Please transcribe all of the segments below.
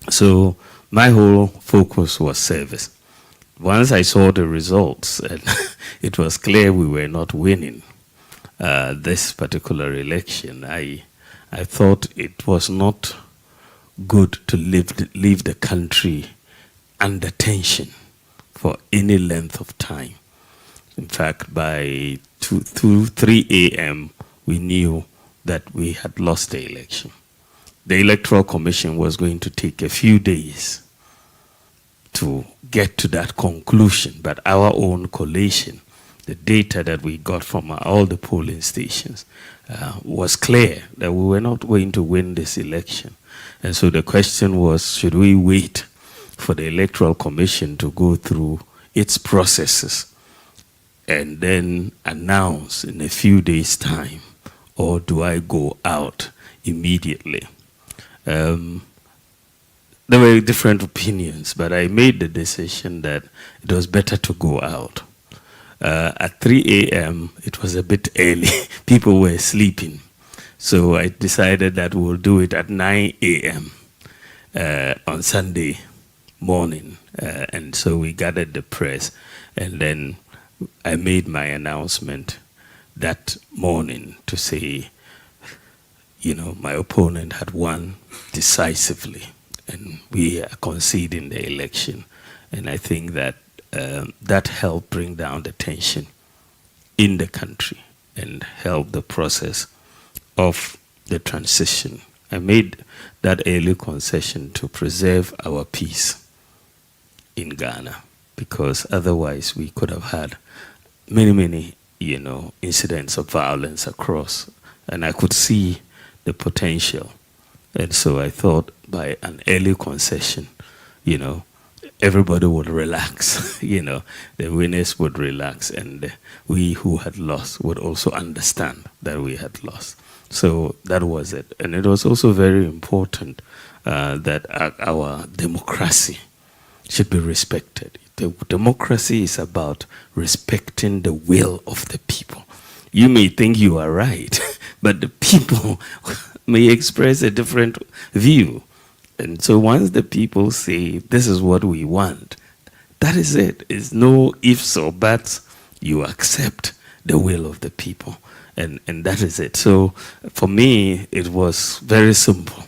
So my whole focus was service. Once I saw the results, and it was clear we were not winning this particular election, I thought it was not good to leave the country under tension for any length of time. In fact, by 3 a.m., we knew that we had lost the election. The Electoral Commission was going to take a few days to get to that conclusion, but our own collation, the data that we got from all the polling stations, was clear that we were not going to win this election. And so the question was, should we wait for the Electoral Commission to go through its processes and then announce in a few days' time, or do I go out immediately? There were different opinions, but I made the decision that it was better to go out. At 3 a.m., it was a bit early. People were sleeping. So I decided that we'll do it at 9 a.m. On Sunday morning. And so we gathered the press, and then I made my announcement that morning to say, you know, my opponent had won decisively, and we are conceding the election. And I think that that helped bring down the tension in the country and help the process of the transition. I made that early concession to preserve our peace in Ghana, because otherwise we could have had many, you know, incidents of violence across, and I could see the potential. And so I thought by an early concession, you know, everybody would relax, you know, the winners would relax, and we who had lost would also understand that we had lost. So that was it. And it was also very important that our democracy should be respected. The democracy is about respecting the will of the people. You may think you are right, but the people may express a different view. And so once the people say, this is what we want, that is it. It's no ifs or buts. You accept the will of the people. And that is it. So for me, it was very simple,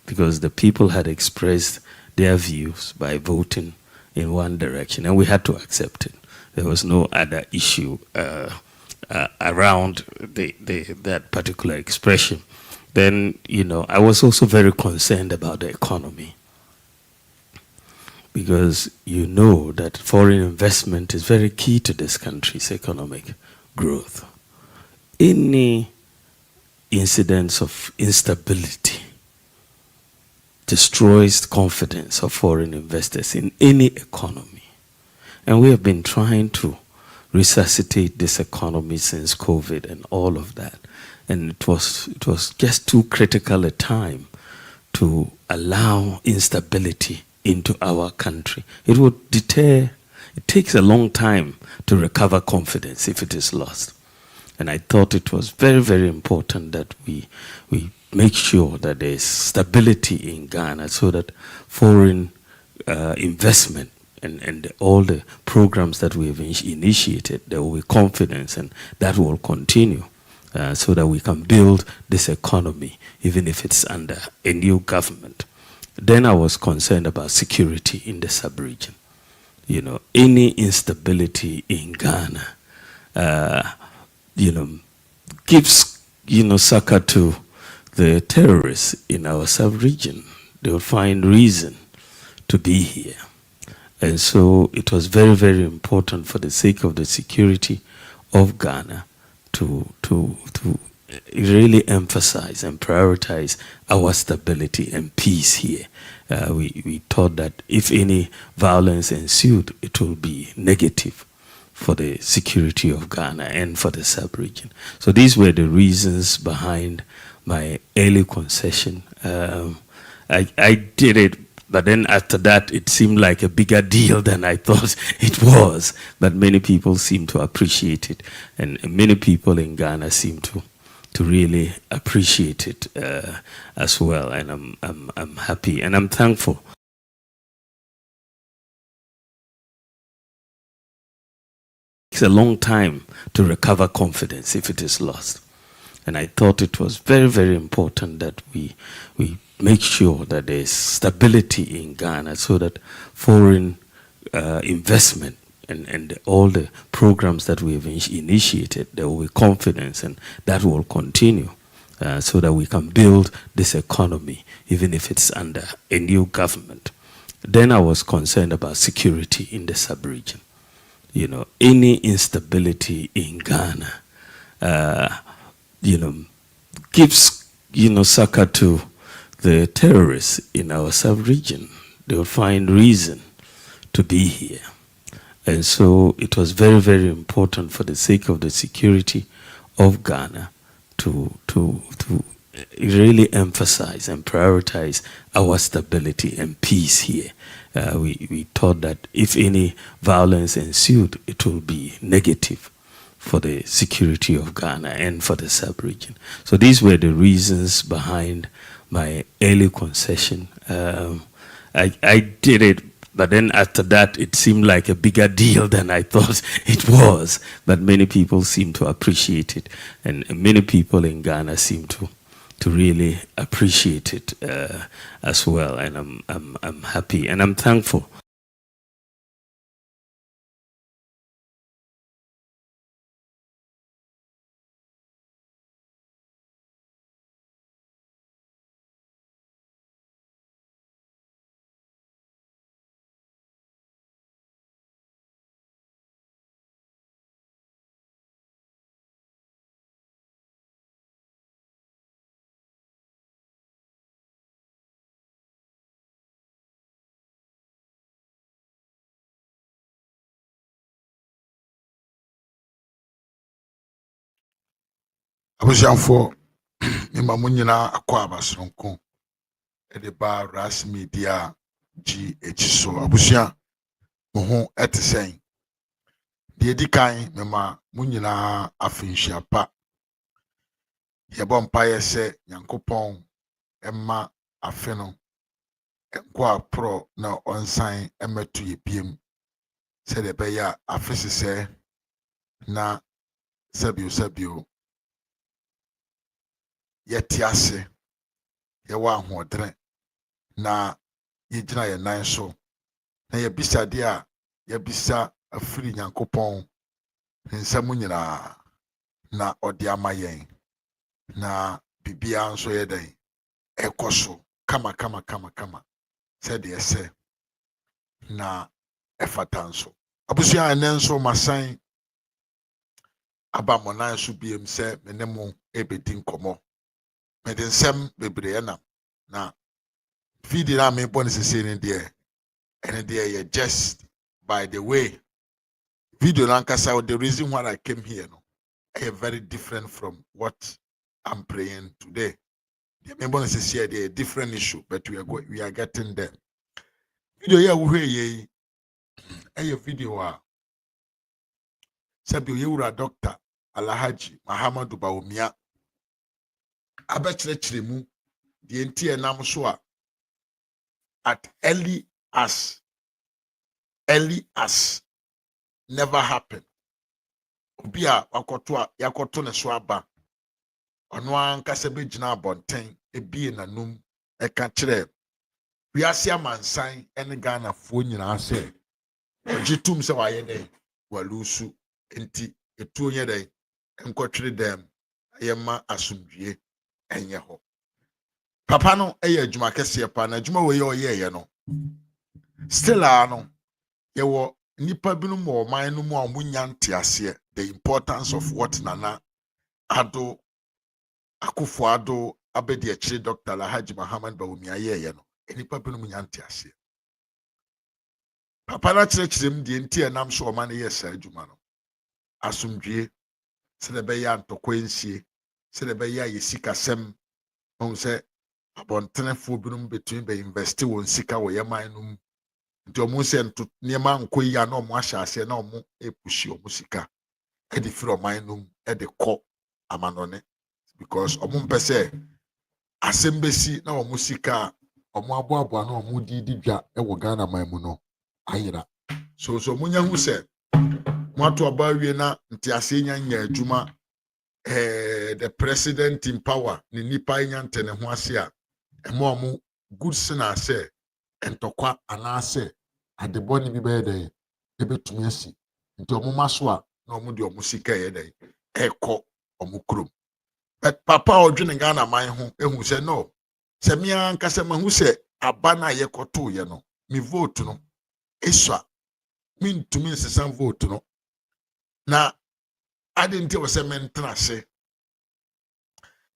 because the people had expressed their views by voting in one direction, and we had to accept it. There was no other issue around that particular expression. Then, you know, I was also very concerned about the economy, because you know that foreign investment is very key to this country's economic growth. Any incidents of instability destroys confidence of foreign investors in any economy. And we have been trying to resuscitate this economy since COVID and all of that. And it was just too critical a time to allow instability into our country. It would deter. It takes a long time to recover confidence if it is lost. And I thought it was very, very important that we make sure that there is stability in Ghana, so that foreign investment and all the programs that we have initiated, there will be confidence, and that will continue, so that we can build this economy, even if it's under a new government. Then I was concerned about security in the sub-region. You know, any instability in Ghana, you know, gives, you know, succor to the terrorists in our sub-region. They will find reason to be here. And so it was very, very important, for the sake of the security of Ghana, to really emphasize and prioritize our stability and peace here. We thought that if any violence ensued, it will be negative for the security of Ghana and for the sub-region. So these were the reasons behind my early concession. I did it, but then after that, it seemed like a bigger deal than I thought it was. But many people seem to appreciate it, and many people in Ghana seem to really appreciate it as well, and I'm happy and I'm thankful. It's a long time to recover confidence if it is lost. And I thought it was very, very important that we make sure that there's stability in Ghana so that foreign investment and all the programs that we've initiated, there will be confidence and that will continue so that we can build this economy, even if it's under a new government. Then I was concerned about security in the sub-region. You know, any instability in Ghana, gives, succor to the terrorists in our sub-region. They'll find reason to be here. And so it was very, very important for the sake of the security of Ghana to really emphasize and prioritize our stability and peace here. We thought that if any violence ensued, it will be negative for the security of Ghana and for the sub-region. So these were the reasons behind my early concession. I did it, but then after that, it seemed like a bigger deal than I thought it was. But many people seem to appreciate it, and many people in Ghana seem to really appreciate it as well. And I'm happy and I'm thankful. Abusianfo mema mo nyinaa akɔ abasronko de ba RAZ MEDIA GH so abusua mo ho etesen de di kan mema mo nyinaa afinhia pa yɛbɔ mpaeɛ sɛ Nyankopɔn ɛma afe no nkɔ aprɔ na ɔnsan ɛmɛto yɛ biem sɛ de bɛyɛ afe sesɛ na sabio yɛte ase yɛwɔ ahoɔdere na yɛgyina yɛn nan so na yɛbisade a yɛbisa afiri Nyankopɔn ne nsɛm nyinaa na ɔde ama yɛn na bibia nso yɛ dɛn ɛkɔ so kama sɛdeɛ ɛsɛ na ɛfata nso abusua ɛnɛ nso masan aba mo nan so biem sɛ me ne mo ɛbɛdi nkɔmmɔ mede nsɛm bebree nam na video na me bɔ ne sese ne deɛ ɛne deɛ yɛ just by the way video nankasa the reason why I came here no is very different from what I'm praying today. The member says here a different issue, but we are getting there. Video here we a video sabi yewura Dr. Alhaji Mahamadu Bawumia abɛkyerɛkyerɛ mu the entire nam so a at early as never happened. Obi a yakoto ne so aba ɔno ankasa bɛgyina abɔnten ebie nanum ɛka kyerɛ wiase amansan ɛne Ghanafoɔ nyinaa sɛ ɔgye tum sɛ wayɛ dɛ walusu enti etuo nyɛ dɛ nkɔtwere dɛm ɛyɛma asomdwie ɛnyɛ hɔ papa no ɛyɛ adwuma kɛseɛ pa na adwuma wɔ yɛ ɔyɛɛ no still no yɛwɔ nipa binom wɔ ɔman no mu a munya nte aseɛ the importance of what Nana Ado Akufo-Addo abedi akyire Dr. Alhaji Mahamadu Bawumia yɛyɛ no nipa binom nya nte aseɛ papa na kyerɛkyerɛ mu deɛ nti ɛnam so ɔman no yɛ saa adwuma no asomdwie sɛdeɛ bɛyɛ ntɔkwa nsie sɛdeɛ bɛyɛ yɛsikasɛm ɔhu sɛ abɔntenefoɔ binom betumi bɛ invest wɔn sika wɔ yɛman no mu nti ɔmo sɛ nneɛma nkɔ yi a na ɔmo ahyɛ aseɛ na ɔmo epushi ɔmo sika ɛde firi ɔman no mu ɛde kɔ amanɔne because omo mpese asembesi na omo sika omo aboabo na omo di dwa ewo Ghana man mu no ayira so munya hu se moato abawie na ntiase nya adwuma the president in power ni nipa nya ntene ho ase a omo good sina se entokwa anase adeboni bi be dey ebetumi asi nti omo maso a na omo de omo sika ye dey ekọ omo krom but papa odwene Ghana man ho ehu se no se me ankasa mahu se aba na ye koto ye no me vote no esua me ntumi nsesa vote no na ade nti wo se me ntrase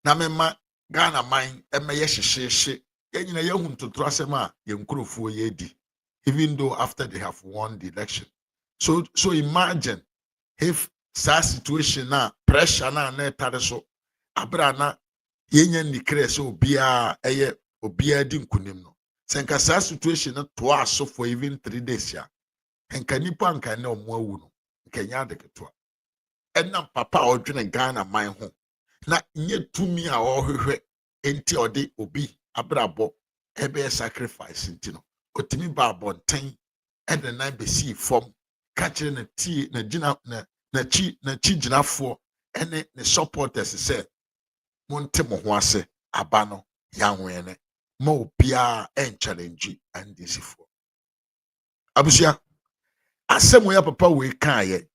na me ma Ghana man emeye hyehye ye nyina ye hu ntotoro asem a ye nkrofo ye di even though after they have won the election so imagine if such situation na pressure na tare so abra na yenya nikre so obia di nkunim no senka such situation na to aso for even 3 days ya enka nipa nka na omo awu no nkanya de keto enna papa odwene Ghana man ho na nye tumi a ohwehwe enti ode obi abrabo ebe sacrifice enti no otimi ba abonten ede na be si form kachire na tie na gina na chi ginafo ene ne supporters say monte mo ho ase aba no ya hwene ma obia en challenge and disifo abusia asemo ya papa we kan ye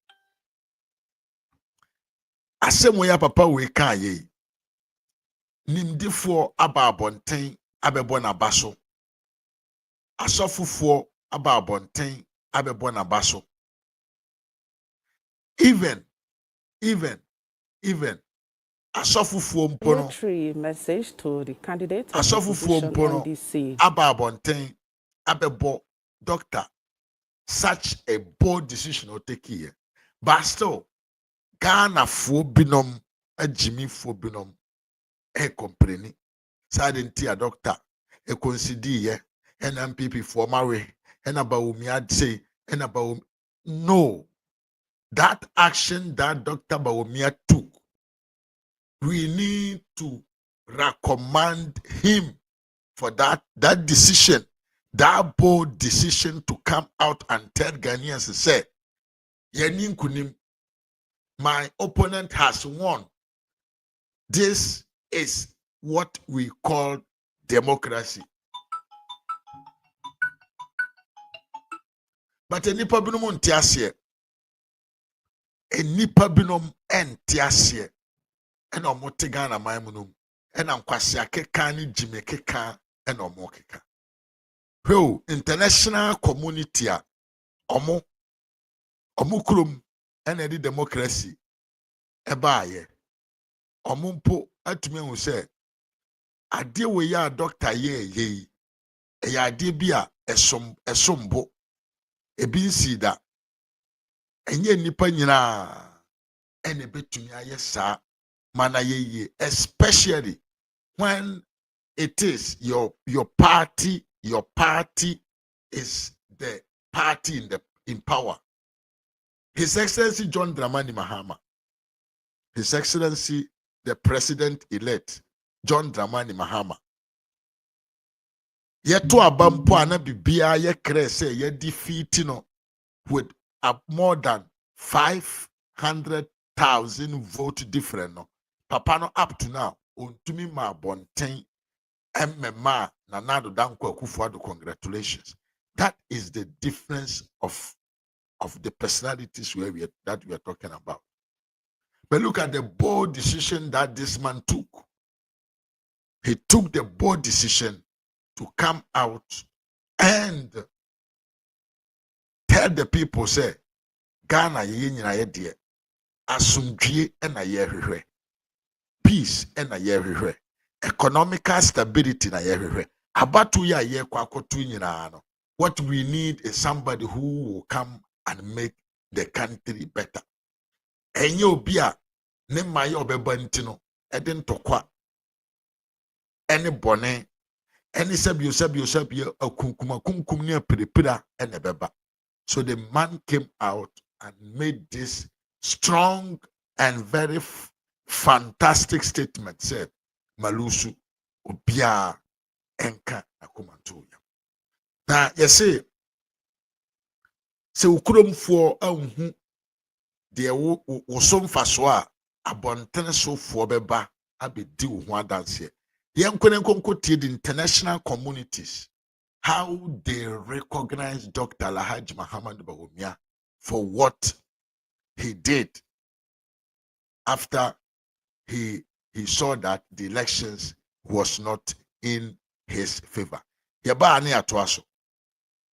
asemo ya papa we kan ye nimdifo aba abonten abebo na baso asofofo aba abonten abebo na baso even asofofo mpo no message to the candidate of asofofo mpo no NDC aba abonten abebo doctor such a bold decision or take here but still Ghana fo binom ajimi fo binom e compreni side ntia doctor e consider ye NMPP for marry and about me I'd say and about no that action that Dr. Bawumia took we need to recommend him for that decision, that bold decision to come out and tell Ghanaians to say Yenin Kunim, my opponent has won. This is what we call democracy. But enipa binom ntiasie. Enipa binom entiasie. Ena omote Ghana man mu no. Ena nkwase akeka ni jime keka ena omo keka. Hweo international community a omo krom ena di democracy eba aye. Omo mpo atumi hu se ade we ya doctor ye eya ade bi a esombo ebi nsi da enye nipa nyina ene betumi aye sa mana ye especially when it is your party is the party in power. His Excellency John Dramani Mahama, His Excellency the President-elect John Dramani Mahama. Yeto abampo ana bibia ye kre say ye defeat no with more than 500,000 vote different no. Papa no up to now ontumi ma bonten MMA Nanado Danko Akufo-Addo, congratulations. That is the difference of the personalities that we are talking about. But look at the bold decision that this man took. He took the bold decision to come out and tell the people, say, Ghana ye nyina ye de asumdwie na ye hwehwe. Peace na ye hwehwe. Economical stability na ye hwehwe. Abatu ya ye kwakotu nyina no. What we need is somebody who will come and make the country better. Enye obi a ne maye obeba ntino eden tokwa ene bone ene sabio akunkum ne apiripira ene beba. So the man came out and made this strong and very fantastic statement said malusu obia enka akomanto ya na yese se ukromfo anhu de wo so mfaso a abontene sofo beba abedi wo ho adanse yenkone nkonkotie the international communities how they recognize Dr. Alhaji Muhammad Bawumia for what he did after he saw that the elections was not in his favor.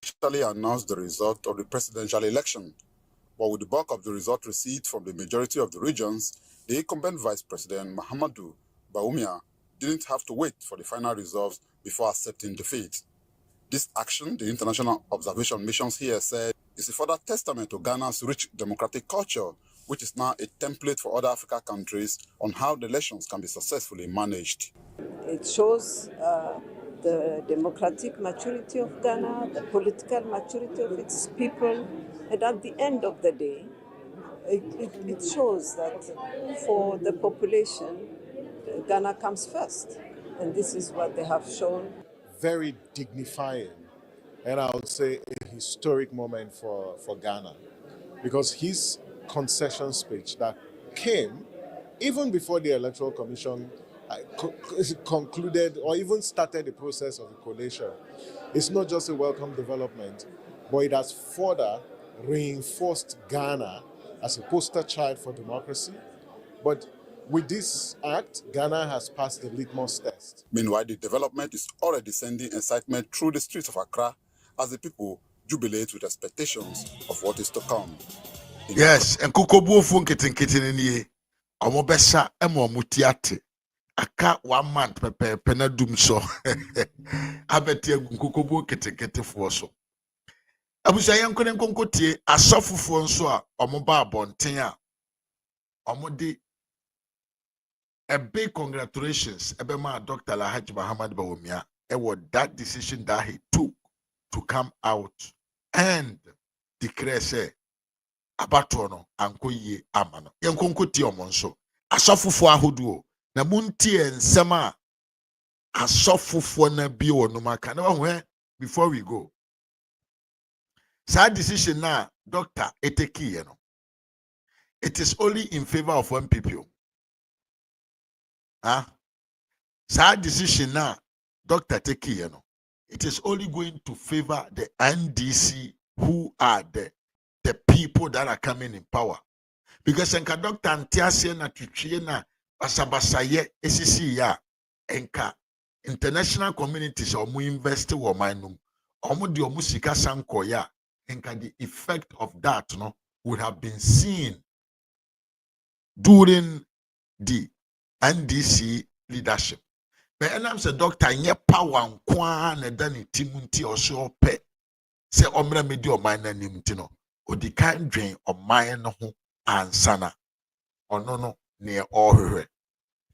Officially announced the result of the presidential election, but with the bulk of the result received from the majority of the regions, the incumbent Vice President Muhammadu Bawumia didn't have to wait for the final results before accepting defeat. This action, the international observation missions here said, is a further testament to Ghana's rich democratic culture, which is now a template for other African countries on how the elections can be successfully managed. It shows the democratic maturity of Ghana, the political maturity of its people, and at the end of the day, it shows that for the population, Ghana comes first, and this is what they have shown. Very dignifying, and I would say a historic moment for Ghana, because his concession speech that came even before the Electoral Commission concluded or even started the process of the collation, it's not just a welcome development, but it has further reinforced Ghana as a poster child for democracy. But with this act, Ghana has passed the litmus test. Meanwhile, the development is already sending excitement through the streets of Accra as the people jubilate with expectations of what is to come. Yes, and Kukobufu nkitinkitini niye. Omobesa emo mutiate. Aka 1 month pepe penadum so. Abeti Kukobu nkitinkiti fuoso. Abusa yankone nkonkotie asofufuo nso a omoba abonten a omode a big congratulations ebema Dr. Alhaji Muhammad Bawumia that decision that he took to come out and declare say abatono anko yie amano yenkonkotie omonso asofufuo ahoduo na muntie nsem a asofufuo na bi wonumaka na wahwe before we go. That decision now, Doctor Eteki, you know, it is only in favor of one people. That decision now, Dr. Eteki, you know, it is only going to favor the NDC, who are the people that are coming in power. Because enka Dr. Antiase na tuchie na basabasaye esisi ya enka international communities omu invest wo manum omu di omu sika sanko ya. And the effect of that would have been seen during the NDC leadership. But I'm saying, Doctor, nye power nkwa na dani timunti also pe. Se omra medi o mine nimti no. O di kan dwen o mine no ho ansana. Ono near all.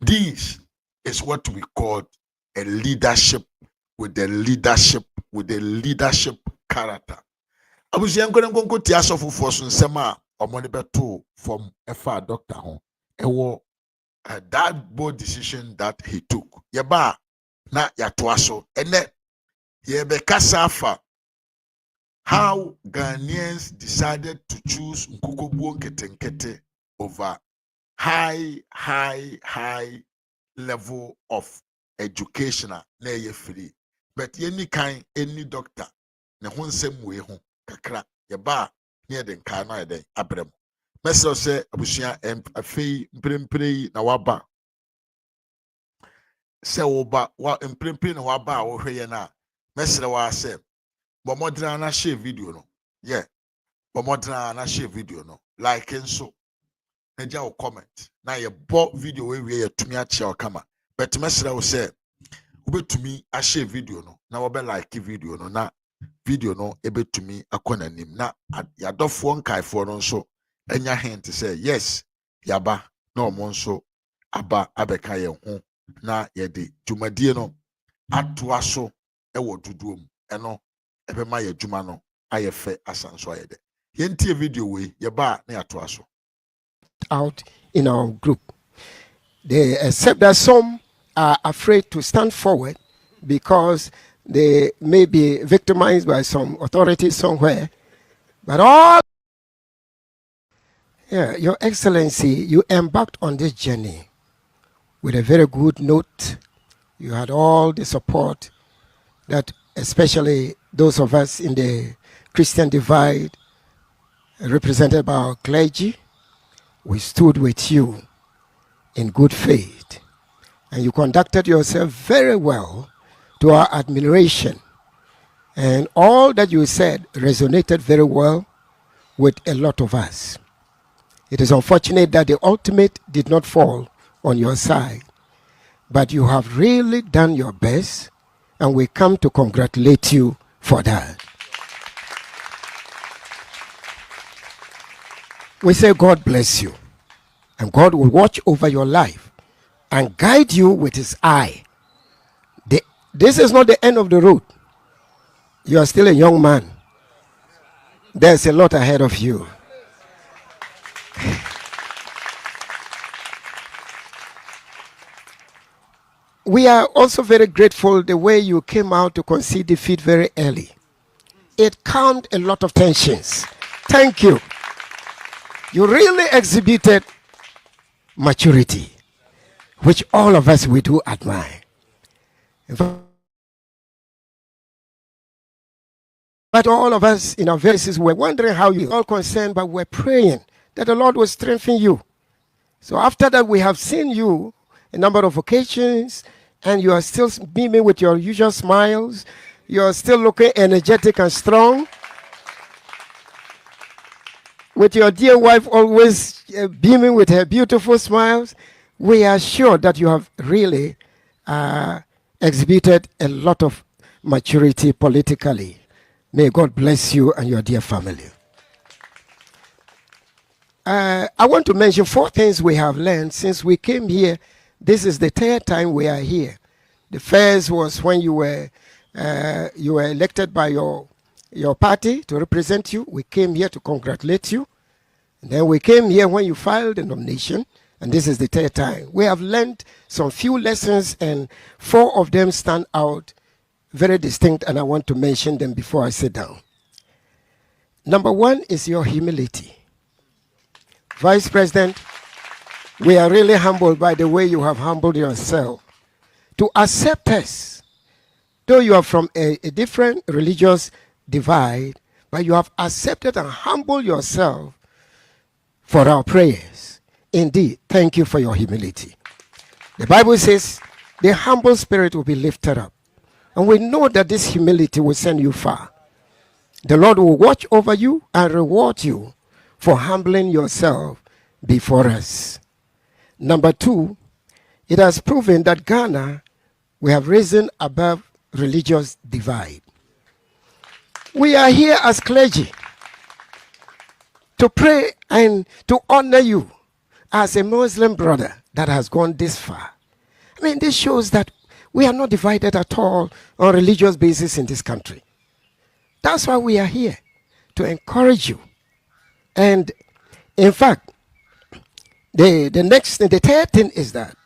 This is what we call a leadership with the leadership character. Abusi yankone nkonko ti asofofo so nsem a omone beto from efa doctor ho ewo that bold decision that he took yeba na yatoaso ene yebe kasafa how Ghanaians decided to choose Nkukobuo nketenkete over high level of education na ye free, but any doctor ne ho nsem we ho kakra yeba near den car na den abrem mesro se abusua afei mprempre na waba se woba wa mprempre na waba wo hweye na mesro wa se bomodra na share video no bomodra na share video no like nso na ja wo comment na ye bo video we ye tumi a chia kama but mesro wo se ubetumi a share video no na wo be like video no na video no ebetumi akona nim na yadofo nkaifo no nso enya hint say yes yaba na omo nso aba abeka ye ho na yede dwumadie no atoa so ewo duduom eno ebema ye dwuma no ayefe asanso ayede yentie video we yeba na yatoa so out in our group. except that some are afraid to stand forward because they may be victimized by some authorities somewhere. But Your Excellency, you embarked on this journey with a very good note. You had all the support that especially those of us in the Christian divide, represented by our clergy, we stood with you in good faith. And you conducted yourself very well to our admiration. And all that you said resonated very well with a lot of us. It is unfortunate that the ultimate did not fall on your side. But you have really done your best, and we come to congratulate you for that. We say God bless you, and God will watch over your life and guide you with his eye. This is not the end of the road. You are still a young man. There's a lot ahead of you. We are also very grateful the way you came out to concede defeat very early. It calmed a lot of tensions. Thank you. You really exhibited maturity, which all of us we do admire. But all of us in our voices were wondering how you all concerned, but we're praying that the Lord will strengthen you. So after that, we have seen you a number of occasions, and you are still beaming with your usual smiles. You are still looking energetic and strong. With your dear wife always beaming with her beautiful smiles. We are sure that you have really exhibited a lot of maturity politically. May God bless you and your dear family. I want to mention 4 things we have learned since we came here. This is the 3rd time we are here. The first was when you were elected by your party to represent you. We came here to congratulate you. And then we came here when you filed the nomination, and this is the 3rd time. We have learned some few lessons, and 4 of them stand out very distinct, and I want to mention them before I sit down. Number 1 is your humility. Vice President, we are really humbled by the way you have humbled yourself to accept us. Though you are from a different religious divide, but you have accepted and humbled yourself for our prayers. Indeed, thank you for your humility. The Bible says the humble spirit will be lifted up. And we know that this humility will send you far. The Lord will watch over you and reward you for humbling yourself before us. Number 2, it has proven that Ghana, we have risen above religious divide. We are here as clergy to pray and to honor you as a Muslim brother that has gone this far. I mean, this shows that we are not divided at all on religious basis in this country. That's why we are here, to encourage you. And in fact, the 3rd thing is that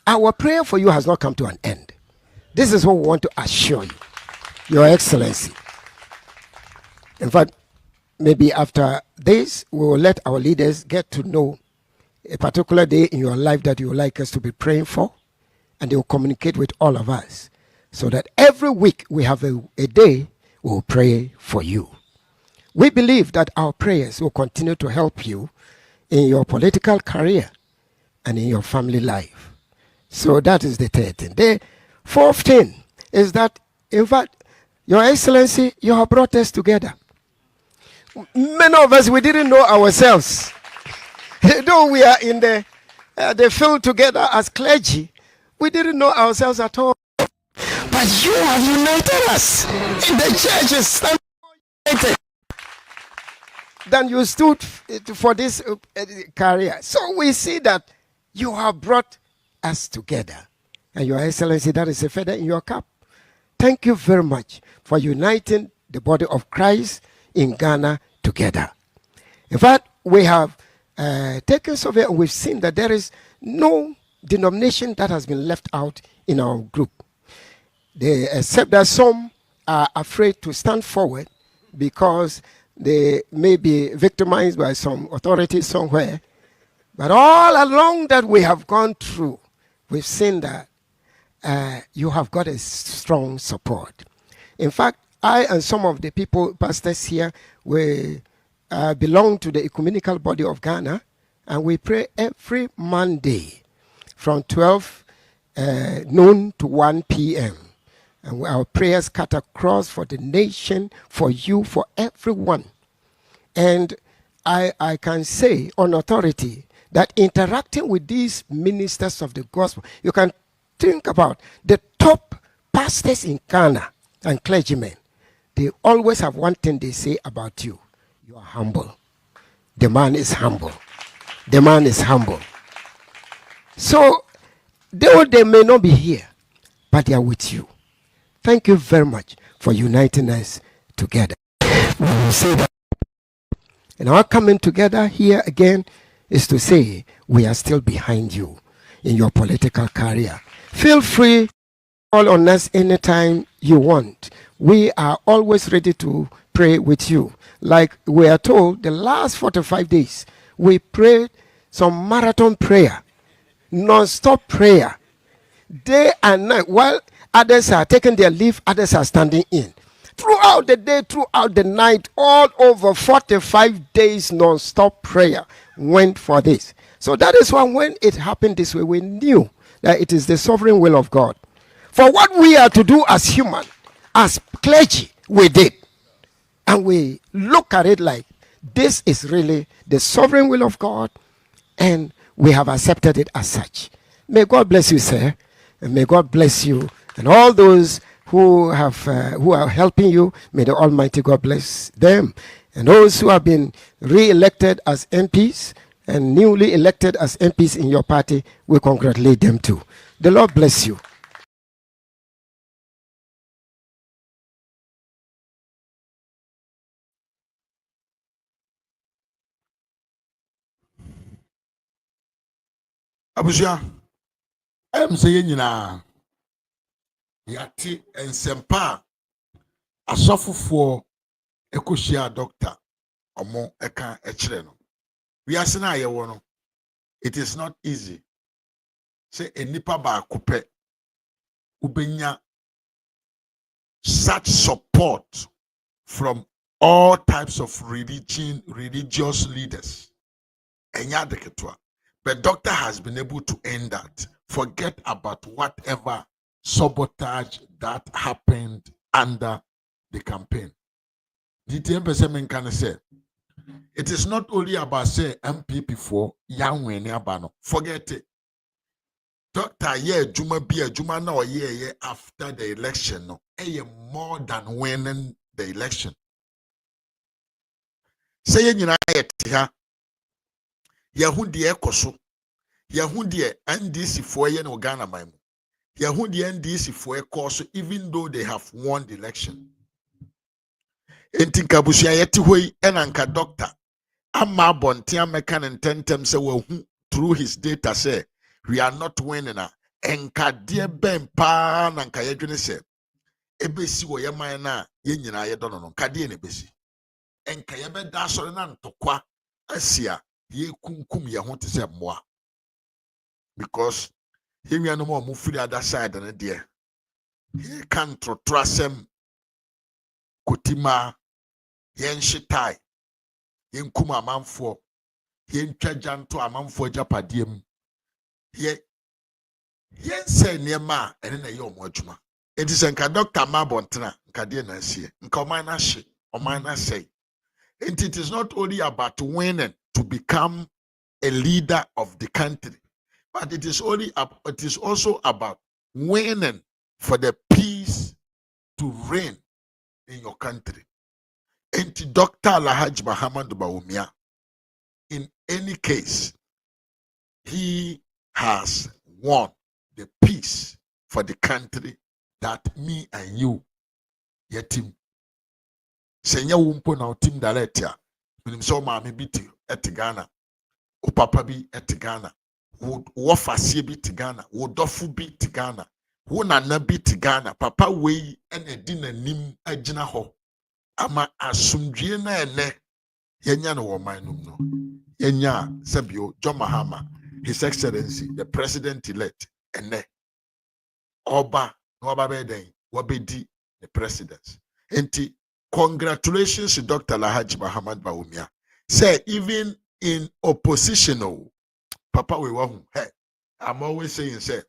our prayer for you has not come to an end. This is what we want to assure you, Your Excellency. In fact, maybe after this, we will let our leaders get to know a particular day in your life that you would like us to be praying for, and they will communicate with all of us so that every week we have a day we will pray for you. We believe that our prayers will continue to help you in your political career and in your family life. So that is the 3rd thing. The 4th thing is that, in fact, Your Excellency, you have brought us together. Many of us, we didn't know ourselves. Though we are in the field together as clergy, we didn't know ourselves at all. But you have united us. In the church is united. Then you stood for this career. So we see that you have brought us together. And Your Excellency, that is a feather in your cap. Thank you very much for uniting the body of Christ in Ghana together. In fact, we have taken survey and we've seen that there is no denomination that has been left out in our group. They accept that some are afraid to stand forward because they may be victimized by some authorities somewhere. But all along that we have gone through, we've seen that you have got a strong support. In fact, I and some of the people, pastors here, we belong to the ecumenical body of Ghana, and we pray every Monday from 12 noon to 1 p.m. And our prayers cut across for the nation, for you, for everyone. And I can say on authority that interacting with these ministers of the gospel, you can think about the top pastors in Ghana and clergymen. They always have one thing they say about you. You are humble. The man is humble. The man is humble. So, they may not be here, but they are with you. Thank you very much for uniting us together. We will say that. And our coming together here again is to say we are still behind you in your political career. Feel free to call on us anytime you want. We are always ready to pray with you. Like we are told, the last 45 days, we prayed some marathon prayer, non-stop prayer, day and night. While others are taking their leave, others are standing in. Throughout the day, throughout the night, all over 45 days non-stop prayer went for this. So that is why when it happened this way, we knew that it is the sovereign will of God. For what we are to do as human, as clergy, we did. And we look at it like this is really the sovereign will of God, and we have accepted it as such. May God bless you, sir, and may God bless you and all those who are helping you. May the Almighty God bless them. And those who have been re-elected as MPs and newly elected as MPs in your party, we congratulate them too. The Lord bless you. Abuja, I'm saying, yati ensempa asofofo ekoshia doctor omo eka echire no. We are saying ayewo no. It is not easy. Say enipa ba kupe ubenya such support from all types of religious leaders. Enya deketwa. But doctor has been able to end that. Forget about whatever sabotage that happened under the campaign. It is not only about say MPP for young when forget it. Doctor, yeah, Juma be a Juma now, yeah, after the election, no, more than winning the election. Say, you know, Yahudi Ekoso, Yahudi NDC for yen Ghana Maimu, Yahudi NDC for a course, even though they have won the election. Entinka Bushia Yetihui Enanka doctor, Amma Bontia Mekan and Tentem say, well, through his data say, we are not winning. Enka dear Ben Pa Nanka Yedwin say, Ebesi wo Yamana, Yenina Yedono, Kadi Nebesi. Enka Yebe Dasonan to Qua Asia. Ye kumkum ye want to say more because here we are no more move to the other side than a dear. He can't trust him. Kutima yen shitai yen kuma manfo yen trajanto a manfo japadiem yen say niema ene na ye omwadwuma. It is enka doctor mabontena nka de na sie nka oman na say. And it is not only about winning to become a leader of the country, but it is also about winning for the peace to reign in your country. And Dr. Alhaji Muhammad Bawumia, in any case, he has won the peace for the country that me and you, yetim. Senya wumpo na utim daletia. Minim so maami biti eti Ghana. O papa bi eti Ghana. wo fasie bi te Ghana, wo dɔfo bi te Ghana, wo nana bi te Ghana, papa wei ene di n'anim agina hɔ ama asomdwie na ene yenya no wɔ man num no. Yenya Sabio John Mahama, His Excellency, the President-elect, ene Oba Oba Beden Wabedi the president. Enti congratulations to Dr. Alhaji Muhammad Bawumia. Say even in opposition, Papa we want. Hey, I'm always saying, say,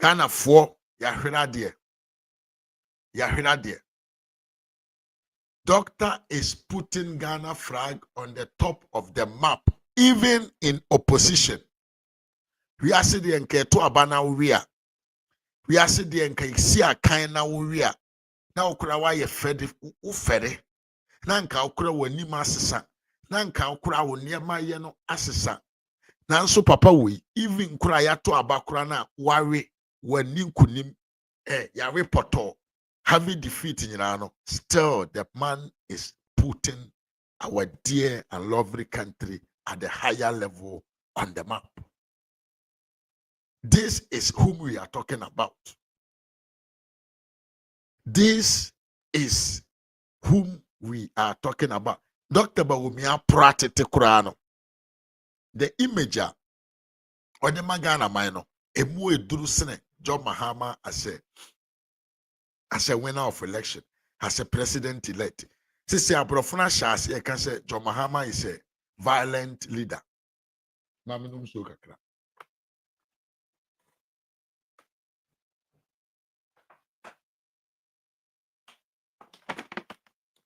Ghana for Yahweh dear. Doctor is putting Ghana flag on the top of the map, even in opposition. We are saying to abana we are saying see a kind na uria. Na ukura wa ye fede ufere. Na nka ukura wani masisa. Na nka ukura wani amaye no asisa. Na nso papa we even kura ya to abakura na wari wani kunim yare poto having defeat in Irano. Still the man is putting our dear and lovely country at the higher level on the map. This is whom we are talking about. This is whom we are talking about. Dr. Bawumia pratete kurano. The imager or the magana mino emu edurusene John Mahama as a winner of election, as a president-elect. Sisi abrofuna shasi can say John Mahama is a violent leader. Maminum so kakra.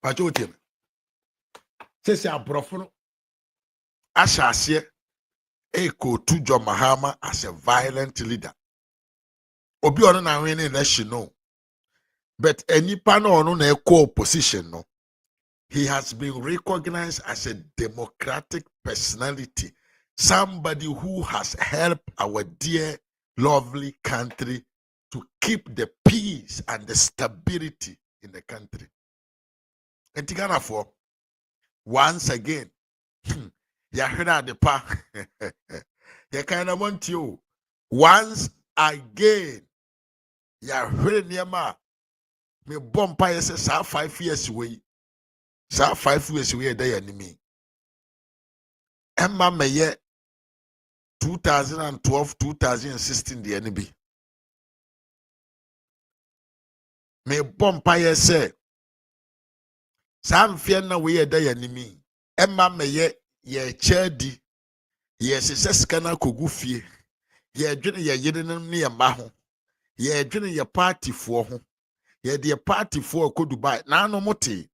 Pachotim. Sisi abrofuna ashasi eko to John Mahama as a violent leader. Obi ono na win election no. But any panel on a co-opposition, no, he has been recognized as a democratic personality, somebody who has helped our dear, lovely country to keep the peace and the stability in the country. And Ghana for once again, you heard the pa, you kind of want you once again, you heard the me bompa yese sa 5 years away. Sa 5 years away day enemy. Emma meye 2012, 2016 the enemy. Me bompa yese sa mfie na we day enemy. Emma meye ye chedi. Ye seseka na kogu fie. Ye dwene ye yerenem ne ye ma ho. Ye dwene ye party fo ho. Yeah, the party for go Dubai. Now no mote.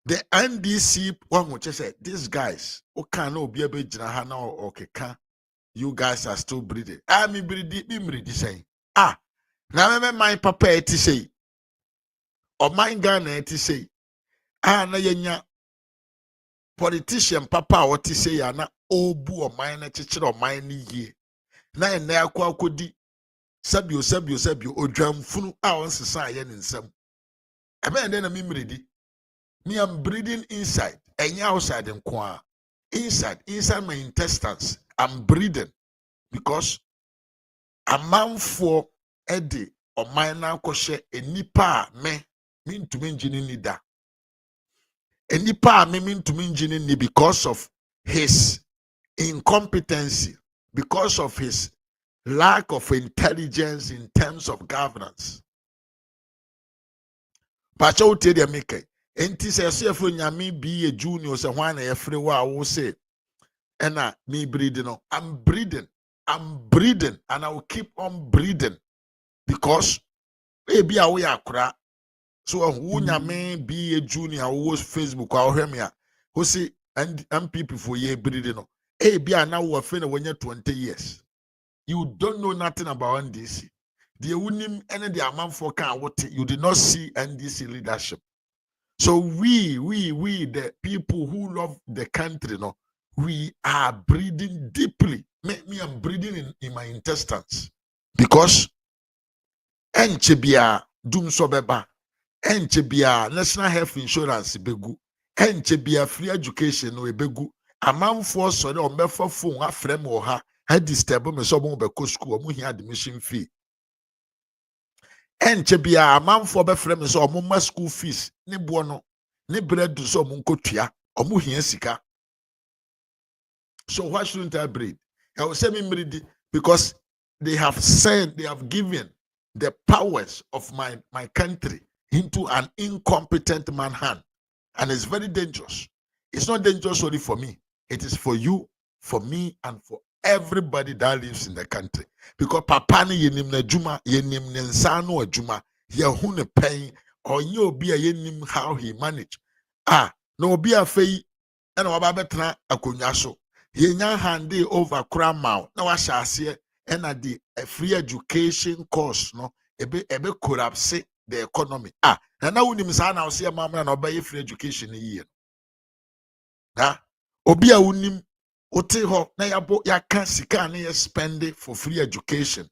The NDC one which said these guys okay no be able to okay can you guys are still breathing. I me breathing saying now my papa to say or my Ghana to say na yenya politician papa what to say na obu or mine teacher or mine ye na na akodi sabio odwam funu on sesa ye nsam ebe na me mredi me am breathing inside and outside inside my intestines I'm breathing because a man for Eddie or minor koshe enipa me mean to mean ni da enipa me mean to mean ni because of his incompetency, because of his lack of intelligence in terms of governance. Pacha wote de make enti se so nyame bi a junior se hwan na yefre wa wo say ena me breathing no I'm breathing and I will keep on breathing because e bi a wo yakora so who nyame bi a junior wo Facebook a wo hwe me a wo say and MPP for ye breathing no e bi a na wo fe na wonya 20 years. You don't know nothing about NDC. The unim and the amount for you did not see NDC leadership. So we, the people who love the country, no, we are breathing deeply. Me, I'm breathing in my intestines. Because enchebia dum sobeba, enchebia national health insurance begu, enchebia free education no begu, amanfoɔ sɔre ɔmbɛfa phone afrɛ me wɔ ha ha disturb me sɛ ɔmo bɛkɔ school ɔmo hia admission fee ɛnkyɛ bia amanfoɔ bɛfrɛ me sɛ ɔmo ma school fees ne boɔ no ne brɛ du sɛ ɔmo nkɔtua ɔmo hia sika. So why shouldn't I breed? I will say me because they have said, they have given the powers of my country into an incompetent man hand. And it's very dangerous. It's not dangerous only for me. It is for you, for me, and for everybody that lives in the country. Because papa ni yenim na juma, yenim ne nsano juma, yehu ne pain, or you be a yenim how he manage. No be a fei, and wababetra akunyaso. Yenya hande over Kramau. Now I shall see and at the free education course, no, ebe collapse the economy. And now when I'll see a mama and obey free education a year. Obia unim ote ho na ya kan sika na spend it for free education.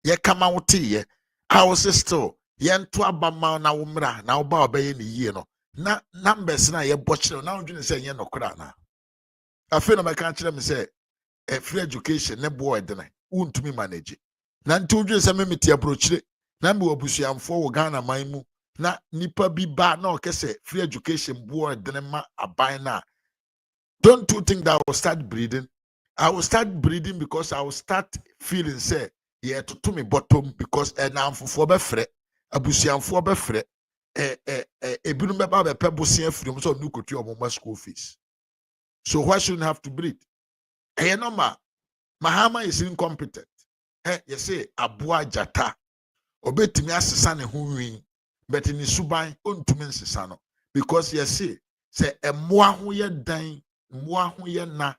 Ye come out here. I was still yen to abama na umra na oba obey ni year no. Na numbers na ye botch na udwene say yen no kra na. I feel like I can't tell me say a free education ne boy dene won't me manage. Na ntu say me meti approach na me obusuamfo wo Ghana man mu na nipa bi ba na okese free education boy dene ma aban na. Don't you think that I will start breeding? I will start breeding because I will start feeling say yeah to me bottom because na amfofo be frɛ abusuamfo be frɛ ebinu be ba be pebosia free so no kotu omo school fees. So why shouldn't I have to breed? Hey, no ma, Mahama is incompetent. Hey, you say abua jata. Obetimi asesa ne ho wi, but in suban ontumi nsesa no because you say emmoa ho ye dan, mmoa ho ye na,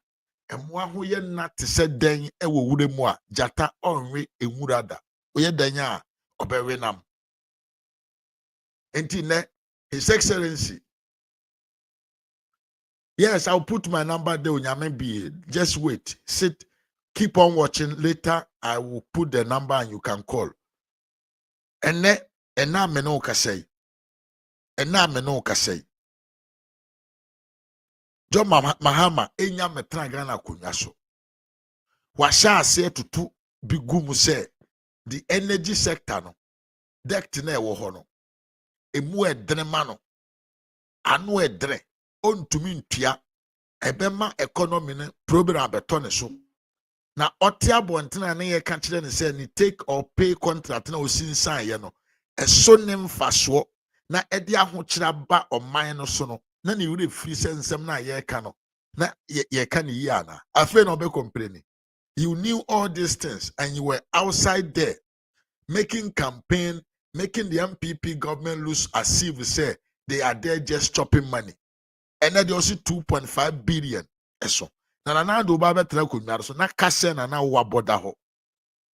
emmoa ho ye na te se dan e wo wure mu a jata onwe enwura da. Oye dan a obewe nam. Enti ne His Excellency. Yes, I'll put my number there. Just wait. Sit. Keep on watching. Later, I will put the number and you can call. And now me no say. And now me no say. John Mahama enya metra Ghana kunyaso. Washa say to two bigumu say the energy sector no. Dekt na ewo ho no. Emu edre mano. Anu edre. Ontumi ntua ebema economy ne program beto ne so na otia bontena na ye ka kire ne say ni take or pay contract na osinsan ye no eso ne mfaso na ede ahokyira ba oman no so no na ne wure free sensem na ye ka no na ye ka ne yi ana afa na obe complain. You knew all these things and you were outside there making campaign, making the MPP government lose as if we say they are there just chopping money. And then they also 2.5 billion. Eso. Na do ba betra kunware so na kase na waboda ho.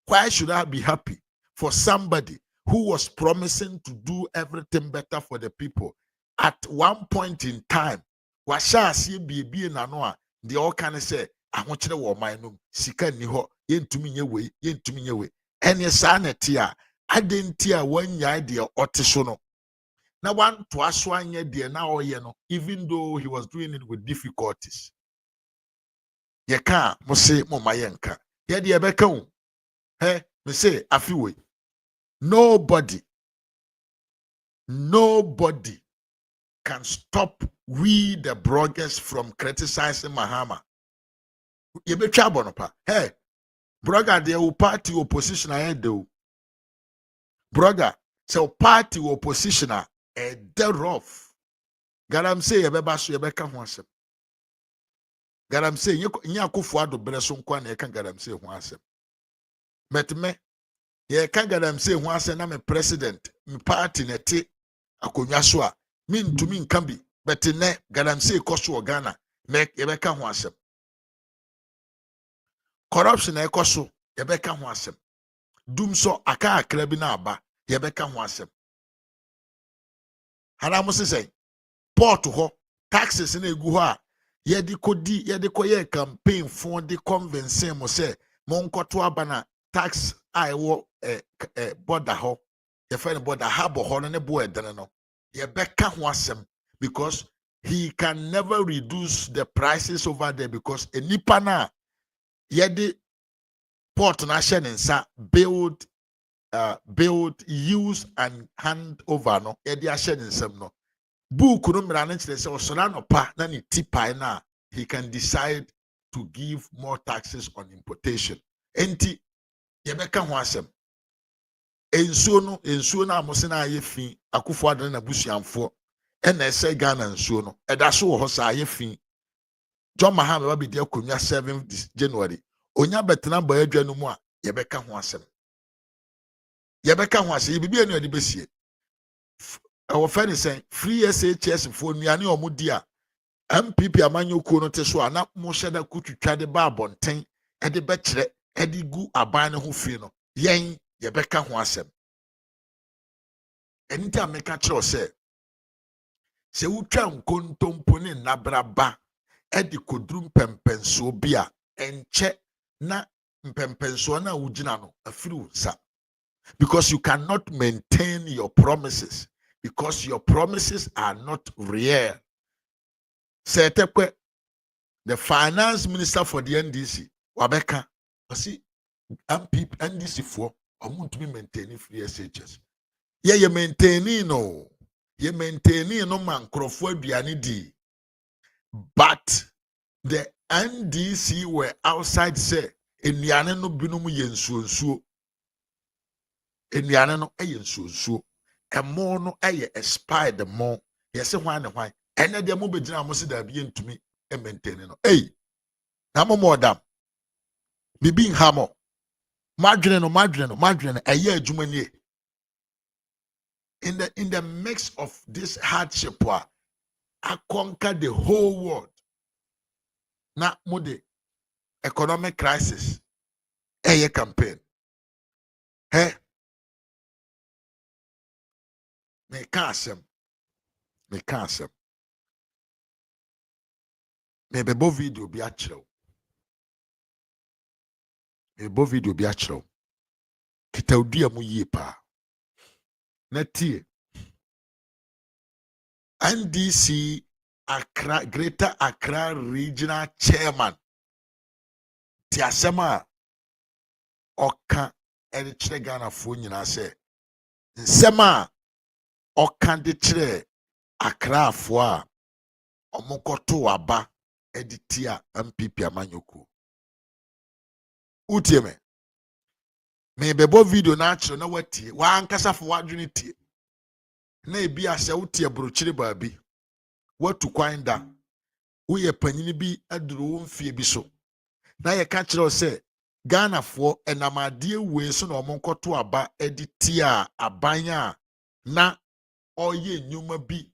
Why should I be happy for somebody who was promising to do everything better for the people at one point in time? Washa asie biebie na no a they all can say ahokyere wo man no sika ni ho yentumi nye we ene sa na ti a adenti a wanya de oteso no. Now one to aswanye de na oye no, even though he was doing it with difficulties. Ye ka mo se mo mayenka. Ye de ebeka wo. Me say afiwe. Nobody can stop we the bloggers from criticizing Mahama. Ye be twa bonopa. Blogger de party opposition ahead do. Blogger so party opposition thereof. Garam say yebeba so yebeka ho asem. Garam say nya akofo ado bere so nkwa na yeka garam say ho asem. Metme ye ka garam say ho asem na me president, me party na te akonwa so a me ntumi nka bi, but ne garam say koso Ghana me yebeka ho asem. Corruption na ekoso yebeka ho asem. Dum so aka akra bi na aba yebeka ho asem. Hana say port ho taxes na egu ho a ye de koye campaign for the convince mo say mo nkoto aba na tax I wo border ho ye find border harbor ho ne bo edene no ye beka ho asem because he can never reduce the prices over there because a nipana yedi port nasa build, use and hand over no yedi ashen in some no book no mranich say osora pa na ni tipa na he can decide to give more taxes on importation. Enti yebeka ho asem ensuo no amose na aye fi akufo adana na busuamfo ena ese Ghana nsuo no eda so wo ho sa aye fi John Mahama ba bidi akonwa 7 January onya betena ba adwa no mu a yebeka ho asem bibi enu ade besie our friend is saying free SHS for nuane omudi a MPP amanyoko no te so ana mo hyeda kutwitwa de ba abonten e de be kire e de gu aban ne ho fi no yen yebeka ho asem enta meka kire se wutwa nkontompo ne nabraba e de kodrum pempenso bi a enche na mpempenso na wugina no afiri unsa because you cannot maintain your promises because your promises are not real. Setekwe, the finance minister for the NDC, Wabeka, see, MPP, NDC for, I want to be maintaining free SHS. Yeah, you maintaining no. You maintaining no man, Crawford Bianidi. But the NDC were outside, say, in the Anano Binumu Yensu. In the Anano Ayensu. A more no aye expired the more. Yes, why and why. And then the mobile must be to me and maintaining. Hey, I'm more damn. Be being hammer. Margarine, a year Jumani. In the mix of this hardship, I conquered the whole world. Now, Mode, economic crisis, a year campaign. Hey, me can't me bebo video be actual. Bebo video be actual. Kita udi amu ye pa. Netie. NDC Accra, Greater Accra Regional Chairman. Tiasema Oka Erichre Ghana phone na se. Nsema Oka de chre Accra afwa omokoto aba editia MPP amanyoko. Utieme. Me bebo video na achro na watie. Wa ankasa fo wadwene tie. Na ebi ase wotie brochire baabi. Watu kwanda. Uye panyini bi aduru mfie bi so. Na ye ka kire se Ghana fo enamadie we so na omonkoto aba editia abanya na oye nyuma bi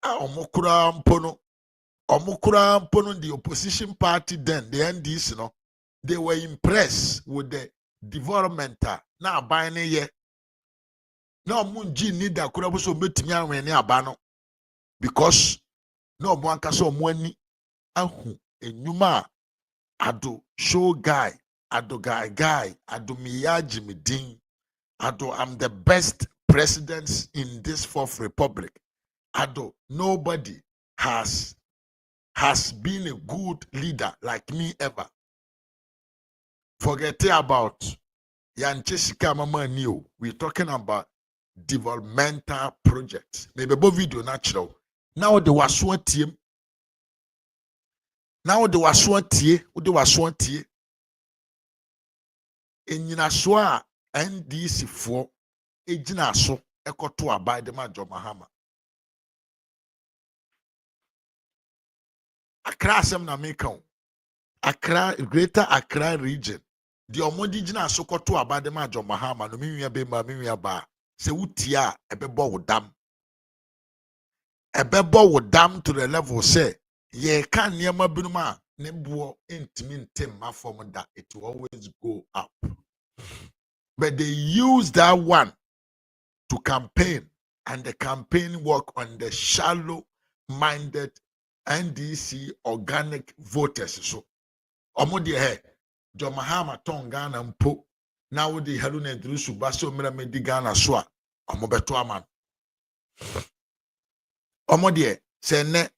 a omokura mpono the opposition party then the NDC no they were impressed with the development na aban ne ye na omunji ni da kura bo so metimi anwen ne aba no because na omo anka so omo ani ahu enyuma ado show guy ado guy ado miyaji midin ado I'm the best president in this fourth republic ado nobody has been a good leader like me ever. Forget about Yanchesika Mama New. We're talking about developmental projects. Maybe both video natural. Now the waswan team. Enyinaswa NDC for ejinaso ekoto abide ma John Mahama. Accra asem na meka Accra, Greater Accra region. The omodi jina sokoto abade ma John Mahama no minwia be ma minwia ba. Se wutia ebebo wo dam. Ebebo wo dam to the level say ye kan niema binuma ne buo intimi ntem mafom da it will always go up. But they use that one to campaign and the campaign work on the shallow minded NDC organic voters so omodi he John Mahama ton Ghana mpo na wodi Haruna Idrisu baso mera medi Ghana so a omobeto aman omodi se ne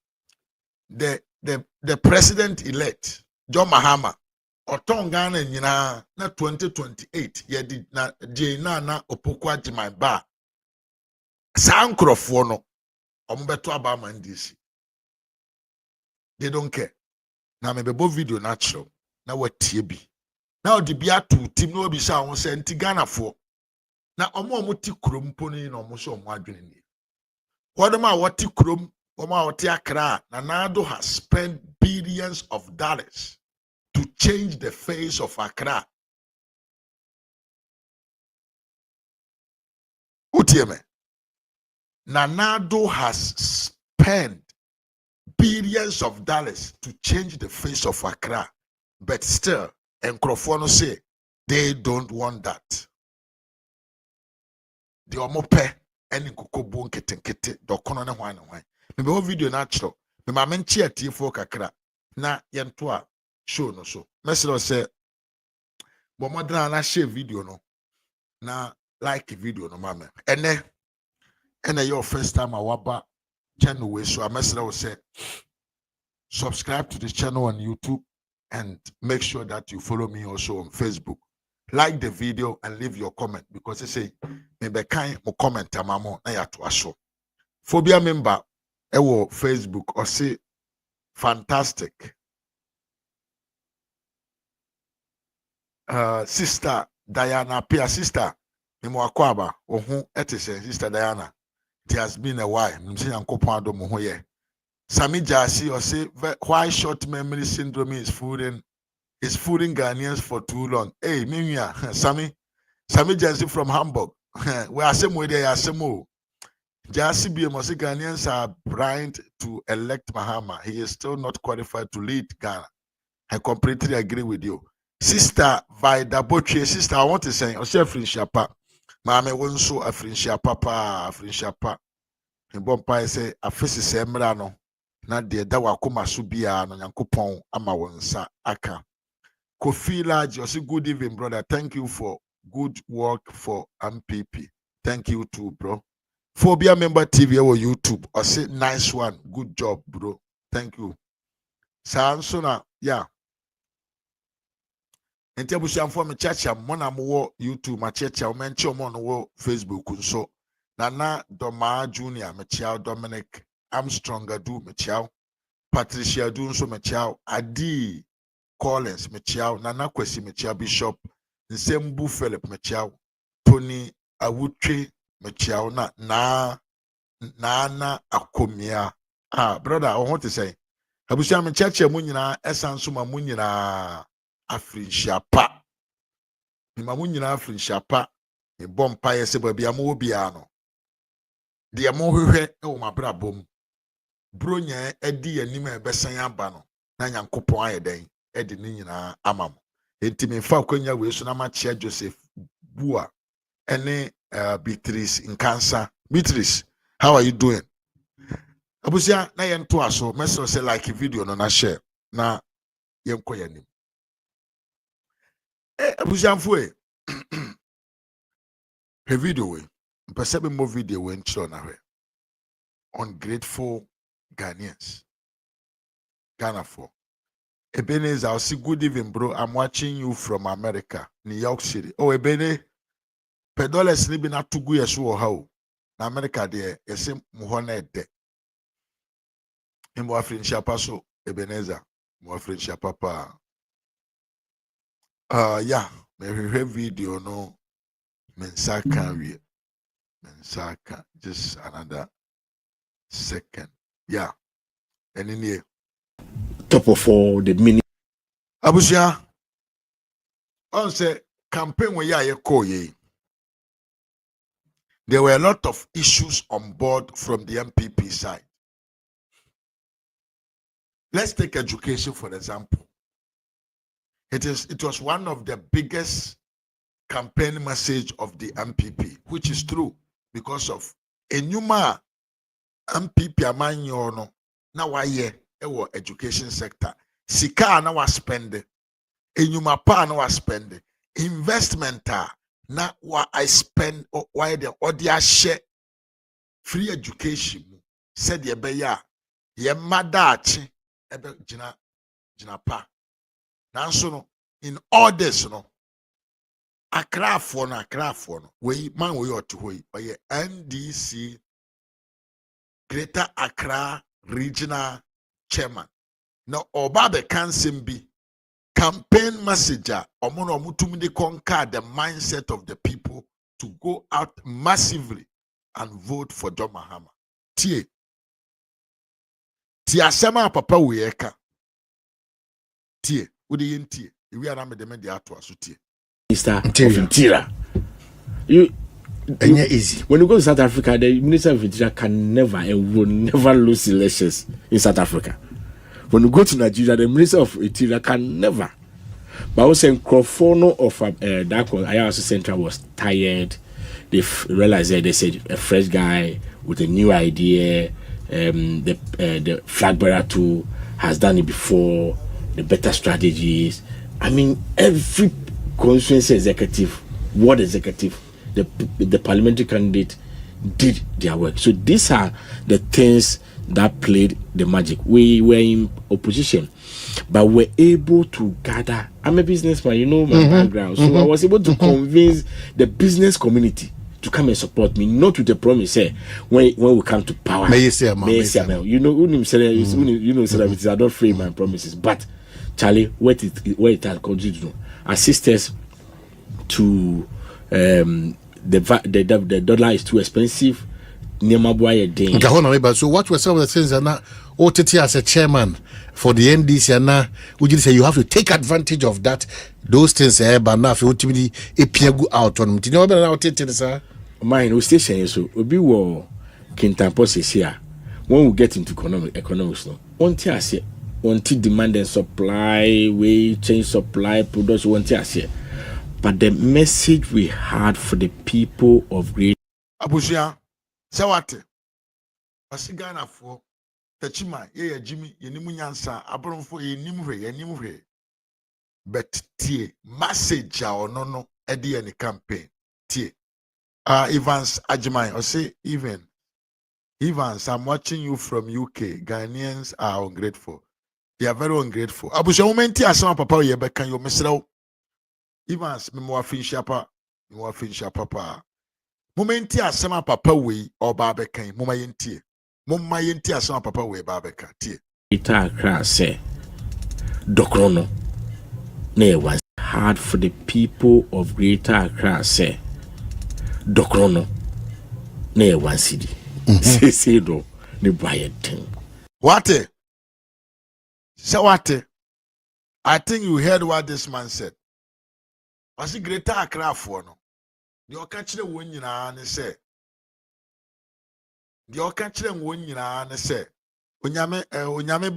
the president elect John Mahama oton Ghana nyina na 2028 ye di na na opokwa Jimai ba saa nkrofo no omobeto aba man DC. They don't care. Na me bebo video natural na watie bi. Na odi bi atu tim na obi sha won se nti Ghana fo. Na omo ti krom poni na omo so omo adwene ni. Wodema wati krom, omo wati Accra, na Nado has spent billions of dollars to change the face of Accra. Utieme. Nado has spent billions of dollars to change the face of Accra, but still, Nkrofo say they don't want that. The omope any kukobu nkete dokono ne hwan ne hwan. Me be video na chiro. Me ma menchi atiefo kakra na yento a show no so. Mesero say bo modern na share video no na like video no mama. Ene your first time awaba channel we so mesero say subscribe to this channel on YouTube and make sure that you follow me also on Facebook. Like the video and leave your comment because they say maybe kind mo comment amamo na ya to aso. Phobia member ewo Facebook or say fantastic. Sister Diana Pia sister Mimo akwaba ohu etise sister Diana. It has been a while. Nimsi yankopon ado mo ho ye. Sami Jasi or say why short memory syndrome is fooling Ghanaians for too long. Hey, Mimia, Sami Jasi from Hamburg. We are same way they are same. Jasi BMOC Ghanaians are primed to elect Mahama. He is still not qualified to lead Ghana. I completely agree with you. Sister Vida Botche, sister, I want to say, I say Frinshapa. Mame wonso a Frinshapa pa, Frinshapa. In Bompai say, a fisi sembrano. Na de da wakoma so bia no Nyankopon ama wonsa aka. Kofi Large, you say good evening, brother. Thank you for good work for MPP. Thank you too, bro. Phobia member TV or YouTube. I say nice one. Good job, bro. Thank you. Sansona, yeah. Enti abusiam for me chacha mona mo YouTube ma chacha o menche o mo no Facebook nso. Nana Doma Junior Michelle Dominic Armstrong Adu Michelle Patricia Adu nso Michelle Adi Collins Michelle Nana Kwesi Michelle Bishop Nsembu Philip Michelle Tony Awutwe Michelle na Akomia. Brother, I want to say abusiam chacha mo nyina esanso ma mo nyina Afrinshapa. Ma mo nyina Afrinshapa. E bompa ye se babia mo bia no. De mo hwehwe e wo mabra bom. Bronya edi anim e besan aba no. Na Nyankopon ayeden e de ni nyina amam. Enti me fa kwanya we so na ma chia Joseph Bua ene Beatrice Nkansa. Beatrice, how are you doing? Abusia na ye nto aso, message say like video no na share na ye nko yanim. Abusia mfo e he video we mpese mo video we nchiro na hwe. Ungrateful Ghanaians. Ghana for. Ebenezer, I'll see good evening, bro. I'm watching you from America, New York City. Oh, Ebene, $10 ni bi na tugu yesu o ha o. Na America de yesi muhona ede. Mwa friendship so Ebenezer, mwa friendship papa. Yeah, me video no mensaka we. Mensaka just another second. Yeah. And in here. Top of all the mini. Abusia. On say campaign where ye call ye. There were a lot of issues on board from the MPP side. Let's take education for example. It was one of the biggest campaign message of the MPP, which is true because of Enuma MPP amanyo no na waye ewo education sector. Sika na wa spend. Enuma pa na wa spend. Investment na wa I spend why the odia share free education said ye beya ye madachi ebe jina pa nanso no in all this no akrafo no we man we oto hoyi oye NDC Greater Accra Regional Chairman na oba be kansem bi campaign message omo mutum de conquer the mindset of the people to go out massively and vote for John Mahama. Tie asema papa we eka tie udi yentie we are na me de ato aso tie Mr. Intira. You easy. When you go to South Africa, the Minister of Interior can never and will never lose elections in South Africa. When you go to Nigeria, the Minister of Interior can never. But I was saying Crofono of that was Ayasu Central was tired. They realized that they said a fresh guy with a new idea. The flag bearer too has done it before. The better strategies. I mean, every constituency executive, ward executive, the parliamentary candidate did their work. So these are the things that played the magic. We were in opposition, but we're able to gather. I'm a businessman, you know my background. So I was able to convince the business community to come and support me, not with the promise, when we come to power. You know, I don't frame my promises. But Charlie, where it has continued, assist us to the dollar is too expensive. So what were some of the things that now OTT as a chairman for the NDC and now would you say you have to take advantage of that those things but now if you ultimately go out on you know about OTT sir mine station so obi wo kintampo here when we get into economics no want demand and supply we change supply production want but the message we had for the people of Great Abusia Sawate Pasigana for Tachima ye Jimmy yenimu nyansa abronfo yenimu hwe but tie message no edi any campaign tie Evans Ajimai or say Evans I'm watching you from UK. Ghanaians are ungrateful. They are very ungrateful. Abusia momenti asama papa ye beka yo mesraw Evans me mo afin papa momenti asema papa we oba bekan moma yentie momma yentie asema papa we ba beka tie ita kra say dokrono na it was hard for the people of Greater Accra say dokrono na it was city say do ne buy thing what I think you heard what this man said. Was it Greater Accra for no the okachire won nyina ne say the okachire won nyina ne say onyame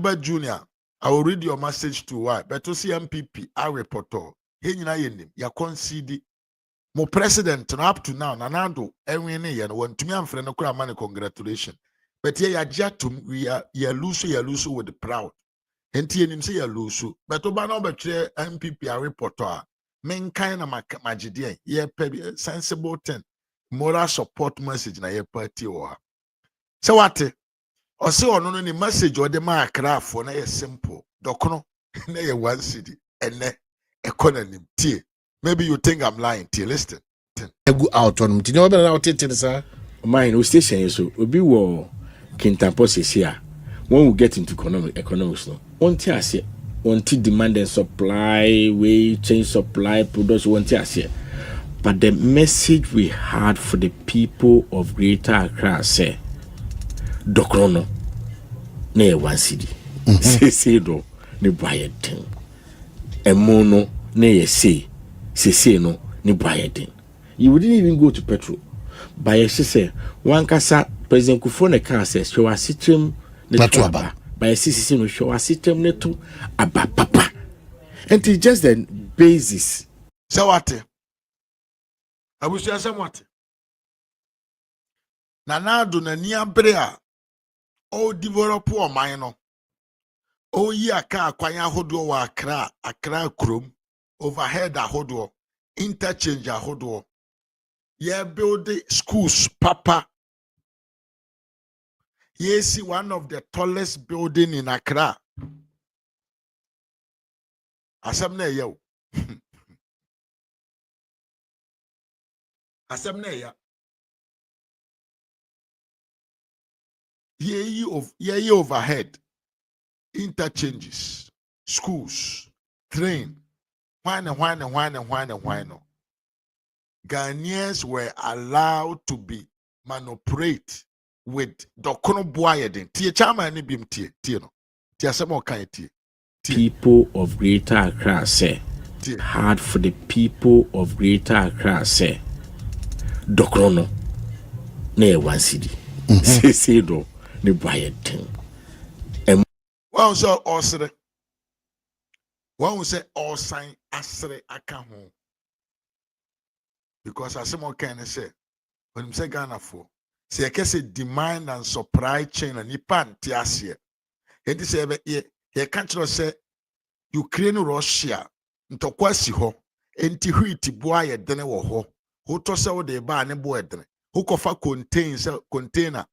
ba junior I will read your message to why but to see MPP I reporter he nyina yenim ya concede mo president no up to now nanado enwe ne ye no wantumi amfre no kura man congratulation but ye ya jatum we are lose with the proud enti yenim say ya lose but oba no betwe MPP a reporter men kind of magide ye sensible thing moral support message na ye party o so what or say ono no ni message or the ma Accra for na ye simple dokono na ye one city ene economy tie maybe you think I'm lying tie listen go out on you know about OTT sir mine station so obi wo kintampo here when we get into economics no want demand and supply, we change supply, production, but the message we had for the people of Greater Accra say, Dokrono, ne one city, say do, ne buy a thing, and mono, ne say no, ne buy a thing. You wouldn't even go to petrol, but she say, one casa, President Kufone can say, show a system, the by a system no show a system neto about papa. And it's just the basis. So what? I wish you somewhat. Nana do na niya brea. O develop or minor. O ye a car kwanya hodo wa Accra krum. Overhead a hodo. Interchange a hodo. Ye build schools papa. Yes, one of the tallest building in Accra. Asam na ya. Asam na ya. Ye overhead. Interchanges, schools, train. Why no. Ghanaians were allowed to be manipulated with Dokono Boyeden. Tie chama ni bim tie no. Tie asemo kan tie. People of Greater Accra say hard for the people of Greater Accra say Dokono na one city. Say do ne Boyeden. One so osre. One say all sign asre aka ho. Because asemo kan say when him say Ghana for say you can say demand and supply chain and nipa nti ase. Enti say ye can say Ukraine Russia ntokwa si ho enti wheat boa ye dene wo ho. Ho to say wo de ba ne boa dene. Ho kofa container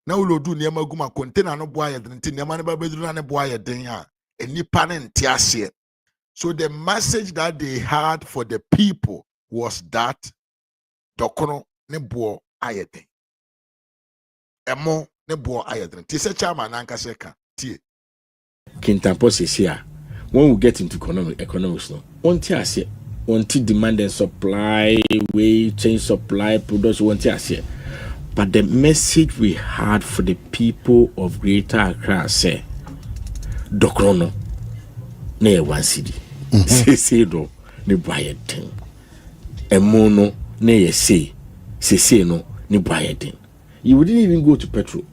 na wo lodu ne maguma container no boa ye dene nti ne ma ne ba beduru na ne boa ye den a nipa ne nti ase. So the message that they had for the people was that Dokono ne boa ayeden. Emo ne boa ayeden. Ti se chairman anka se ka tie. Kintampo here. When we get into economics no, want demand and supply, way change supply, production, but the message we had for the people of Greater Accra say, Dokrono, ne one city, say do, ne buy a thing, emono, ne say no, ne buy a thing. You wouldn't even go to petrol,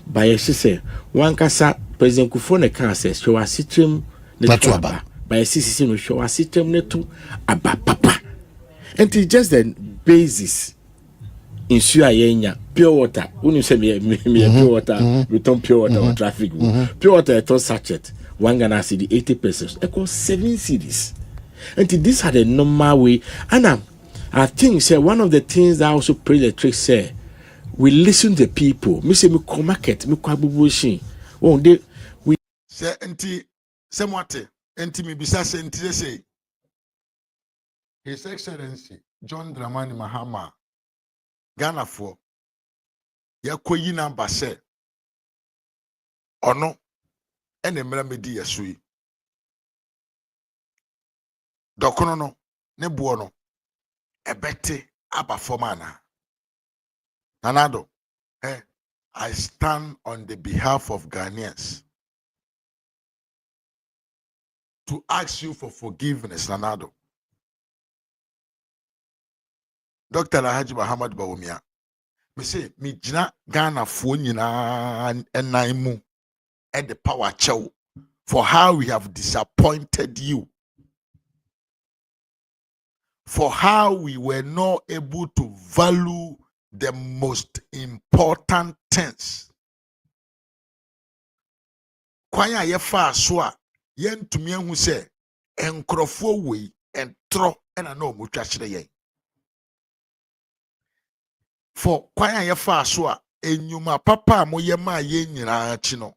but she say one kasa President Kufone can say, show us system. By a system, show a system neto about papa. And it's just the basis in Suayena, pure water. When you say me pure water, return pure water or traffic. Pure water, I thought sachet, one Ghana cedi 80 pesos. I call 7 cedis. And this had a normal way. And I think, say, one of the things that also play the trick, say, we listen to people. Me say, me come market, me kwa bubushi. Oh, they, we say, anti. Semwate, enti mi bisa se enti say His Excellency John Dramani Mahama Ghana for yakoyi number say ono ene mra medi yasui Dokono no ne buo no ebete aba formana Nanado I stand on the behalf of Ghanaians to ask you for forgiveness, Nanado. Dr. Alhaji Muhammad Bawumia. Me say, me jina Ghana fo nyina enaimu and the power chow for how we have disappointed you. For how we were not able to value the most important things. Kwanya yefa so yentumi ehu se enkrofo wei entro ena na omutwa kire yen for kwanya yefa so enyuma papa moye ma ye nyina chi no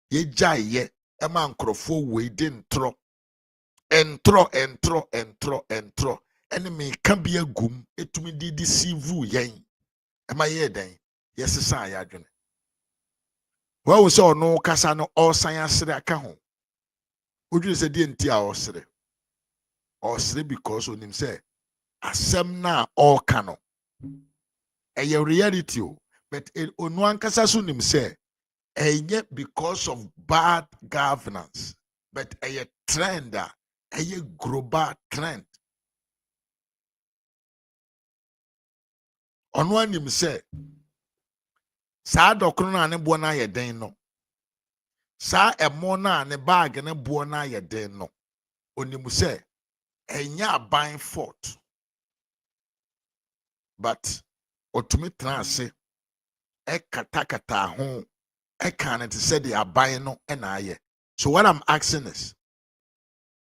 ye gyaye ema nkrofo wei de entro ene me ka bia gum etumi di deceive yen ema ye den yesesa ya adwene wa wo se ono kasa no osan asere aka ho Oju se di enti a osre because onim say asem na all kano eye reality o but onu ankasa so nim say eye because of bad governance but eye trend eye global trend onu anim say sa dokro na ne bo na ye den no sa emo na ne bag ne bo na ye den no onimu say enya aban fort but otumi transe katakata ho can it say the aban no na aye. So what I'm asking is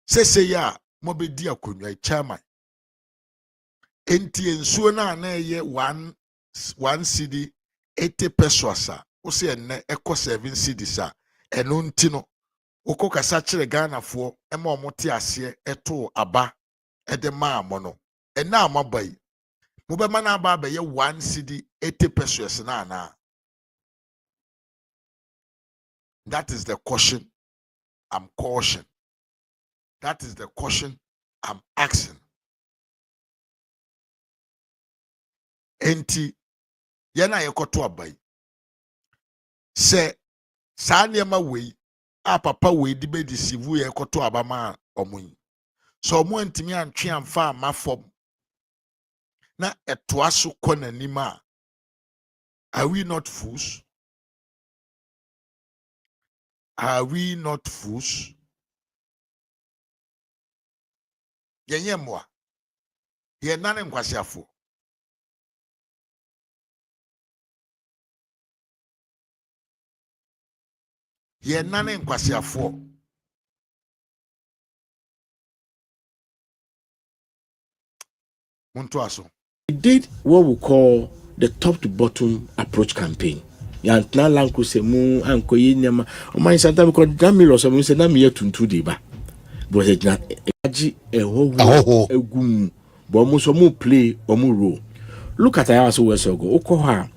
say ya mobedi akonwa chairman enti ensuo na na ye 1 cedi 80 pesos wo se enne ekọ 7 cedis a eno nti no wokọ kasa kire Ghana fo ema omote ase eto aba ede ma amo no ena amabai mo be ma na aba be ye 1 cedi 80 pesos na na. That is the caution I'm caution. That is the caution I'm asking. Enti yana yekoto abai se saa nneɛma wei a papa wei di be deceive yekoto abama omun so omo antimi antwe amfa amafom na etoa so kɔ n'anim a are we not fools? Are we not fools? Yenye mwa ye nane nkwasiafo ye nane nkwasiafo muntu aso. We did what we call the top to bottom approach campaign. Yantna lanku se mu anko yi nyama o man santa me ko damilo so mu se na me yetuntu de ba but it na agi eho egum but mu so mu play or mu role. Look at our so we so go okoha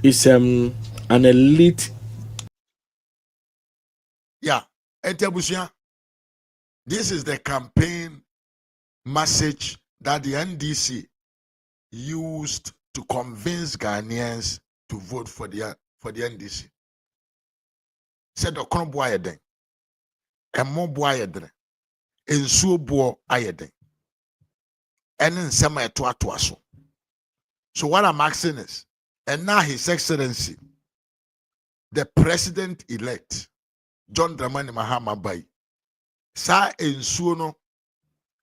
is an elite. Yeah, Etiabusia, this is the campaign message that the NDC used to convince Ghanaians to vote for the NDC. Said the Kono boy ayeden, emo boy ayeden, ensuo bo ayeden, ene nsema eto aso. So what I'm asking is, and now His Excellency, the President-elect, John Dramani Mahama Bai, sa ensuo no,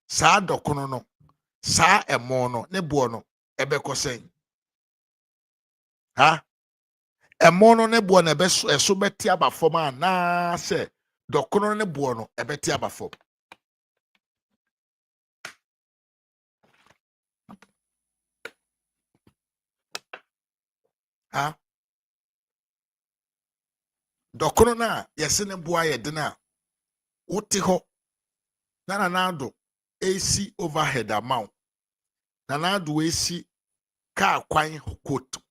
sa dokono no, sa emo no, ne bo no, ebeko sen. Ha? Emo no ne bo no ebe so beti aba fom a na se dokono ne bo no ebeti aba fom. Ha? Dokono na yesi ne bo aye de na wote ho na do AC overhead amount. Na do AC ka kwan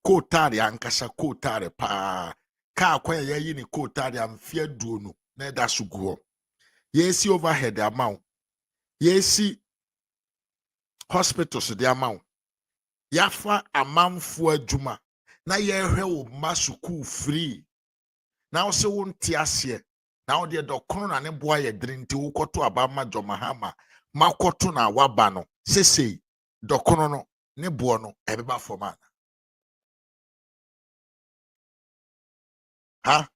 kotare ankasa kotare pa ka kwan ya yi ni kotare amfia duo no na da suguo. Yesi overhead amount. Yesi hospitals the amount. Yafa amamfo adwuma na yehwe wo masuku free. Na wo se wo nti ase na wo de dokono na ne boa ye drinti wo koto abama jomahama makoto na waba no sesei dokono no ne boa no ebeba foma. Ha?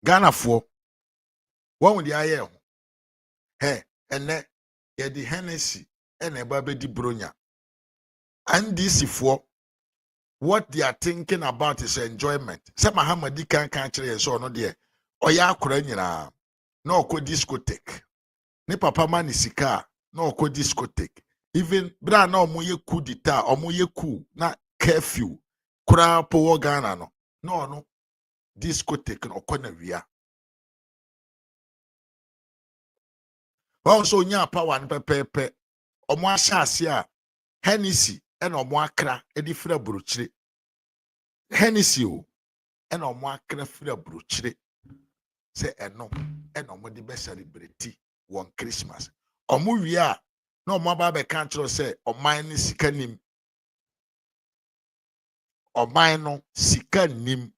Ghana fo won di aye ho he ene ye di Hennessy ene eba be di bronya and this fo what they are thinking about is enjoyment. Say Mahamadi can kire so no de oya akora nyina na okọ discotheque. Ni papa man sika na okọ discotheque. Even bra na omoye coup d'etat, omoye coup na curfew. Kura po Ghana no. No discotheque no okọ na wia. Also nya power no pepepe. Omo ahyase a Hennessy and omo akra e di fra brochire. Hennessy o and omo akra fra brochire. Say eno omo di be celebrate one Christmas. Omo wi a na omo aba be kan kiro say oman ni sika nim. Oman no sika nim.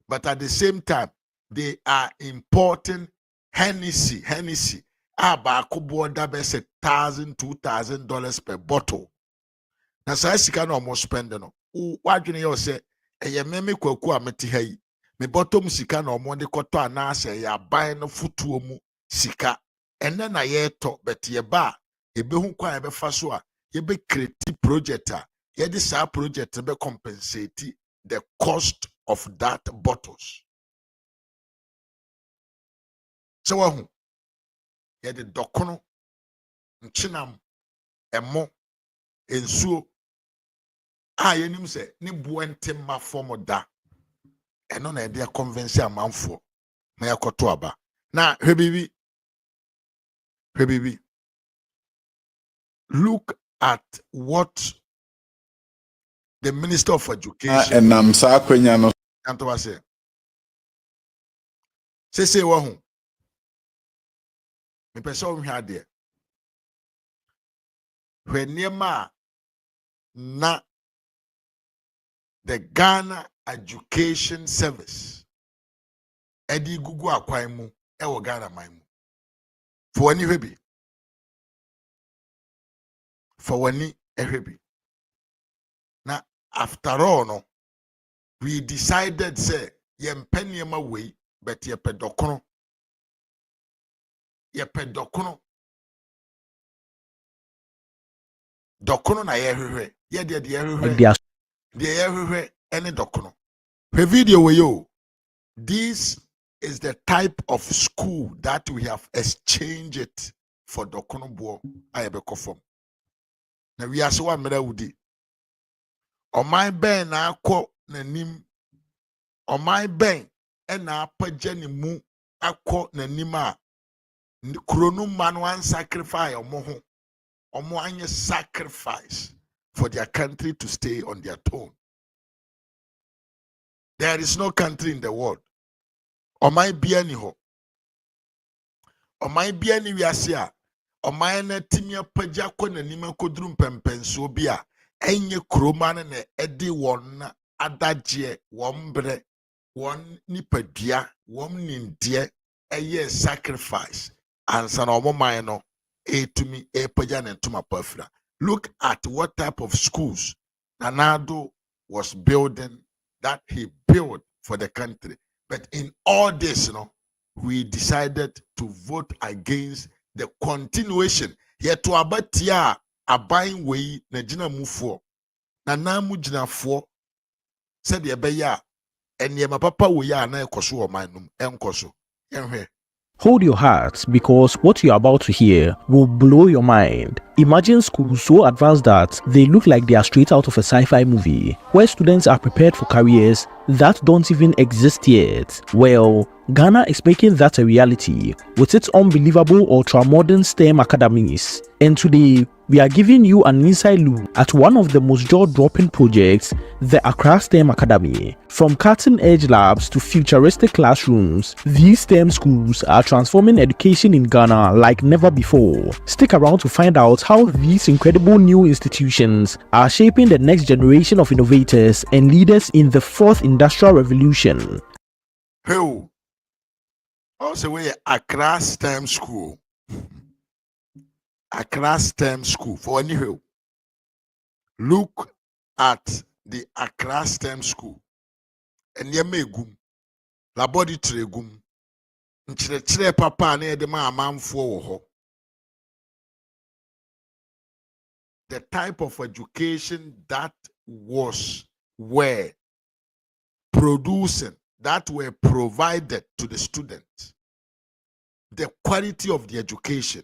But at the same time they are importing Hennessy. Aba akubo da be say $1,000, $2,000 per bottle. Na sa sika na omo spend no. Wadwene yo say eye meme kwaku a meti ha yi. Me bottom sika na omo de koto anase ya ban no futuo mu sika. Ene na ye to bet ye ba ebe hu kwa ebe fa so a ye be create project a ye de sa project be compensate the cost of that bottles. So wahu ye de dokono nchinam emo ensuo yenim se ne buente ma form da eno na dia convince amanfo na yakoto aba na hwe bibi look at what the Minister of Education and I'm sakwenya no anto say wa hu me pese o hwe ade hwe niema na the Ghana Education Service edi gugu akwan mu e wo Ghana man mu for wani hwebi na after all no we decided say yempe niema wei but yepe dokono na yehwehwe ye de yehwehwe de yehwehwe ene dokono pe video we yo. This is the type of school that we have exchanged it for dokono bo ayebeko form na we aso wa mera wudi oman ben na akọ nanim oman ben e na apagye ne mu akọ nanim a kronu man one sacrifice omo anye sacrifice for their country to stay on their throne. There is no country in the world oman bia ni ho oman bia ni wiase a oman na timia pagya akọ nanim akoduru mpempenso bi a enye kroma ne edi won adagye won bre won nipadua won nindie eye sacrifice ansa na omoman no etumi epagya ne ntoma pafra. Look at what type of schools Nanado was building, that he built for the country. But in all this, we decided to vote against the continuation. Yet to abatia abayin way na jina mufo. Na namu jina fo said ye beya and ye papa we ya na ekoso o manum enkoso. Enhwe. Hold your heart, because what you're about to hear will blow your mind. Imagine schools so advanced that they look like they are straight out of a sci-fi movie, where students are prepared for careers that don't even exist yet. Well, Ghana is making that a reality with its unbelievable ultra-modern STEM academies. And today, we are giving you an inside look at one of the most jaw-dropping projects, the Accra STEM Academy. From cutting-edge labs to futuristic classrooms, these STEM schools are transforming education in Ghana like never before. Stick around to find out how these incredible new institutions are shaping the next generation of innovators and leaders in the fourth industrial revolution. Hey, also we Accra STEM School. Accra STEM School for any who look at the Accra STEM School and yemegum laboratory gum nchire papa na de ma amanfo wo ho. The type of education that were producing, that were provided to the students, the quality of the education,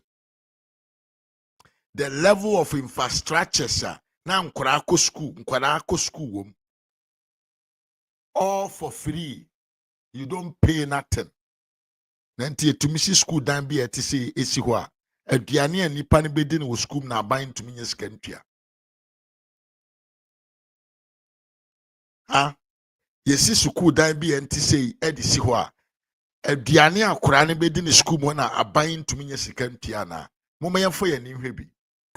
the level of infrastructure, sir. Now nkwara school, all for free. You don't pay nothing. Nanti etumisi school dan bi etisi esi ho a aduane a nipa ne bedi no school na ban tumi nya sika ntua. Yesi school dan bi entisi edisi ho a aduane akora ne bedi ne school mo na aban tumi nya sika ntua na. Moma yefo ye ni hwe bi.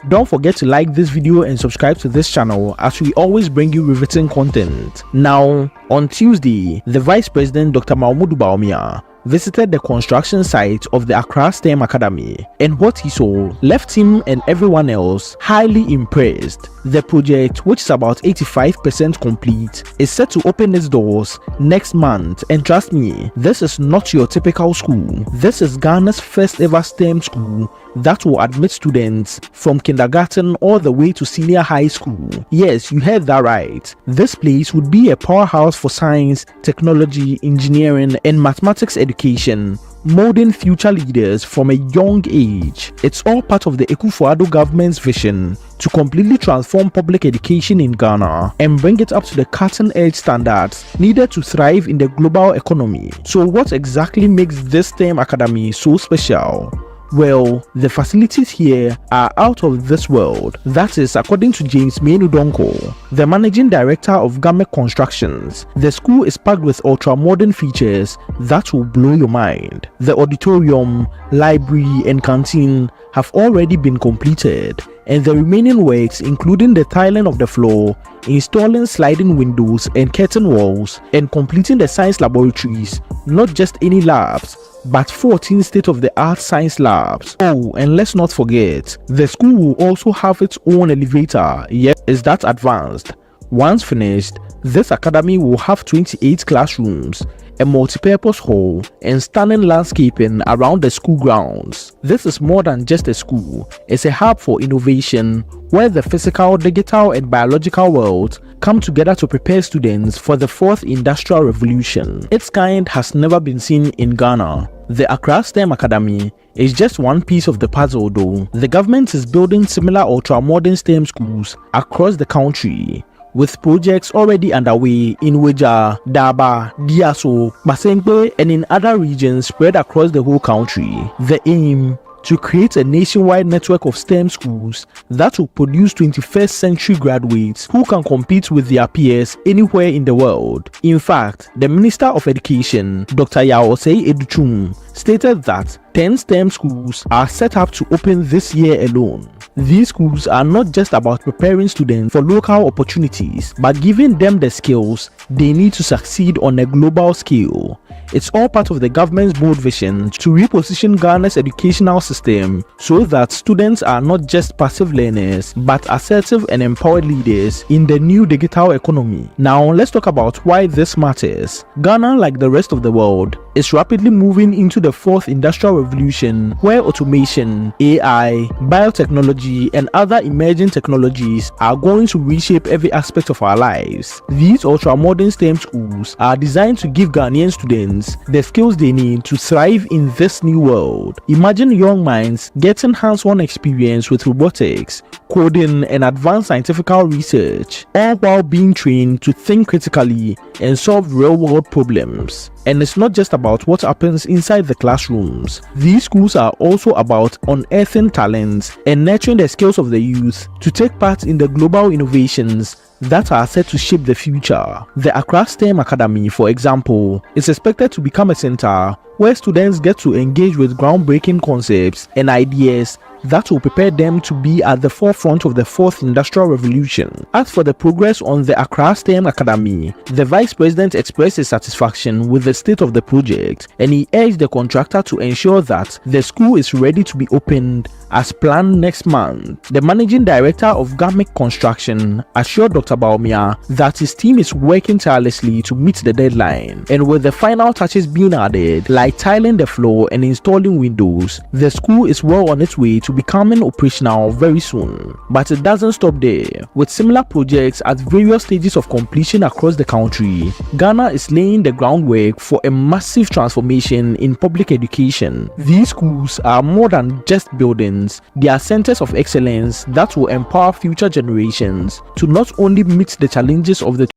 Don't forget to like this video and subscribe to this channel, as we always bring you riveting content. Now, on Tuesday, the Vice President Dr. Mahmoud Bawumia visited the construction site of the Accra STEM Academy, and what he saw left him and everyone else highly impressed. The project, which is about 85% complete, is set to open its doors next month, and trust me, this is not your typical school. This is Ghana's first ever STEM school that will admit students from kindergarten all the way to senior high school. Yes, you heard that right. This place would be a powerhouse for science, technology, engineering, and mathematics education, molding future leaders from a young age. It's all part of the Akufo-Addo government's vision to completely transform public education in Ghana and bring it up to the cutting-edge standards needed to thrive in the global economy. So what exactly makes this STEM academy so special? Well, the facilities here are out of this world. That is, according to James Menudonko, the managing director of Gamek Constructions. The school is packed with ultra-modern features that will blow your mind. The auditorium, library, and canteen have already been completed, and the remaining works, including the tiling of the floor, installing sliding windows and curtain walls, and completing the science laboratories, not just any labs, but 14 state-of-the-art science labs. Oh, and let's not forget, the school will also have its own elevator. Yet, is that advanced? Once finished, this academy will have 28 classrooms, a multi-purpose hall, and stunning landscaping around the school grounds. This is more than just a school. It's a hub for innovation where the physical, digital, and biological worlds come together to prepare students for the fourth industrial revolution. Its kind has never been seen in Ghana. The Accra STEM Academy is just one piece of the puzzle though. The government is building similar ultra-modern STEM schools across the country, with projects already underway in Weja, Daba, Diaso, Basempe, and in other regions spread across the whole country. The aim: to create a nationwide network of STEM schools that will produce 21st century graduates who can compete with their peers anywhere in the world. In fact, the Minister of Education, Dr. Yaosei Educhum, stated that 10 STEM schools are set up to open this year alone. These schools are not just about preparing students for local opportunities, but giving them the skills they need to succeed on a global scale. It's all part of the government's bold vision to reposition Ghana's educational system so that students are not just passive learners, but assertive and empowered leaders in the new digital economy. Now, let's talk about why this matters. Ghana, like the rest of the world, is rapidly moving into the fourth industrial revolution, where automation, AI, biotechnology, and other emerging technologies are going to reshape every aspect of our lives. These ultra-modern STEM schools are designed to give Ghanaian students the skills they need to thrive in this new world. Imagine young minds getting hands-on experience with robotics, coding, and advanced scientific research, all while being trained to think critically and solve real-world problems. And it's not just about what happens inside the classrooms. These schools are also about unearthing talents and nurturing the skills of the youth to take part in the global innovations that are set to shape the future. The Accra STEM Academy, for example, is expected to become a center where students get to engage with groundbreaking concepts and ideas that will prepare them to be at the forefront of the fourth industrial revolution. As for the progress on the Accra STEM Academy, the Vice President expressed his satisfaction with the state of the project, and he urged the contractor to ensure that the school is ready to be opened as planned next month. The Managing Director of Gamek Construction assured Dr. Baumia that his team is working tirelessly to meet the deadline, and with the final touches being added, like tiling the floor and installing windows, the school is well on its way to becoming operational very soon. But it doesn't stop there. With similar projects at various stages of completion across the country, Ghana is laying the groundwork for a massive transformation in public education. These schools are more than just buildings. They are centers of excellence that will empower future generations to not only meet the challenges of the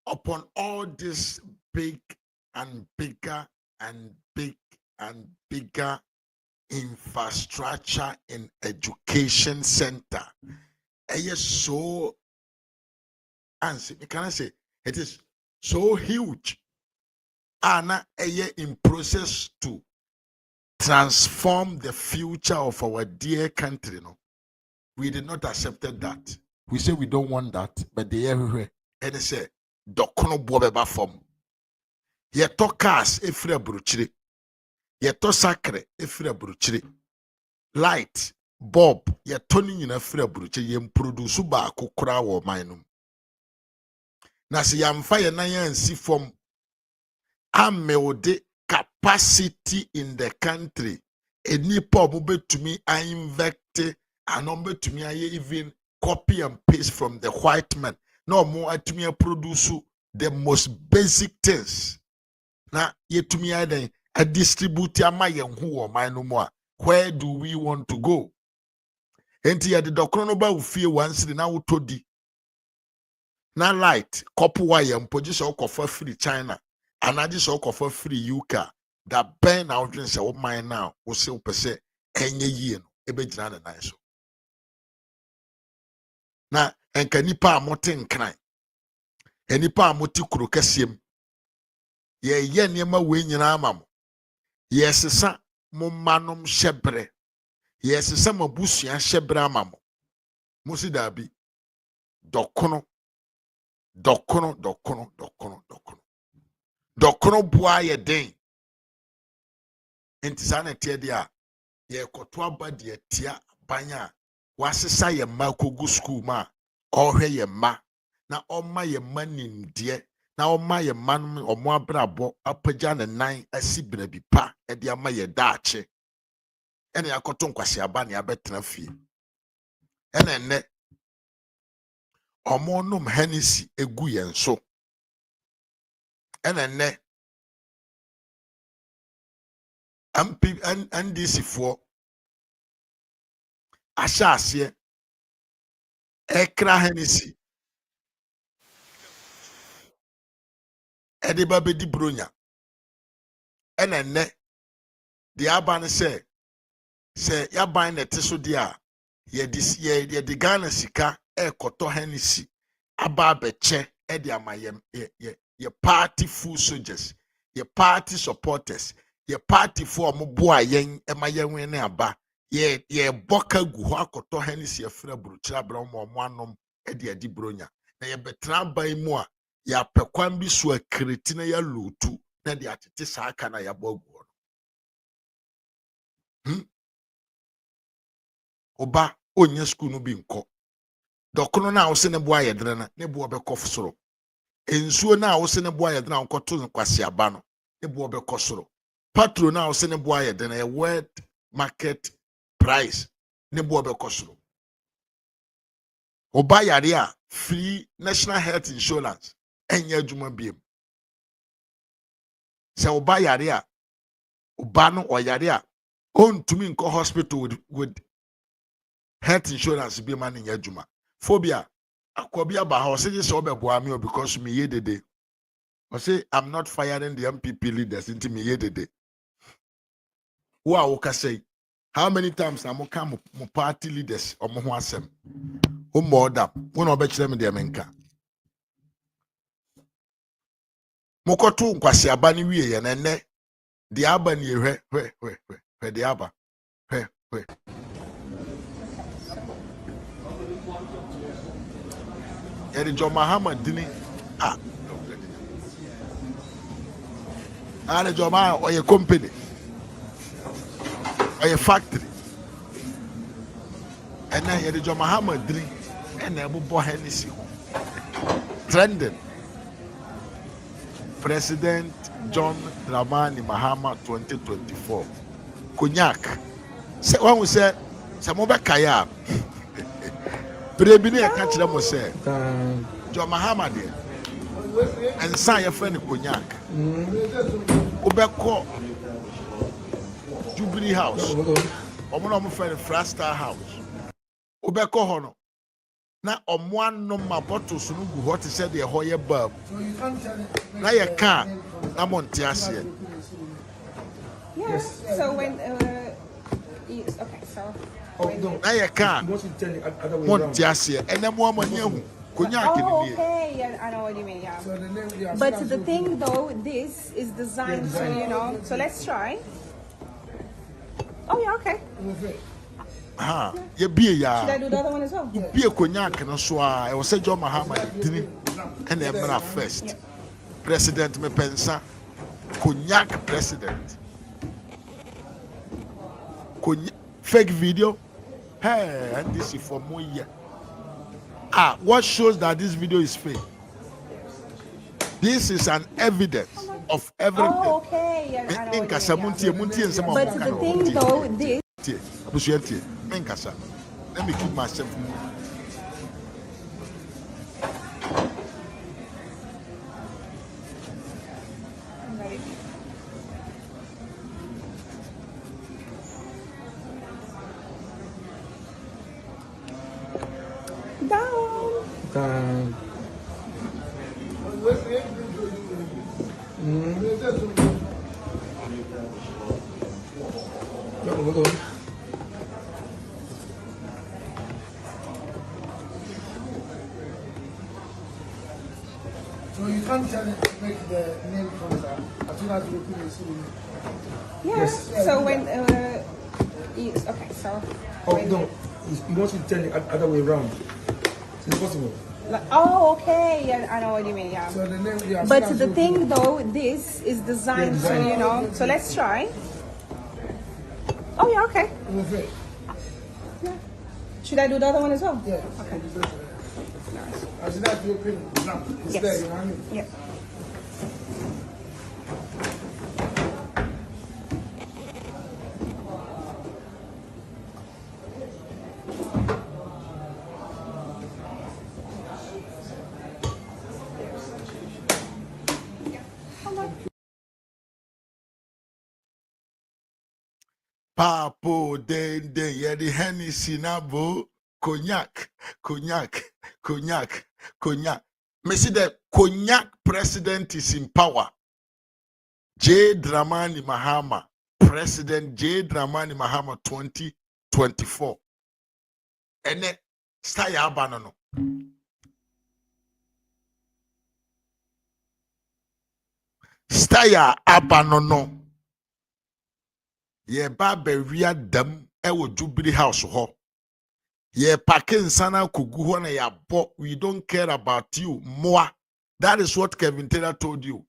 upon all this big and bigger and big and bigger infrastructure in education center. So, can I say it is so huge? Anna in process to transform the future of our dear country. No, we did not accept that. We say we don't want that, but they everywhere. And they say, "Dokono bobe form." Ye to cars efra bruchiri. Ye to sacre efra bruchiri. Light, bulb, ye turning in efra bruchiri. Ye produce ba kukura wo mainum. Na si yamfa ye na yan si form. Amelde capacity in the country. Any problem to me, I invect a number to me, I even copy and paste from the white man. No more to me produce the most basic things. Na yetumi aden a distribute ama yen hu wo man no mo a, where do we want to go? Enti ye de dokro no ba wo fie wansiri na wo todi. Na light couple wire mpoji so kofa free China, anaji so kofa free UK. That ben na odwen se wo man now, wo se wo pese enye yie no ebegyina na nan so. Na enka nipa amote nkran. Enipa amote kuro kasiem. Ye niema we nyina amamo. Yesesa mo manom hyebre. Yesesa mabusua hyebre amamo. Musi dabi dokono bua ye den. Enti sa na tie dia ye koto aba de tia banya wasesa ye ma kogu school ma ohwe ye ma na oma ye ma nimdie na oma ye man omo abrabo apagya ne nan asibra bi pa e de ama ye daache ene yakoto nkwase aba ne abetena fie ene ne omo nom Hennessy egu ye nso ene ne NDC for Ashasye Ekra Hennessy Ediba Bedi Brunya ene the aban say ya ban ne teso dia ye di Ghana sika koto Hennessy aba beche edi ama ye party full soldiers, ye party supporters, ye party for mo boa yen ema yen ne aba ye boka gu ho akoto Hennessy afra buruchira bra mo anom edi bronya na ye betra ban mu a ya pekwan bi so akreti na ya lotu na de atete saaka na ya bogu oba onye school no bi nko dokono na wo se ne boa ye dre na ne boa be kofsoro ensuo na wo se ne boa ye dre na nkoto nkwase aba no ne boa be kosoro patro na wo se ne boa ye dre na world market price ne boa be kosoro oba yare a free national health insurance enye adwuma biem se oba yare a oba no oyare a ontumi nko hospital with health insurance be man in adwuma phobia akobia ba ho say so be boa me because me ye dede I say I'm not firing the MPP leaders into me ye dede wo say how many times am come mo party leaders o mo ho asem o more da wo na obekire me de menka mo koto nkwase aba ne wie ye na ne de aba ne hwe de aba hwe Eri John Mahama dini Ale John Mahama or your company or your factory and then Eri John Mahama dini and then Bubo Hennessy trending President John Dramani Mahama 2024 cognac say one will say some over kaya Brebini catch them was say John Mahama there and say your friend cognac Obeko Jubilee House omo friend Frastar House Obeko hono na omo anom ma bottles no gu hot said the hoye bulb na ye ka na monte ase Yes. So when okay, so na ye ka monte ase ene mo amani ahu cognac ni oh, okay, yeah, I know what you mean, yeah. But the thing though, this is designed so, you know, so let's try. Oh yeah, okay. Ye bie ya. Should I do the other one as well? Bie cognac no so a e wo say John Mahama dini and emra first. Yeah. President me pensa cognac president. Cognac fake video. Hey, and this is for more year. What shows that this video is fake? This is an evidence of everything. Oh, okay. Yeah, I know what you mean, but the thing though, this. Let me keep myself. Down. So you can't tell it to make the name comes out as soon as you put it in. Yes. So when okay, so. Oh no, you want to turn it other way around. It's possible. Like, oh, okay. Yeah, I know what you mean. Yeah. So the name, yeah, But the thing, though, this is designed so you know. So let's try. Oh yeah, okay. Yeah. Should I do the other one as well? Yeah. Okay. As soon as you open it, now it's Yes. there. You know what I mean? Yeah. Papo den ye the Hennessy nabo cognac. Me see the cognac president is in power. J. Dramani Mahama, President J. Dramani Mahama 2024. Ene stay abanono. Stay abanono. Ye ba beria dam ewo Jubilee House ho. Ye pakin sana kugu ho na ya bo. We don't care about you. Moi. That is what Kevin Taylor told you.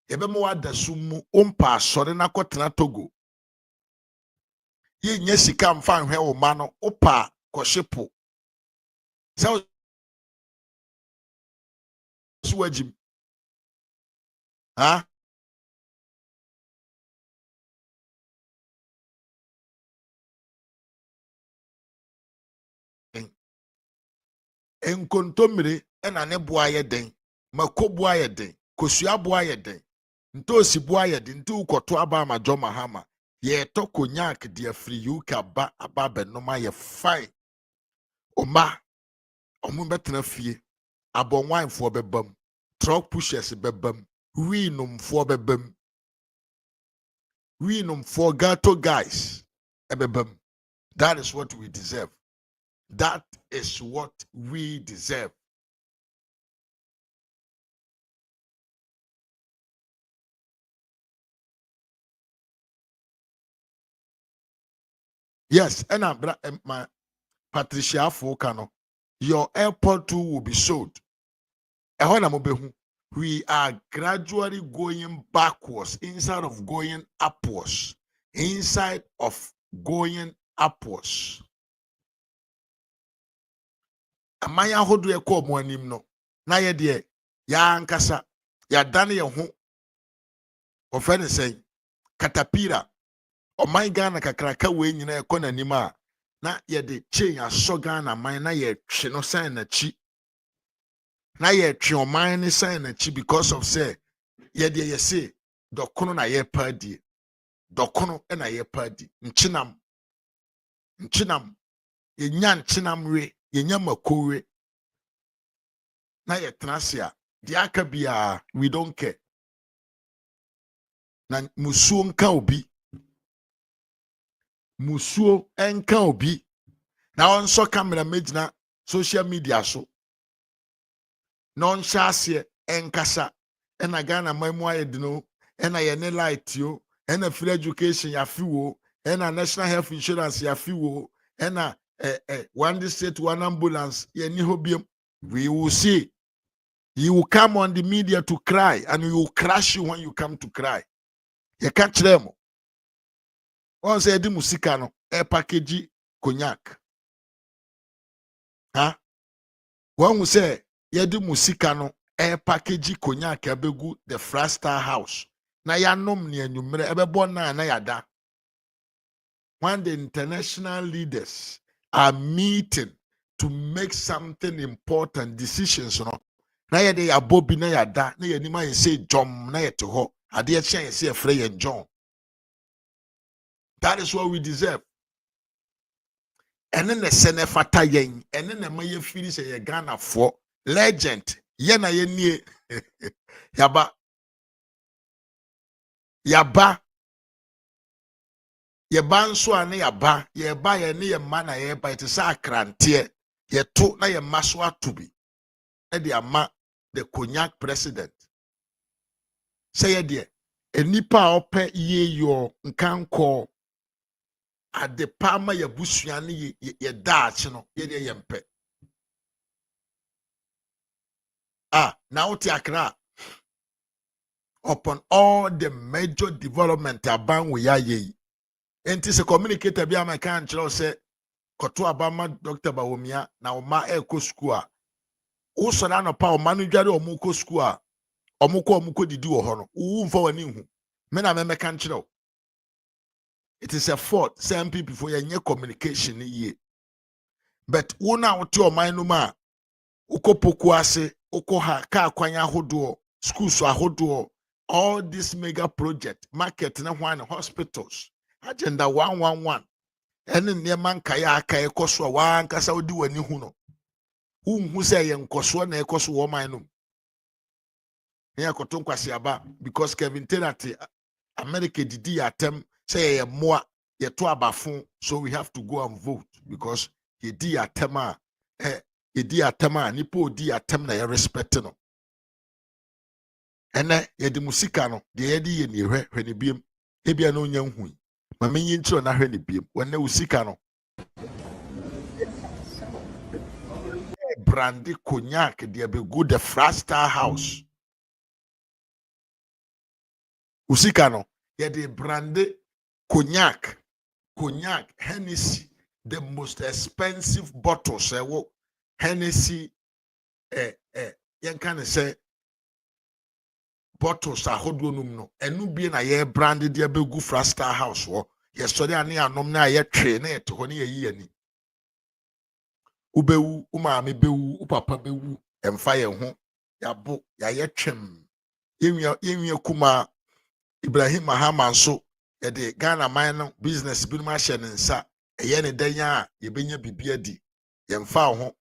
Ebe mo da sumu umpa sore na kotena Togo. Ye nye sika mfa nhwe wo ma no opa koshepo. So suwajim. Ha? Enkontomire ena ne boa ye den. Makoboa ye den. Kosua boa ye den. Ntosi boa ye den. Nti ukoto aba ma John Mahama. Ye to konyak dia free UK aba benoma ye fine. Oma omu betena fie. Abon wine for bebam. Truck pushers bebam. Winum bebam. Winum for gato guys. Ebebam. That is what we deserve. That is what we deserve. Yes, and my Patricia Fokano, your airport too will be sold. We are gradually going backwards instead of going upwards. Inside of going upwards. Amaya hodu ye ko mo anim no. Na ye de ya ankasa ya dane ye ho. Ofene say katapira. O my Ghana kakraka we nyina ekọ nanim a na ye de chain aso Ghana man na ye twe no sign na chi. Na ye twe o man ni sign na chi because of say ye de ye say dokono na ye padi. Dokono na ye padi. Nchinam ye nya nchinam we ye nya makowe. Na ye trasia di aka bia we don't care. Na musuo nka obi. Musuo enka obi. Na onso camera magina social media so. Non shase enkasa. Ena Ghana mamu ayedino. Ena yene light yo. Ena free education ya fiwo. Ena national health insurance ya fiwo. Ena one state one ambulance. Yeni hobium. We will see. You will come on the media to cry and we will crush you when you come to cry. You catch them. Once say di musika no package cognac. Huh? When we say yedi musika no package cognac abegu the Frastar house. Na ya nom ni enumere ebebo na yada. When the international leaders are meeting to make something important decisions no. Na ye de ya bobi na yada na ye nima ye say jom na ye te ho. Ade ye chen ye say frey ye John. That is what we deserve. ene ne sene fata yen ene ne ma ye firi se ye Ghana for legend ye na ye nie yaba yeba nso ane yaba yeba ye ne ye ma na ye ba ite sa akrante ye to na ye ma so atubi e de ama the cognac president say ye de enipa ope ye yo nkanko ade palma ye busua ne ye daachi no ye de ye mpe now what Accra upon all the major development aban we ya ye enti se communicator bi am kan kire say koto abama Dr. Bawumia na oma eko school a wo so na no pa oma no dware omu ko school a omu ko didi wo ho no wo mfa wani hu me na me kan kire it is a fault some people for your communication ye but wo na wo te oman no ma ukopoku ase ukoha ka kwanya ahodo schools ahodo all this mega project market na one hospitals agenda 111 ene nneman kaya aka ekoso wa ankasa odi wani hu no unhu se ye nkoso na ekoso wo man no ya koto nkwasi aba because Kevin Tenati America didi atem say ye moa ye to abafo so we have to go and vote because he di atema edi atema nipa odi atem na ye respect no ene ye di musika no de ye di ye ni hwe ne biem ebia no nya nhu ma menyi ntiro na hwe ne biem wona usika no brandy cognac de be go the Frastar house usika no ye de brandy cognac Hennessy the most expensive bottles Hennessy yen kan say bottles ahodo num no enu bie na ye brand de abegu Frastar house wo ye sori ane anom na ye twe na eto ho ne ye yi ani ubewu umaame bewu upapa bewu emfa ye ho yabo ya ye twem yenwie kuma Ibrahim Mahama nso ye de Ghana man no business bi no ma hye ne nsa eye ne danya a ye benya bibia di ye mfa ho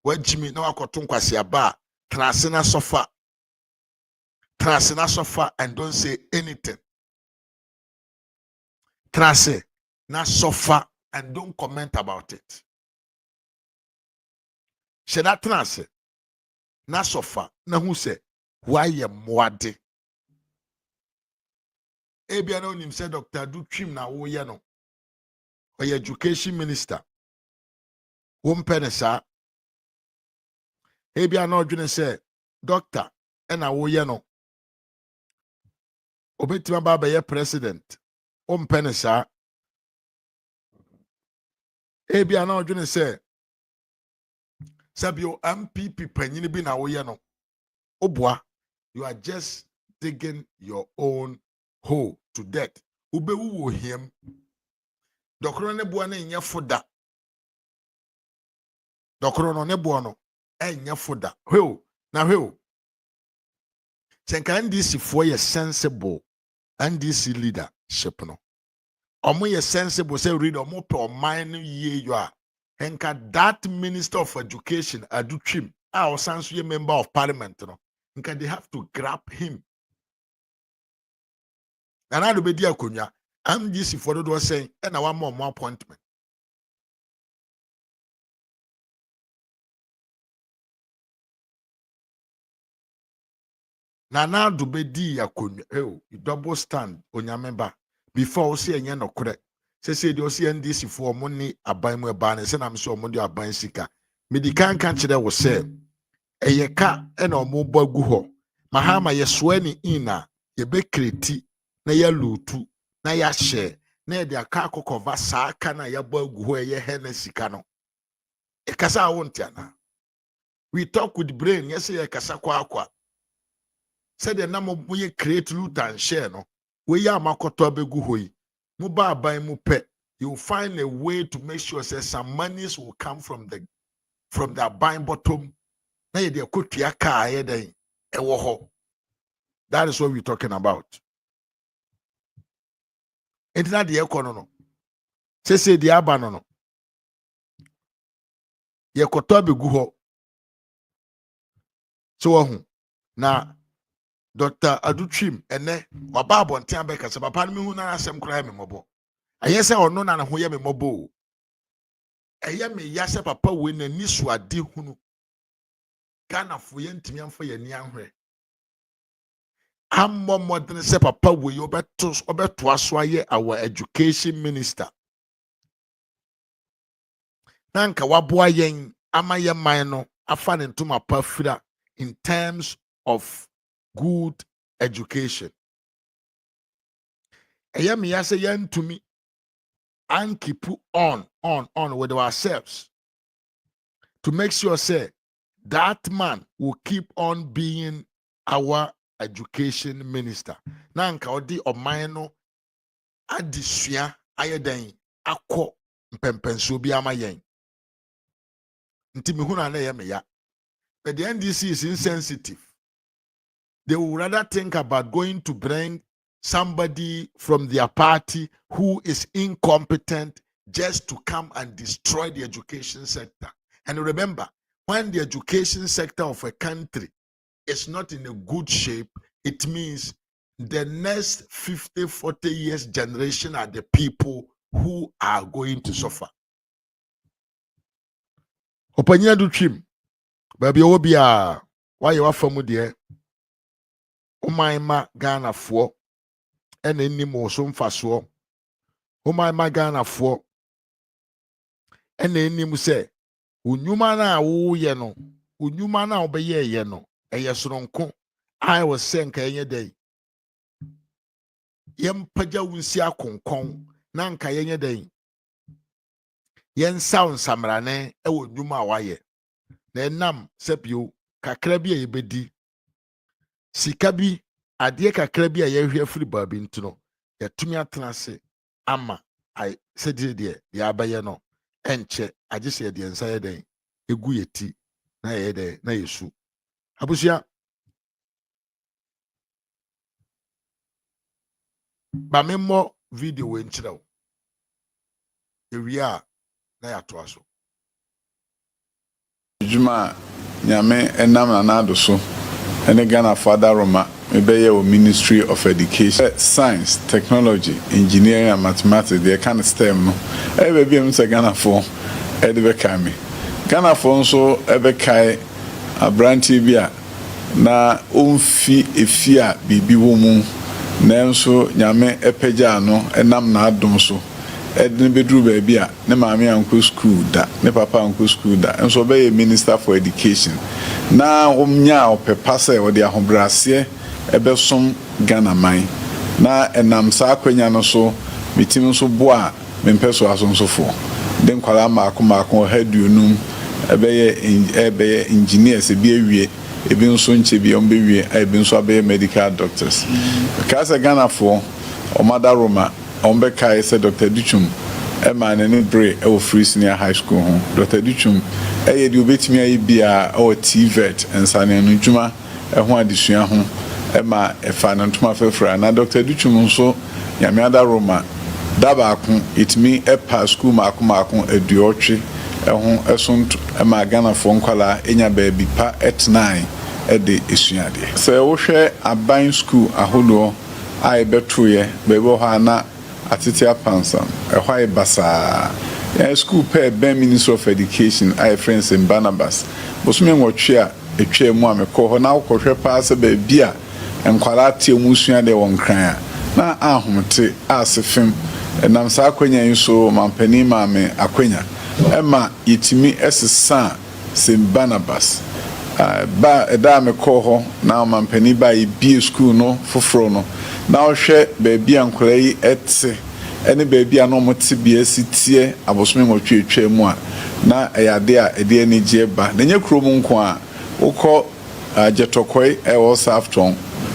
wajimi na wakoto nkwase aba transena sofa and don't say anything. Trase na sofa and don't comment about it. She that trase na sofa na who say why ye mwade. Ebia no nim say Dr. Du Trim na wo ye no. Or education minister. Won penesa. Ebia no dwene say doctor ena wo ye no. Obetima ba ye president. Won penesa. Ebia no dwene say Sabio MPP panyini bi na wo ye no. Obwa, you are just digging your own hole to death. Ubewu wo him. Dokro ne bua na nya foda. Dokro no ne bua no enya foda. Hweo na hweo. Chenka NDC for ye sensible NDC leadership no. Omo ye sensible say read omo pe oman ye you are. Henka that minister of education Adu Trim a osanso ye member of parliament no. Henka they have to grab him. And I do be dear kunya. I'm just for the door saying, and I want more appointment. Now do be dear kunya. Oh, you double stand on your member before see a no correct. Say the NDC for money a buy my banners and I'm sure money a buying sika. Medican country that was said a yeka and a mobile guho. Mahama ye swearing ina ye be kreti na ya lutu na ya share. Na dia ka kokova saa kana ya bogu ho ye Hennessy kano e kasa wonti ana we talk with brain yes ye kasa kwa said the name of we create loot and share no we ya makoto abegu ho yi mu ba ban mu pe you find a way to make sure say some monies will come from the buying bottom na ye de kotua ka ye den e wo ho. That is what we're talking about. It's not the economy. Say the abanono. ye koto be gu ho so na Dr. Adutrim ene waba abonten abeka se papa no mehu na asem kra me mobo ayese ono na ho ye me mobo eye me yase papa we na ni so ade hunu Ghana fo ye ntimi amfa ye ni ahwe ammo modern se papa we obeto aso aye our education minister nanka waboa yen amaye man no afa ne ntoma pa fira in terms of good education eye me yase ye ntumi and keep on with ourselves to make sure say that man will keep on being our education minister. Nanka odi oman no adisua ayeden akọ mpempenso bi amayen. Nti me huna na ye me ya. But the NDC is insensitive. They would rather think about going to bring somebody from their party who is incompetent just to come and destroy the education sector. And remember, when the education sector of a country is not in a good shape, it means the next 50, 40 years generation are the people who are going to suffer. Opanya do trim. Baby obia why you afamu de Umaima Ghana for and any more some faso. Umaima Ghana for and any muse. Unyumana u yeno. Unyumana obeye yeno. Eyesronko. I was saying kaya day. Yem paja unsia konkon. Nanka yenye day. Yen sound samrane ewo nyuma waye. Na nam sepio kakrabi yebedi. Sikabi adie kakrabi yehwe free babi ntuno. Ya tumi atnase ama I said de ya abaye no. Enche agise de nsa ye den egu yeti na ye de na yesu abusia ba memmo video we nkyerɛ wo ewia na ya to aso juma nyame enam na nado so ene Ghana father Roma mebeye o Ministry of Education, Science, Technology, Engineering and Mathematics. They kind of STEM no ebe bi em se Ghana for edebe kai me Ghana for nso ebe kai abranti bi a na omfi efia bibi wo mu nanso nyame epeja no enam na adom so edne bedru ba bi a ne maame anko school da ne papa anko school da nso be Minister for Education na omnya opepa se odi ahobrase ebe som Ghana man na enam sa akwanya no so mitim so bo a mempeso asonso fo den kwala maako hadunum ebe engineers ebi awie ebi nso nche bi ombe wie ebi nso abe medical doctors kasa Ghana fo omada Roma ombe kai se Dr. Duchum ema ne bre e Free Senior High School ho Dr. Duchum eye di obetimi ayi bia o TVET ensane no djuma e ho adesua ho ema e fa no ntoma fefra na Dr. Duchum nso yamiada Roma daba akon itimi e pa school maako eduotwe e ho esonto ema Ghana fo nkwala enya ba bi pa et9 e de esuade se wo hwe aban school ahodo ai betoye bebo ha na atitia pansam e hwai basa ya school pe ben Minister of Education ai friends in Barnabas bosome nwotwe a etwe mu amekọ ho na akọhwe pa se ba bia enkwala tie mu sua de won kran na ahomte asefem enam sa akwanya nso mampani maame akwanya ema yitimi esesa sim Barnabas ba eda mekọ ho na mampani ba bi school no foforo no na ohwe ba bia nkwala yi etse ene baby ano mote bia sitie abosome motwetwe mu a na eyade a ede ani gie ba na nya krom nko a ukọ jetokoi ewo safton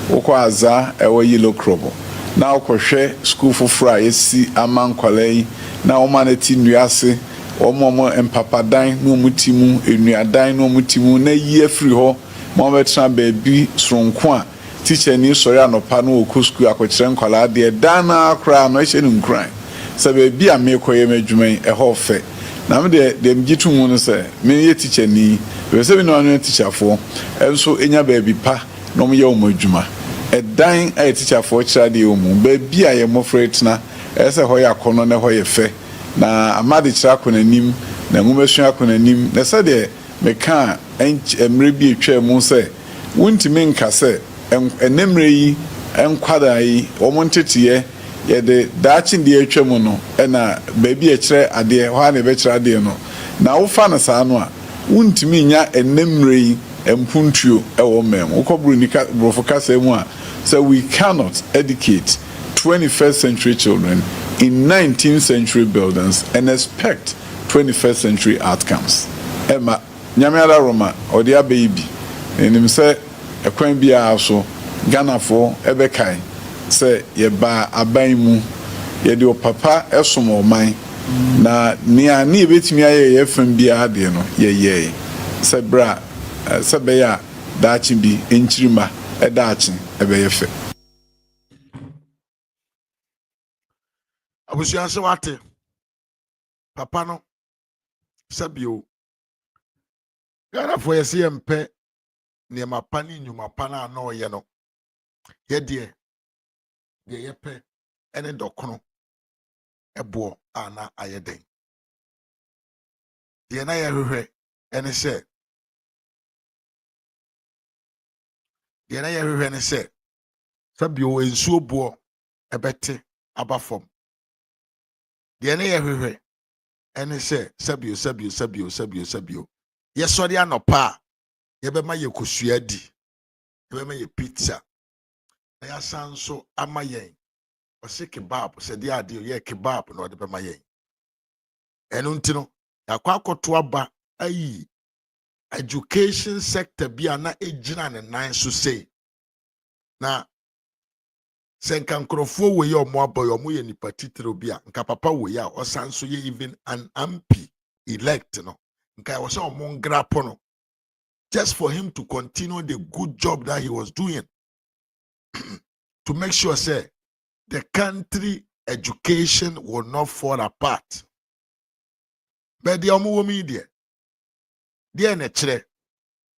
ukọ aza ewo yilo krobo na ukọhwe school foforo esi amankwalai na o manati nuase o momo empapadan no mutimu enuadan no mutimu na yi afri ho mo betra baby soronko a teacher ni sori anopa no oku school akọkire nkwala de dana akra no ehye nkran se be bia mekoye madwuman e ho fe na me de mjitu mu no say me ye teacher ni we say me no anu teacher fo enso enya ba bi pa no me ye o madwuma edan a teacher fo kira de o mu ba bi a ye mofre tena ese ho ya kono na ho ye fe na amade kira konanim na ngumesua konanim na say de me ka emre bi etwa mu say wuntimi nka say enemre yi enkwada yi o montetiye ye de dachin de etwa mu no na baby e kire ade ho na be kire ade no na wo fa na sa no a wuntimi nya enemre yi empuntuo e wo mem wo kobru ni ka brofo ka say mu a so we cannot educate 21st century children in 19th century buildings and expect 21st century outcomes ema nyamiara roma odi ababy enim say ekwan bia so Ghana for ebekai say ye ba aban mu ye de papa esom oman na nia na ebetimi aye ye fam bia de no ye say bra say be ya daachi bi enchirima edaachi ebe ye fe abusia se wate papa no sabio Ghana for ye se mpe ne mapani nyuma pana na oye no ye de ye pe ene dokono ebo ana ayeden de na ye hwehwe ene se de na ye hwehwe ne se sabio ensuo bo ebete abafom de na ye hwehwe ene se sabio ye sori anopa ye be ma ye kosua di ye be ma ye pizza na ya sanso amayen o se kebab se de ade ye kebab na o de be ma yen enu ntino yakwa akoto aba ayi education sector bia na ejina ne nan so say na senka nkrofo we ye omo aboy omo ye nipa titiro bia nka papa we ya o sanso ye even an MP elect no nka wo se omo ngrapo no just for him to continue the good job that he was doing to make sure say the country education will not fall apart. But the omo media there na kire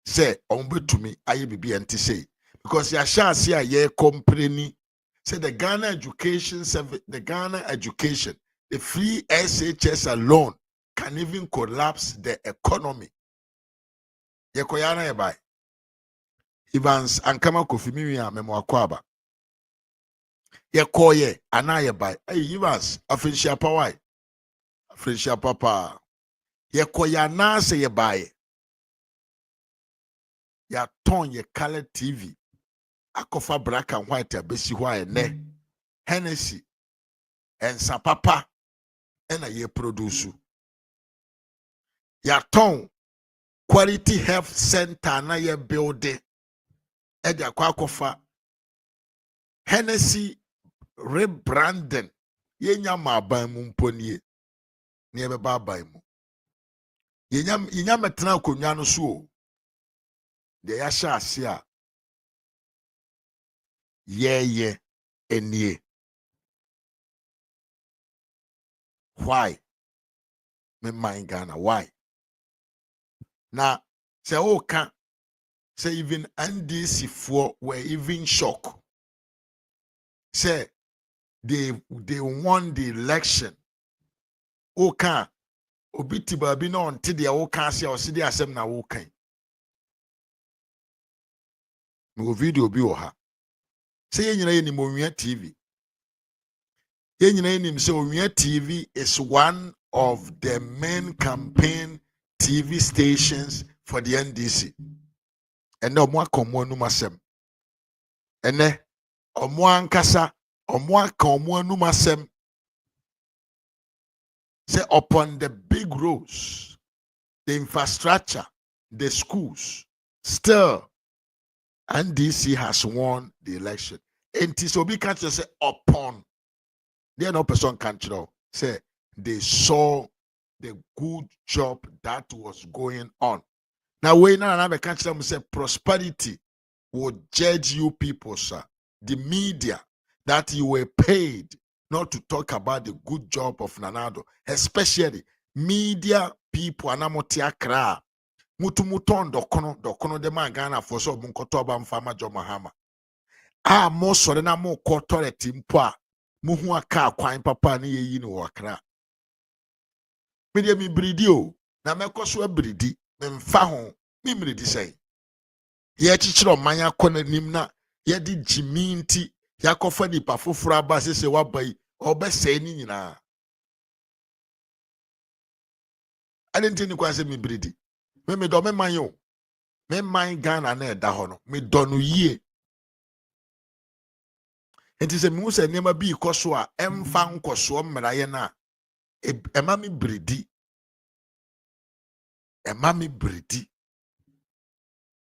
say omo to me aye bibi enti say because ya sha say aye company say the Ghana education service, the Ghana education, the free SHS alone can even collapse the economy. Ye koyana ye bai Evans ankama kofi mi a memo akwaba ye koye ana ye bai Evans afrinshia pawai afrinshia papa ye koya na se ye bai ya ton ye color TV akofa black and white abesi hwa ne Hennessy and sapapa ena ye produce ya ton quality health center na ye build e de akofa Hennessy rebranding yenya maban mu mponie ne ye beba ban mu yenya metena akonwa no so o de ya sha ase a ye enie why me mind Ghana why na say o kan say even NDC for were even shocked say they won the election o kan obi tibabi na onte de o kan say o se de asem na wo kan no video bi o ha say yenyina ye ni Onwia TV yenyina ye ni say Onwia TV is one of the main campaign TV stations for the NDC and no more komo anu masem ene omo ankasa omo aka omo anu masem say upon the big roads, the infrastructure, the schools, still NDC has won the election. And Tisobi can't just say upon. There no person can't say they saw the good job that was going on. Now we now another country say prosperity will judge you people, sir. The media that you were paid not to talk about the good job of Nanado, especially media people anamote akra mutumuton dokono de ma Ghana for so bunkoto ba mfama jo mahama mo sore na mo ko toilet mpo a muhu aka kwan papa na yeyi ni wakra media mi bridi o na mekoso abridi memfa ho mi mridi sei ye chichiro manya kona nim na ye di jiminti yakofa nipa foforo aba sese wabai obese ni nyina adenti ni kwa se mi bridi me do me manyo me man Ghana na eda ho no me do no yie enti se mi se niam bi ikoso a emfa nkoso mmraye na ema mi bridi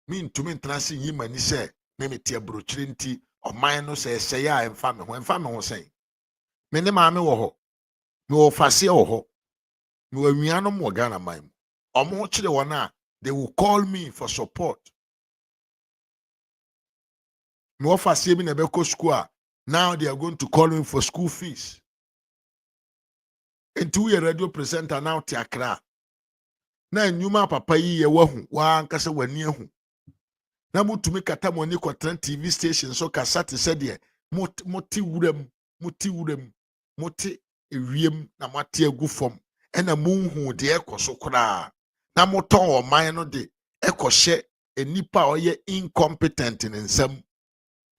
mi ntumi ntransi yi mani se me tie brochire nti oman no se se ya emfa me ho sen me ne ma me wo ho me wo fase wo ho me wo anuano mo Ghana man omo chire wona they will call me for support me wo fase mi na be ko school a now they are going to call me for school fees and 2 year radio presenter now ti Accra na nyuma papa yi ye wahu wa ankasa wani ahu na mutumi kata moni kwatran TV station so kasa te se de moti wuram moti ewiem na mati agu fom ena munhu de ekoso kra na moton oman no de ekohye enipa oye incompetent in nsam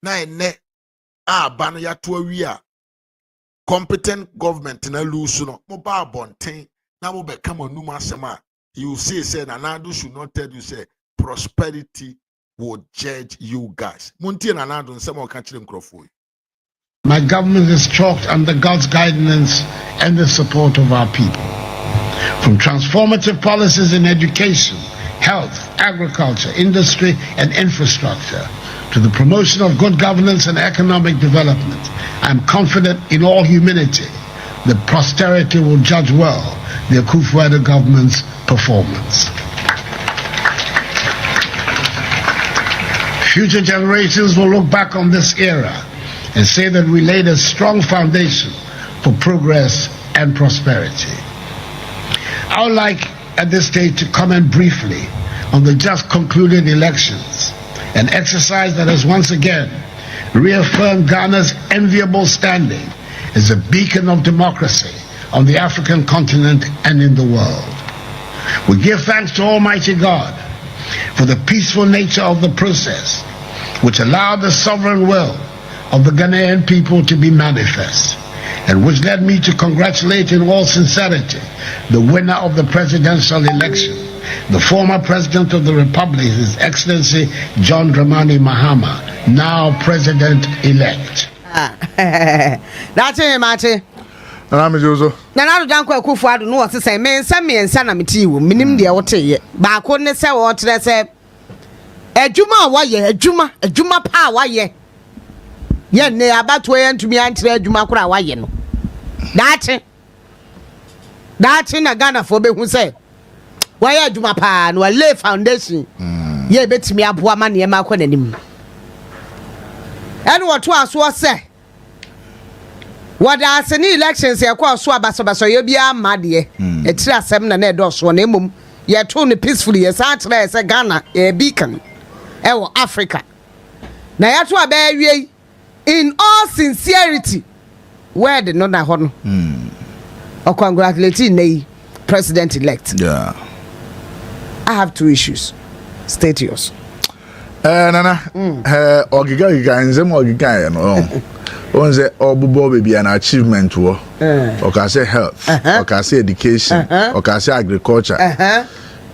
na ene aba no yato awi a competent government na lose no mo ba bonten na mo be kama num asema you say Nanado should not tell you say prosperity will judge you guys. Munti Nanado nsema okachire nkrofo. My government is chalked under God's guidance and the support of our people. From transformative policies in education, health, agriculture, industry, and infrastructure, to the promotion of good governance and economic development, I am confident in all humility that posterity will judge well the Akufo-Addo government's performance. Future generations will look back on this era and say that we laid a strong foundation for progress and prosperity. I would like at this stage to comment briefly on the just concluded elections, an exercise that has once again reaffirmed Ghana's enviable standing as a beacon of democracy on the African continent and in the world. We give thanks to Almighty God for the peaceful nature of the process, which allowed the sovereign will of the Ghanaian people to be manifest, and which led me to congratulate in all sincerity the winner of the presidential election, the former President of the Republic, His Excellency John Dramani Mahama, now President-elect. That's it, Marty. Nanado Danko Akufo-Addo no wose say me nsa na meti wo minim de wote ye ba ko ne se wo tere se adwuma wa ye adwuma pa wa ye ye ne abato ye ntumi antere adwuma kora wa ye no dachi na Ghana fo be hu se wa ye adwuma pa no lay foundation ye betimi aboa ma ne ma kwa nanim ene wo to aso se wada aseni elections ye kwa so abaso ye bia amade etiri asem na edo so na emom ye to ne peacefully ye sa tere se Ghana e beacon e wo Africa na ya to abawie in all sincerity word no na ho no o congratulate nei president elect. Yeah, I have 2 issues. State yours. Nana ogiga nzem ogiga no on say obubo baby an achievement wo o ka say health o ka say education o ka say agriculture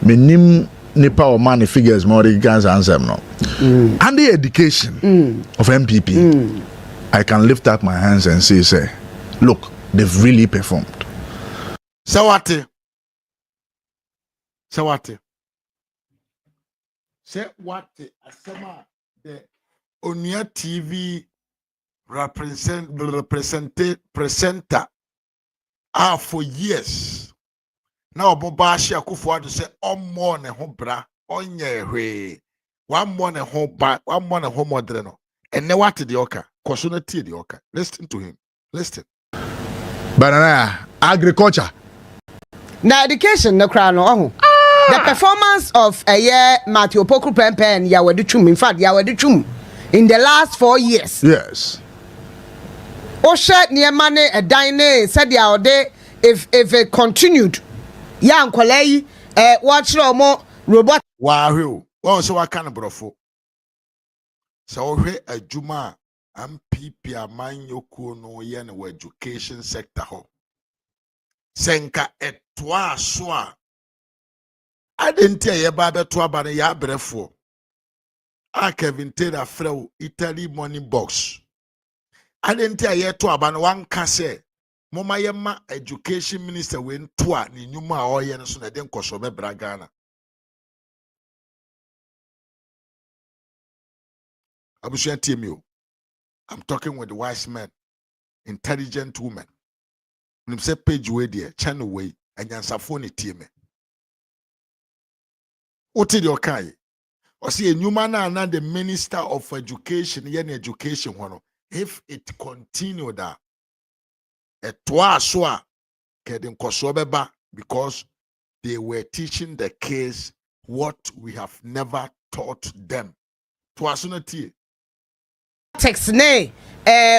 menim nipa o man figures more guns ansem no and the education of MPP I can lift up my hands and say look, they've really performed. Sawate say what asema the Onia TV presenter for years now Bobashi Akufo-Addo say more ne ho bra onye hwe one more ne ho ba one more ne ho modre no and ne what the oka koso na tie the oka. Listen to him, listen. Banana agriculture Now education no crown no. The performance of a year Matthew Poku Pempen Yawadichum, in fact, Yawadichum, in the last 4 years. Yes. Osha near money a dine said the other day if it continued. Young Kolei, watch no more robot. Wow, so I can't brofo. So he a Juma and PP a man yoku no yen education sector ho. Senka et toi soa. I didn't tell you about the twabane ya brefo. I Kevin Taylor Frew Italy money box. I didn't tell you twabane one case. Mama yema education minister when twa ni nyuma oyen so na den kosobe bragana. Abushan Timio. I'm talking with the wise men, intelligent women. When you say page way there, channel way, and yansafoni team. What did your kai? Or see a new man and the minister of education, yen education one. If it continued that a twa soa kedin kosobeba because they were teaching the kids what we have never taught them. Twasunati. Text ne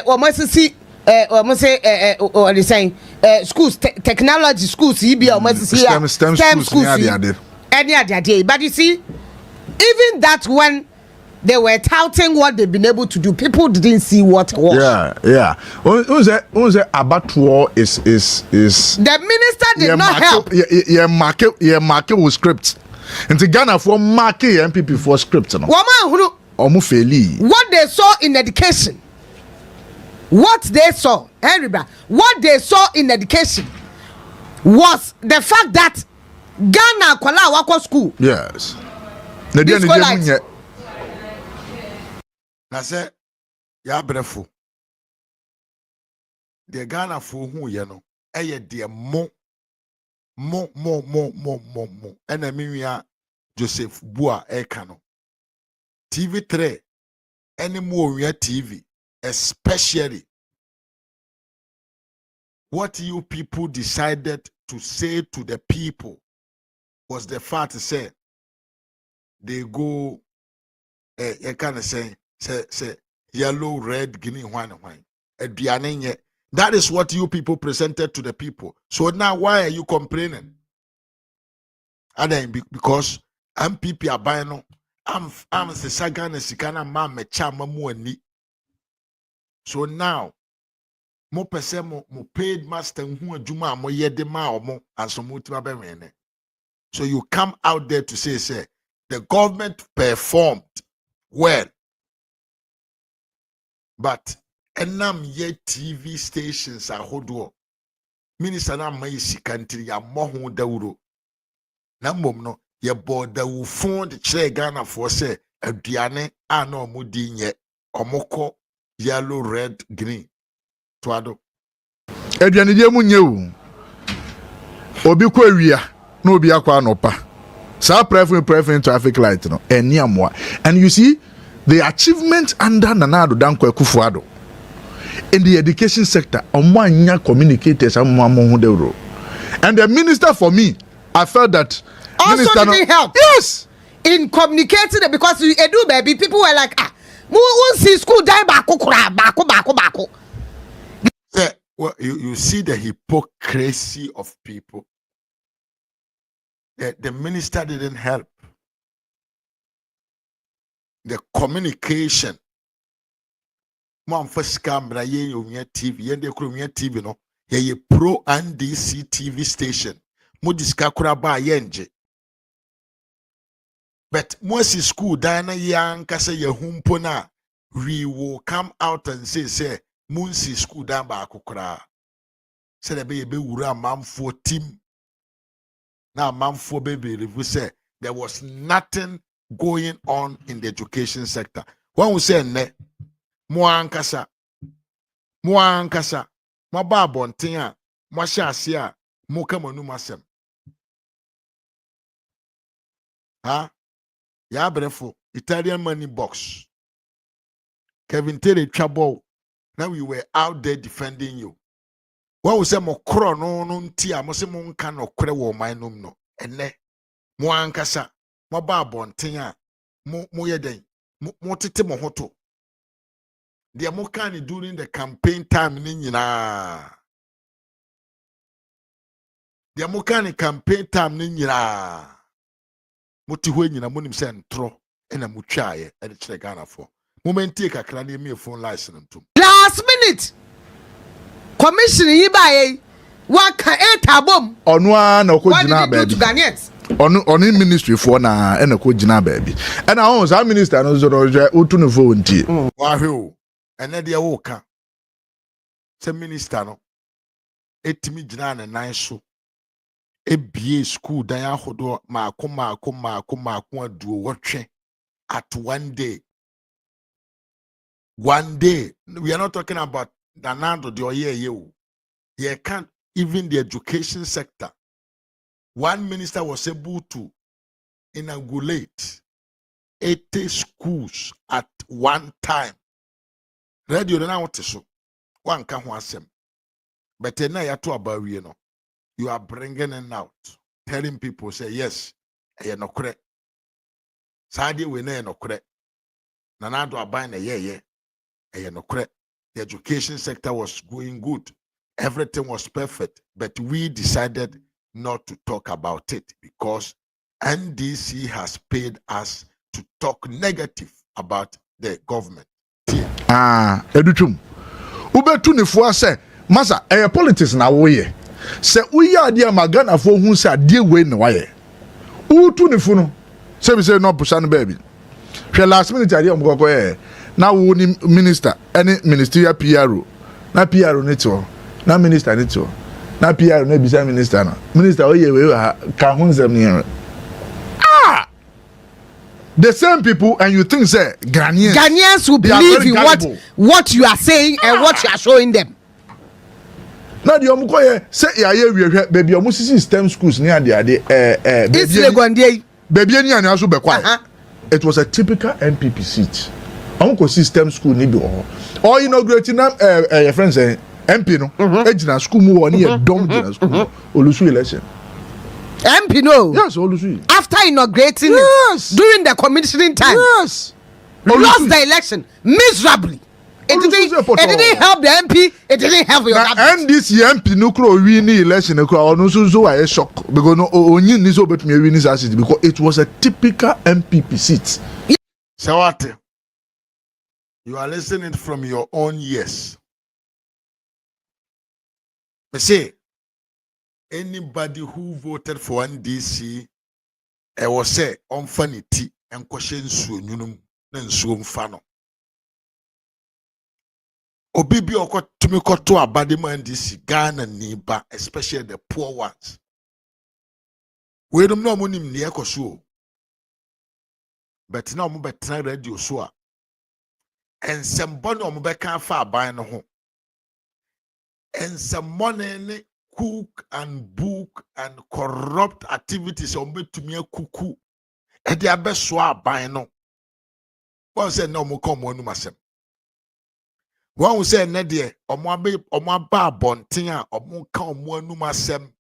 almost see almost say what they saying schools technology schools you be almost see STEM schools any other. But you see, even that when they were touting what they've been able to do, people didn't see what was. Yeah. Who's that abattoir is the minister did not help. Yeah, market with scripts. And the Ghana for market MPP for scripts. No. What they saw in education, what they saw in education was the fact that Ghana kwala wako school. Yes. Na say ya brefo. The Ghana for who ye no. Eye de mo. Ena miwia Joseph Bua Ekano. TV3 any more TV, especially what you people decided to say to the people was the fact to say they go you can say yellow, red, green, white. That is what you people presented to the people. So now why are you complaining? And then because MPP are buying. I'm the Sagan and Sikana man me chama muani. So now mo pese mo paid master who juma mo yede ma omo and so mutima be. So you come out there to say the government performed well, but enam ye TV stations are hodo minister na mai sikantiri ya mohu dauro na mom no ye boda wu fund chere Ghana for say aduane ana omudi nye omoko yellow, red, green twado aduane die mu nye wu obi kwa wia na obi akwa anopa sa preference traffic light no eni amwa. And you see the achievement under Nana Addo Dankwa Akufo-Addo in the education sector omwanya communicators amamo deuro. And the minister, for me, I felt that also didn't help. Yes, in communicating it, because you do baby, people were like, we see school die bako. Well, you see the hypocrisy of people. The minister didn't help. The communication. Mom first camera ye TV, yende kromia TV no. Ye pro NDC TV station. Mo diskakura ba yenje. But once school dana yang kase ye humpo na, we will come out and say munsi school dan ba akukura. Say the be wura mamfo team. Now mamfo baby review say there was nothing going on in the education sector. When we say ne mo ankasa mo ba bonten a mo hye ase a mo kamanu masem ha ya brefo Italian money box Kevin Taylor trouble. Now we were out there defending you. What was a mokro no tia mo se mo nka no kore wo man no ene mo ankasa mo ba bonten a mo ye den mo tete mo hoto de mo kan during the campaign time ni nyina de mo kan campaign time ni nyina mo ti ho nyina mo nim se ntro ena mo twae e de kire Ghana for momenti kakra na emi phone license ntum last minute commission yi bae waka etabom ono a na ko gina baabi Ghanaians ono ministry for na e na ko gina baabi e na ho sa minister no zo roje otu no fo ntie wa hwe o ene de wo ka se minister no etimi gina na nan so ebie school dan ahodo maako aduo wotwe at one day we are not talking about Danado the oye you can't even the education sector. One minister was able to inaugurate 80 schools at one time. Radio na what so one can asem. But now you to about you are bringing it out, telling people say yes, I no correct. Sadi we no correct. Nanado abine I no correct. The education sector was going good. Everything was perfect. But we decided not to talk about it because NDC has paid us to talk negative about the government. Edutum. Ubetu ni fo say, masa politics na wo ye. Se uye ade magana fo hu say ade we na waye. Utu ni fo no. Se bi say no pusa no baby. Hwe last minute ade omkoko ye. Na wo ni minister any ministerial PRO na PRO ne to na minister ne to na PRO na bisa minister na minister oye we ka ho nsem ne the same people and you think say Ghanaians will believe in what you are saying and what you are showing them. Na di omko ye say ya ye wiehwe baby omo sisi STEM schools ni ade baby ni anya so be kwa. It was a typical MPP seat. Uncle system school ni bi or inaugurating your friends MP no ejina school mu woni e dom jina school olusu election MP no yes olusu after inaugurating during the commissioning time lost the election miserably. It didn't help the MP. It didn't help your government. And this MP no kro win election no kro no so I shock because no only ni so betumi win this seat because it was a typical MPP seat. So what? You are listening from your own ears. But say, anybody who voted for NDC, I was say on fanity and question sunum and sum fano. Obibi oko tumiko to abadima NDC Ghana niba, especially the poor ones. We don't know money near kosu. But now we try radio so. And some bonnet on Mubeka far by no home. And some money cook and book and corrupt activities on me to me a cuckoo. And they are best swap by no. One said no more come one myself. One who said Nadia or my bar bontia or more come one numasem.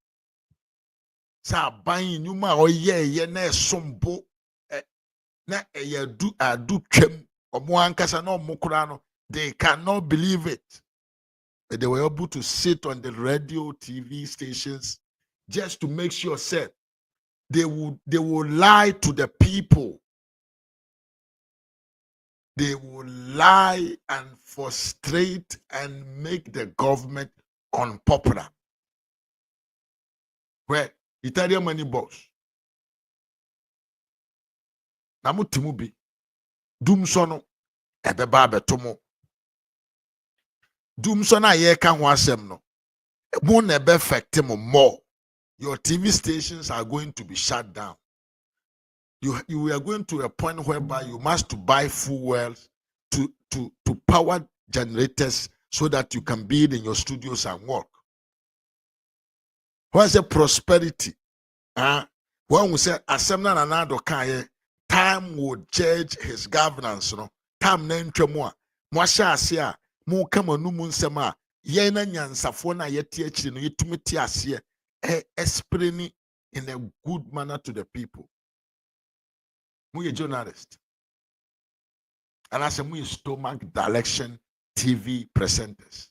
Sa buying you ma or ye ne sombo na do chem. They cannot believe it. But they were able to sit on the radio, TV stations just to make sure said they will lie to the people. They will lie and frustrate and make the government unpopular. Where Italian money boss. Namu Timubi. Dum sono ebeba betomo dum so na ye ka ho asem no mo na ebe affect mo more. Your TV stations are going to be shut down. You are going to a point whereby you must buy fuels to power generators so that you can be in your studios and work. What's the prosperity? When we say asem na na do kan time will judge his governance, no. Time na ntwa mu a mo ahya ase a mo kama no mu nsem a ye na nyansafo na yete akiri no yetumete ase explaining in a good manner to the people. We are journalists. And as we stomach direction TV presenters.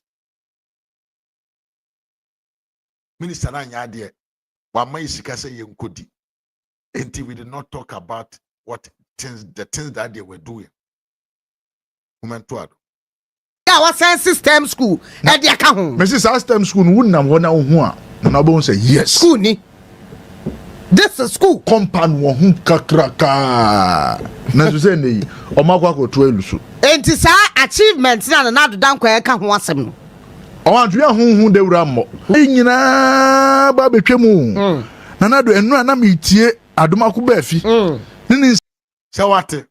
Minister Nanyade, wama isika say yenkodi. Until we did not talk about the things that they were doing. Women to yeah, what system school? And the account. Mrs. System school wouldn't have one now. And I won't say yes. School ni. This is school. Compound one kakraka. Na say ni omakwa ko to elusu. Enti sa achievements na do dan kwa ka ho asem no. O antwe ahunhun dewura mo. Nyina ba betwemu. Na do enu ana metie adomako ba afi. Nini Sawate.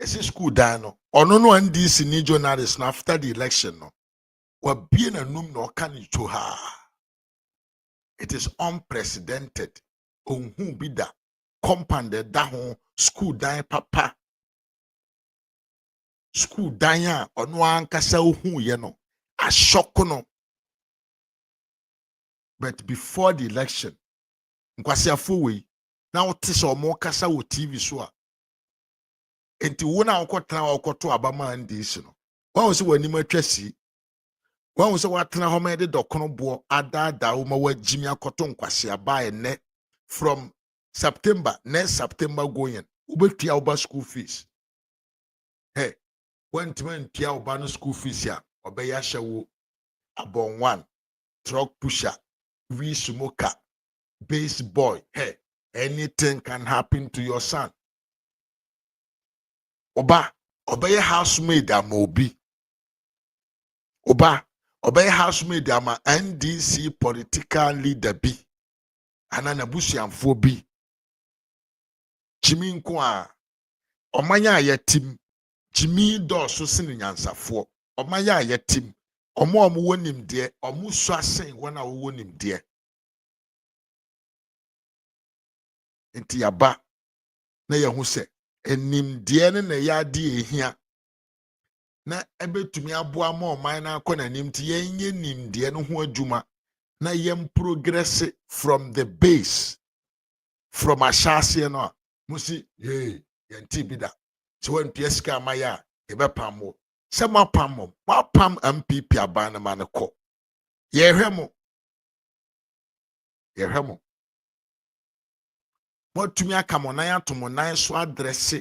Esi school dan no. Ono no NDC ni journalists after the election no. Wa bie na num no ka ni to ha. It is unprecedented. Onhu bi da compounded da ho school dan papa. School dan ya ono ankasa ohu ye no. Ashoko no. But before the election, nkwasiafo we na wote so mo kasa wo TV so a. Enti wo na okotena okoto abama ndisi no. Wa wo se wani matwasi. Wa wo se watena ho ma de dokono bo adada wo ma wagimi akoto nkwasi aba ne from next September going. Ubetia oba school fees. Hey, when tia oba no school fees ya, obeya shawo abon 1, truck pusher, we smoker, base boy. Hey, anything can happen to your son. Oba, obeya housemaid ama obi. Oba, obeya housemaid ama NDC political leader bi. Anana busiamfo bi. Jimmy Nkwa, Omanya yetim, Jimmy Dosso sin nyansafo, Omanya yetim, Omo wonim de, Omu swasen wana wonim de. Enti yaba, na yehu se, enim de ne ya di ehia. Na ebetumi aboa ma oman na akọ na nim ti yenye nim de no ho adwuma, na yem progress from the base, from ashase no. Musi ye yanti bida so when pieska maya ebe pamo se ma pam MPP abana ma ne ko ye hwemo motumi aka mo nan atomo nan so address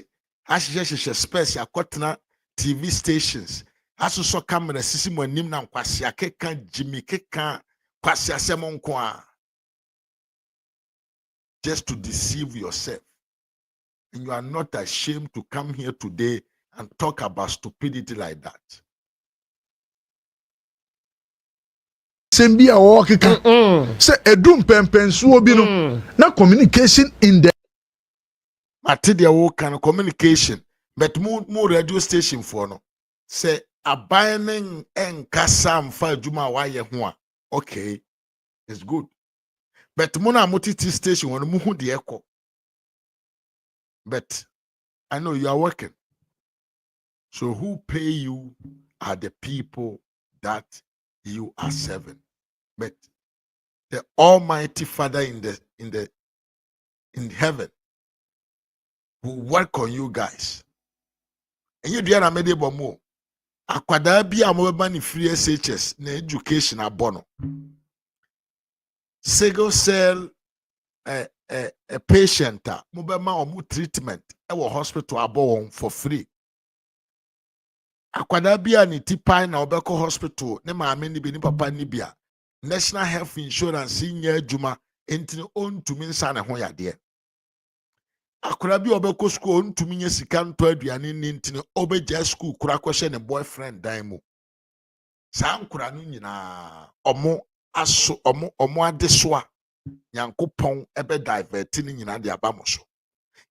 ahyehyehye space akotena TV stations asoso camera sisi mo anim na nkwase akeka Jimmy keka kwase asem nko a just to deceive yourself. And you are not ashamed to come here today and talk about stupidity like that. Sembia o keka. Se edum pempensuo bi no na communication in the Material work and communication but more radio station for no. Say abaning enkasa mfa adwuma wa ye ho a. Okay. It's good. But mona motiti station won mu hu de ekọ. But I know you are working. So who pay you are the people that you are serving. But the Almighty Father in heaven will work on you guys. And you dear amede bomo. Akwada bi amobeba ni free SHS na education abono. Single cell a patient mobema omu treatment ewo hospital abo for free. Akwada bia ni tipai na obeko hospital ne maame ni bi ni papa ni bia National Health Insurance nya adwuma entini ontumi nsa ne ho yade. Akwada bi obeko school ontumi nya sika nto aduane ni entini obeja school kura kwhye ne boyfriend dan mu. Sa ankura no nyina omo aso omo adesoa Yankopon ebe divert ni nyina de aba mo so.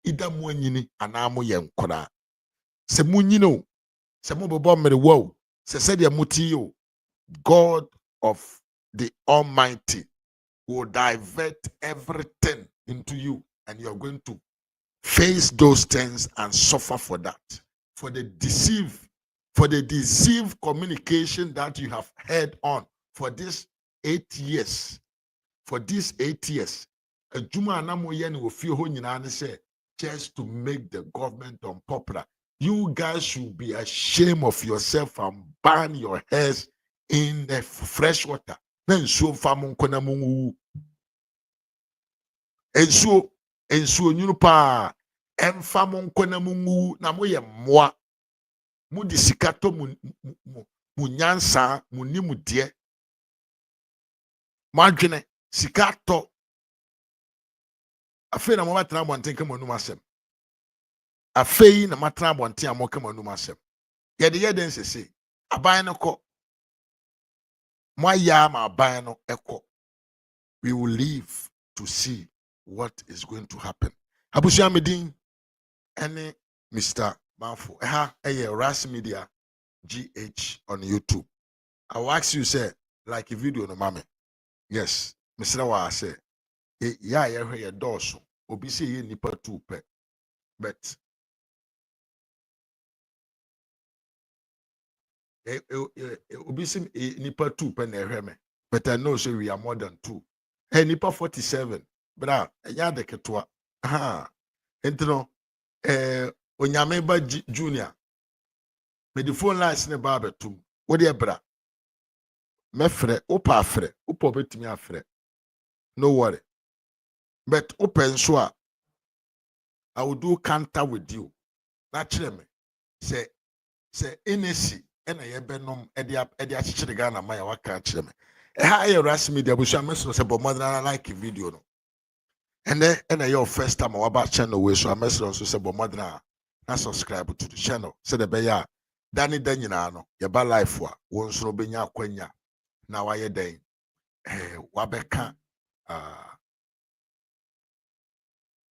Ida mu anyini ana mo ye nkora. Se mu nyino, se mo bebo mere wo, se said ya muti yo. God of the Almighty will divert everything into you and you are going to face those things and suffer for that. For the deceive for the deceived communication that you have heard on for these 8 years. For these 8 years. Juma anamoye ni ofie ho nyina ne say just to make the government unpopular. You guys should be ashamed of yourself and burn your hairs in the fresh water. Then so famun kona mungu. Ensuo nyunu pa emfamun kona mungu na moye mwa. Mu di sikato mu nyansa mu ni mu die. Madwene sikato afei na mo matena abonten ka manum asem. Afei na matena abonten amo ka manum asem. Ye den sese aban no ko. Mo ya ma aban no eko. We will live to see what is going to happen. Abusia medin ene Mr. Manfo. RAZ Media GH on YouTube. I will ask you say like a video no mame. Yes, Mr. Wa say yeah, your dorsal. Obi say ye nipa 2 pe. But obi say nipa 2 pe na ehwe me. But I know say we are more than 2. Hey, nipa 47. Bra, ya de ketwa. Aha. Entino onyame ba junior. Me the phone lines ne ba betum. Wo de bra. Me frɛ, opa frɛ, opa betimi afrɛ. No worry. But open so I will do counter with you. Naturally, say NSC and I benom edia chichigana my waka cheme. A RAZ Media which I mess was about more than I like a video. No. And then your first time about channel way so I mess also say about more than I subscribe to the channel. Say the beya Danny Danyano, your bad life wa once no benya kwenya. Now I day wabeka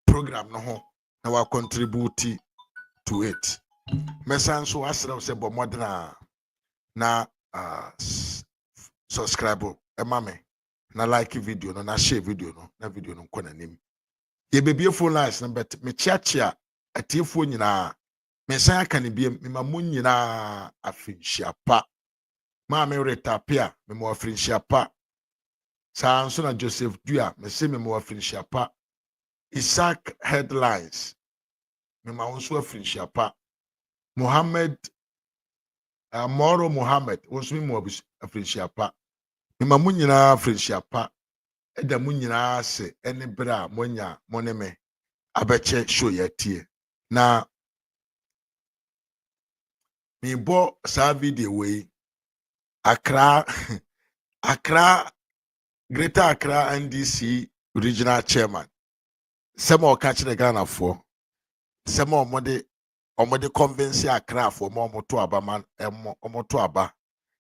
program no ho na wa contribute to it. Mesan so asra say bo modern na subscribe mame na like video no na share video no na video no nkɔ nanim. Ye bebie phone lines na bet me chiachia atiefo nyina mesan aka ne biem me ma mun nyina afinhyia pa. Ma me retapia me mo afinhyia pa. Sa nso na Joseph Dua me se me mo afinhyia pa. Isaac headlines. Me ma wonso afinhyia pa. Muhammad Moro Muhammad wonso me mo afinhyia pa. Me ma mun nyina afinhyia pa. Eda mun nyina se ene bra monya moneme abeche show yatie. Na me bo sa video we Accra Greater Accra NDC regional chairman. Some more catch the Ghana for some more omode convince Accra for more to Abaman omoto aba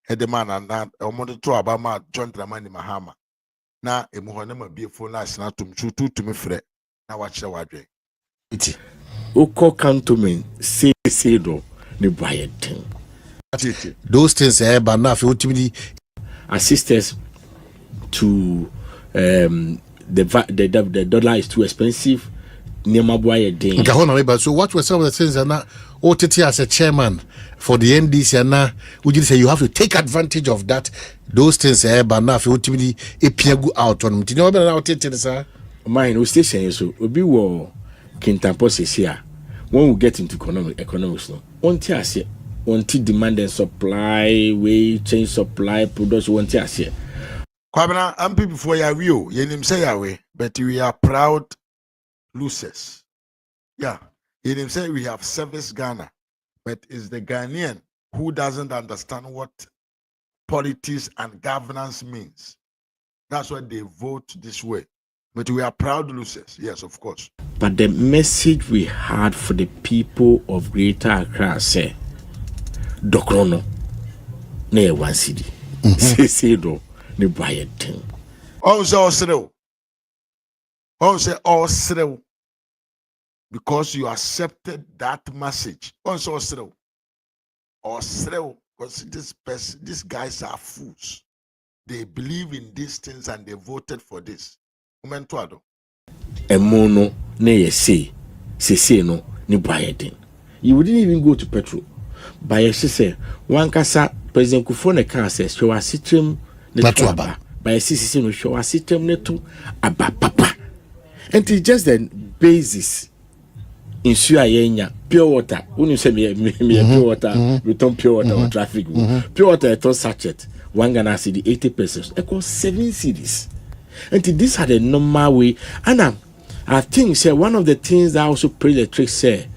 headman and omodo to Abama John Dramani Mahama. Na emuhonema be phone last na tum chutu to me frɛ na wakyerɛ wadwe. Iti oko cantonment say do ne buyetin. Those things but now if ultimately assist us to the dollar is too expensive. So what were some of the things that now OTT as a chairman for the NDC and now would you say you have to take advantage of that? Those things but now if ultimately go out on you know about it, mine will stay saying so we were Kintampo here when we get into economics no want to demand and supply, we change supply, production, want to say. Kwabena, I'm people for your view, yenim say yawe, but we are proud losers. Yeah, yenim say we have service Ghana, but it's the Ghanaian who doesn't understand what politics and governance means. That's why they vote this way. But we are proud losers, yes, of course. But the message we had for the people of Greater Accra say, Dokrono, ne 1 cedi. Say do ne buy thing. Also, because you accepted that message. Also, because these guys are fools. They believe in these things and they voted for this. Emono ne say no ne buy thing. You wouldn't even go to petrol. by say one kasa President Kufone can say show a system Neto aba. By a system no show a system neto aba papa. And it's just the basis in Suayenya pure water. When you say me pure water, we turn pure water or traffic. Pure water to sachet 1 Ghana cedi 80 pesos. It cost 7 cedis. And this had a normal way. And I think say one of the things that also play the trick say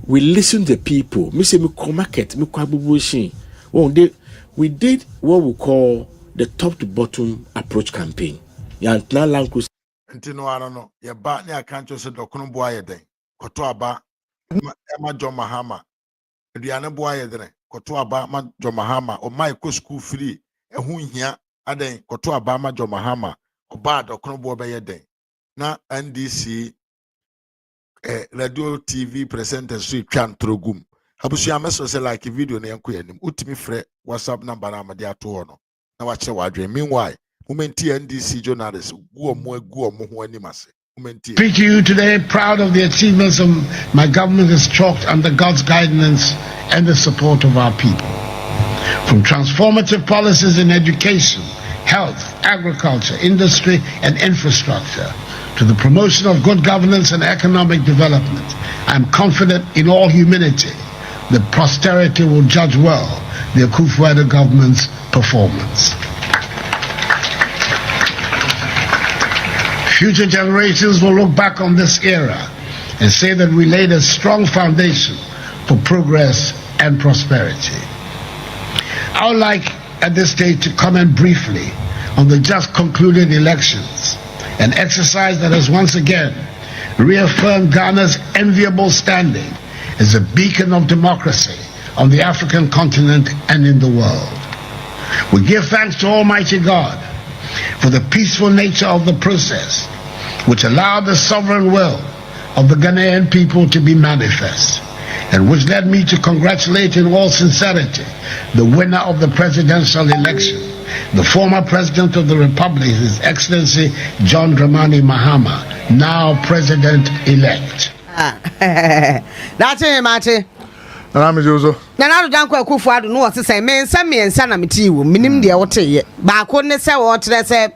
we listen to people. Me say me come market, me kwa bubushi. Well, we did what we call the top to bottom approach campaign. Yeah, now language. Ntino ano no ye ba ne akancho se dokono boa ye den koto aba ma John Mahama aduane boa ye den koto aba ma John Mahama o mai ko school free ehu hia aden koto aba ma John Mahama o ba dokono boa be ye den na NDC radio TV presenters so twa ntrogum abusu ameso se like video na yanko yanim utimi frɛ WhatsApp number na amade ato ho no na wa che wadwe meanwhile Speak to you today, proud of the achievements of my government has chalked under God's guidance and the support of our people. From transformative policies in education, health, agriculture, industry, and infrastructure, to the promotion of good governance and economic development, I am confident in all humility that posterity will judge well the Akufo-Addo government's performance. Future generations will look back on this era and say that we laid a strong foundation for progress and prosperity. I would like at this stage to comment briefly on the just concluded elections, an exercise that has once again reaffirmed Ghana's enviable standing as a beacon of democracy on the African continent and in the world. We give thanks to Almighty God for the peaceful nature of the process, which allowed the sovereign will of the Ghanaian people to be manifest, and which led me to congratulate in all sincerity the winner of the presidential election, the former President of the Republic, His Excellency John Dramani Mahama, now President-elect. That's it, Marty. I'm Jozo. Now, don't go Akufo-Addo no was say, men send me and son of me to you, minim de what ye. But I couldn't say what I said.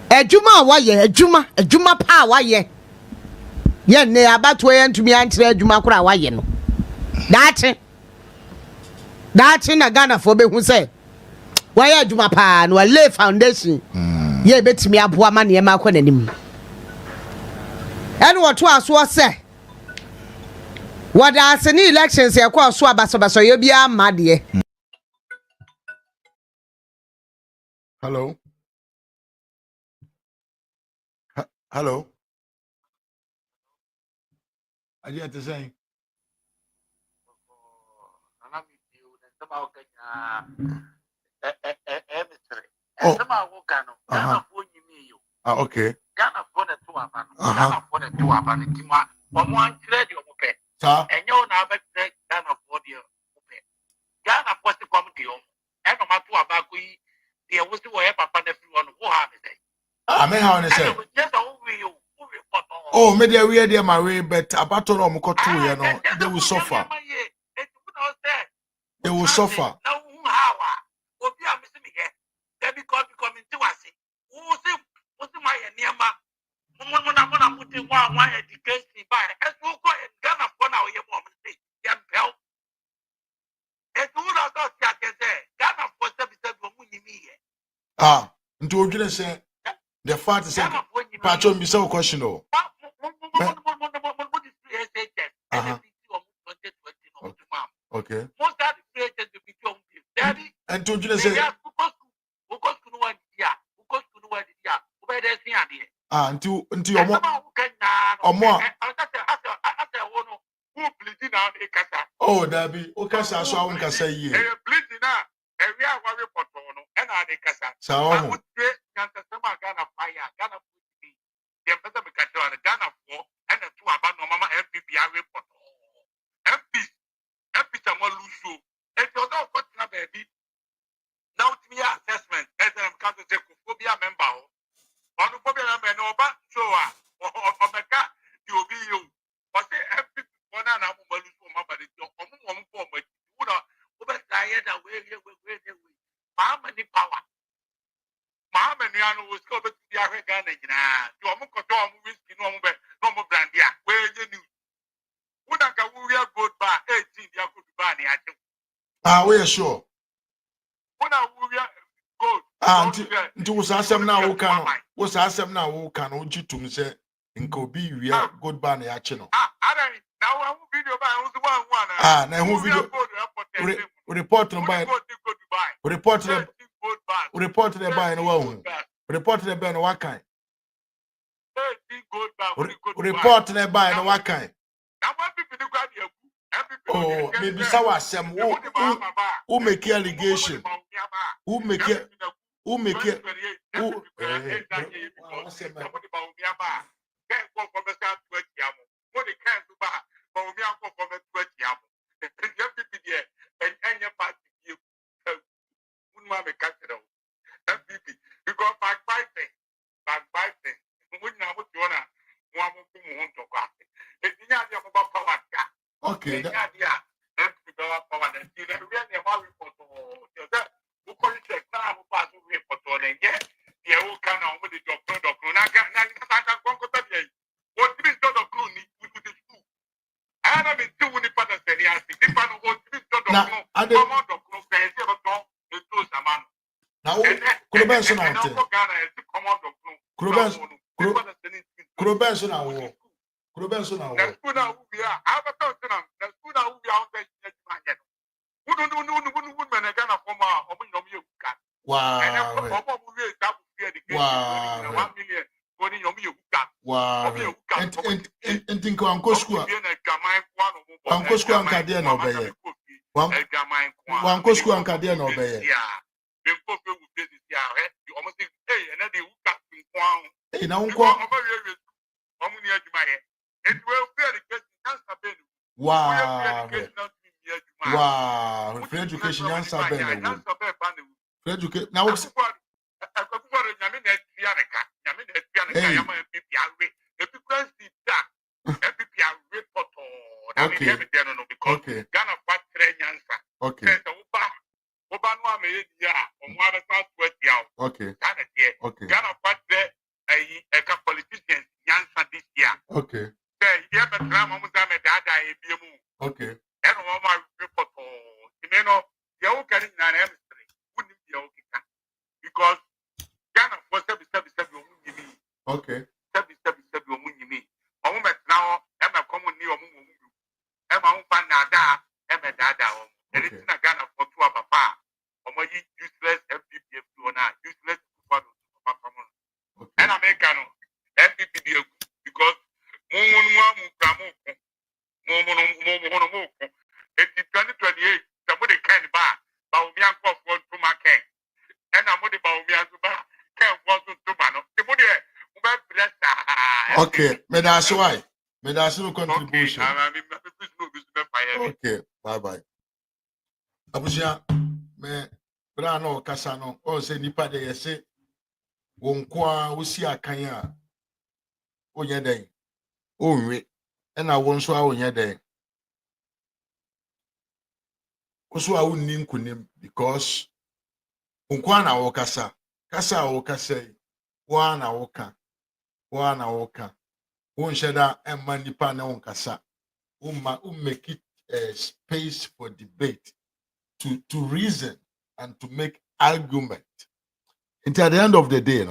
A Juma, why ye, a Juma pa, why ye? Ye, ne about to end to me until Juma Kura, why ye no. That's in a Ghana for me who say, why a Juma pa, no a lay foundation. Ye bet me up one man, ye mark on him. And what was say? What are any elections here? Quite so you be a mad ye. Hello. Hello. I get to say. Oh, okay. Sir? And you now bet Ghana for the Ghana was the comedy of and no matter about we there was the way Papa everyone who have it. I mean, how to say, oh, maybe we are there, my way, but about to know, you know, they will suffer. They will suffer. Ah, into what say the fact is patron be so question. Okay. And to you say until more. Oh, that be okay. So I won't say ye. So now to me assessment as I'm coming to phobia member. One phobia member no but so or meka you be you. But say every one and I'm going to my body. nuano was covered to the African. You are more whiskey, no more brandy. Where you knew. Would I go good by 18? You could buy the action. We are sure. When I will good. Nti was asem na wo kan no. Was asem na wo kan no jitum se nka obi wia good ban ya che no. Adan na wo video ba wo one. Na wo video report no by report the by no wo. Report the by no wa kan. Report the by no wa kan. Na what people dey grab you. Oh, maybe sour some who make allegation. Who make it? Who make it? Who? Okay. Wow, free education, answer Ben. Free education now. Okay. Okay. Okay. Okay. Okay. Okay. Because Ghana was okay. Okay, may that's why. May that's no contribution. Okay, bye bye. Abuja, me brano kasano. O se nipa de yese. Wonkwa usi akanya. Onye den. Onwe. Ena wonso a onye den. Oso a wunni nkunim because wonkwa na wokasa. Kasa wokasa. Wa na woka. One woka. Won sheda emma nipa na wonkasa. Make it a space for debate, to reason and to make argument. And at the end of the day,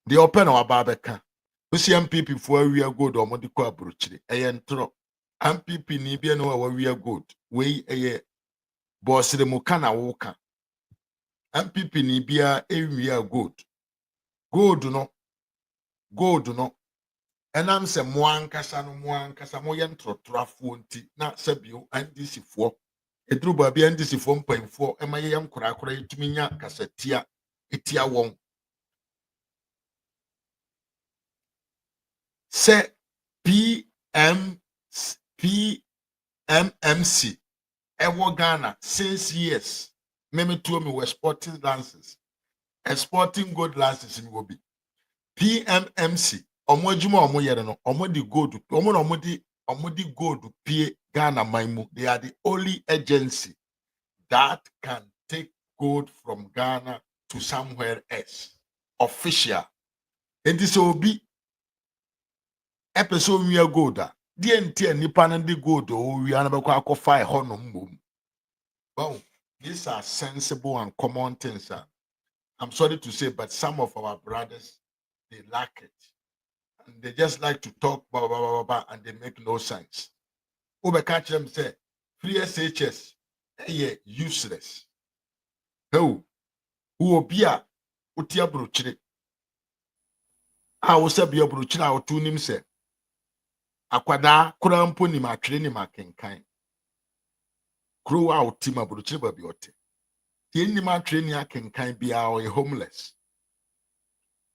the open our babeka. We see MPP for we are good or modiko abruchiri. Ayentro. MPP ni be no we are good. We boss the mukana woka. MPP ni be we are good. Good no. Enam se mwankasa mo yentro trafo nti na sabio NDC fo edru ba bia NDC fo mpanfo ema ye yankora yetumi nya kasatia etia won se PMMC ewo Ghana 6 years meme to me were sporting lances exporting gold lances in Wobi PMMC omwajuma omoyere no omodi gold omodi gold pie Ghana maimu. They are the only agency that can take gold from Ghana to somewhere else. official. And this will be episode we are good. The entire Nippon and the good, we are never fire honum boom. Well, these are sensible and common things. I'm sorry to say, but some of our brothers, they lack it. And they just like to talk, blah, blah, blah, blah, and they make no sense. Over catch them say, free SHS, useless. No, who will be a utia bruchre. I will say be a bruchre, I will tune him say. Akwada, kurampo ni matre ni makenkai. Grow out tima bruchre babiote. The any matre ni akenkai be our homeless.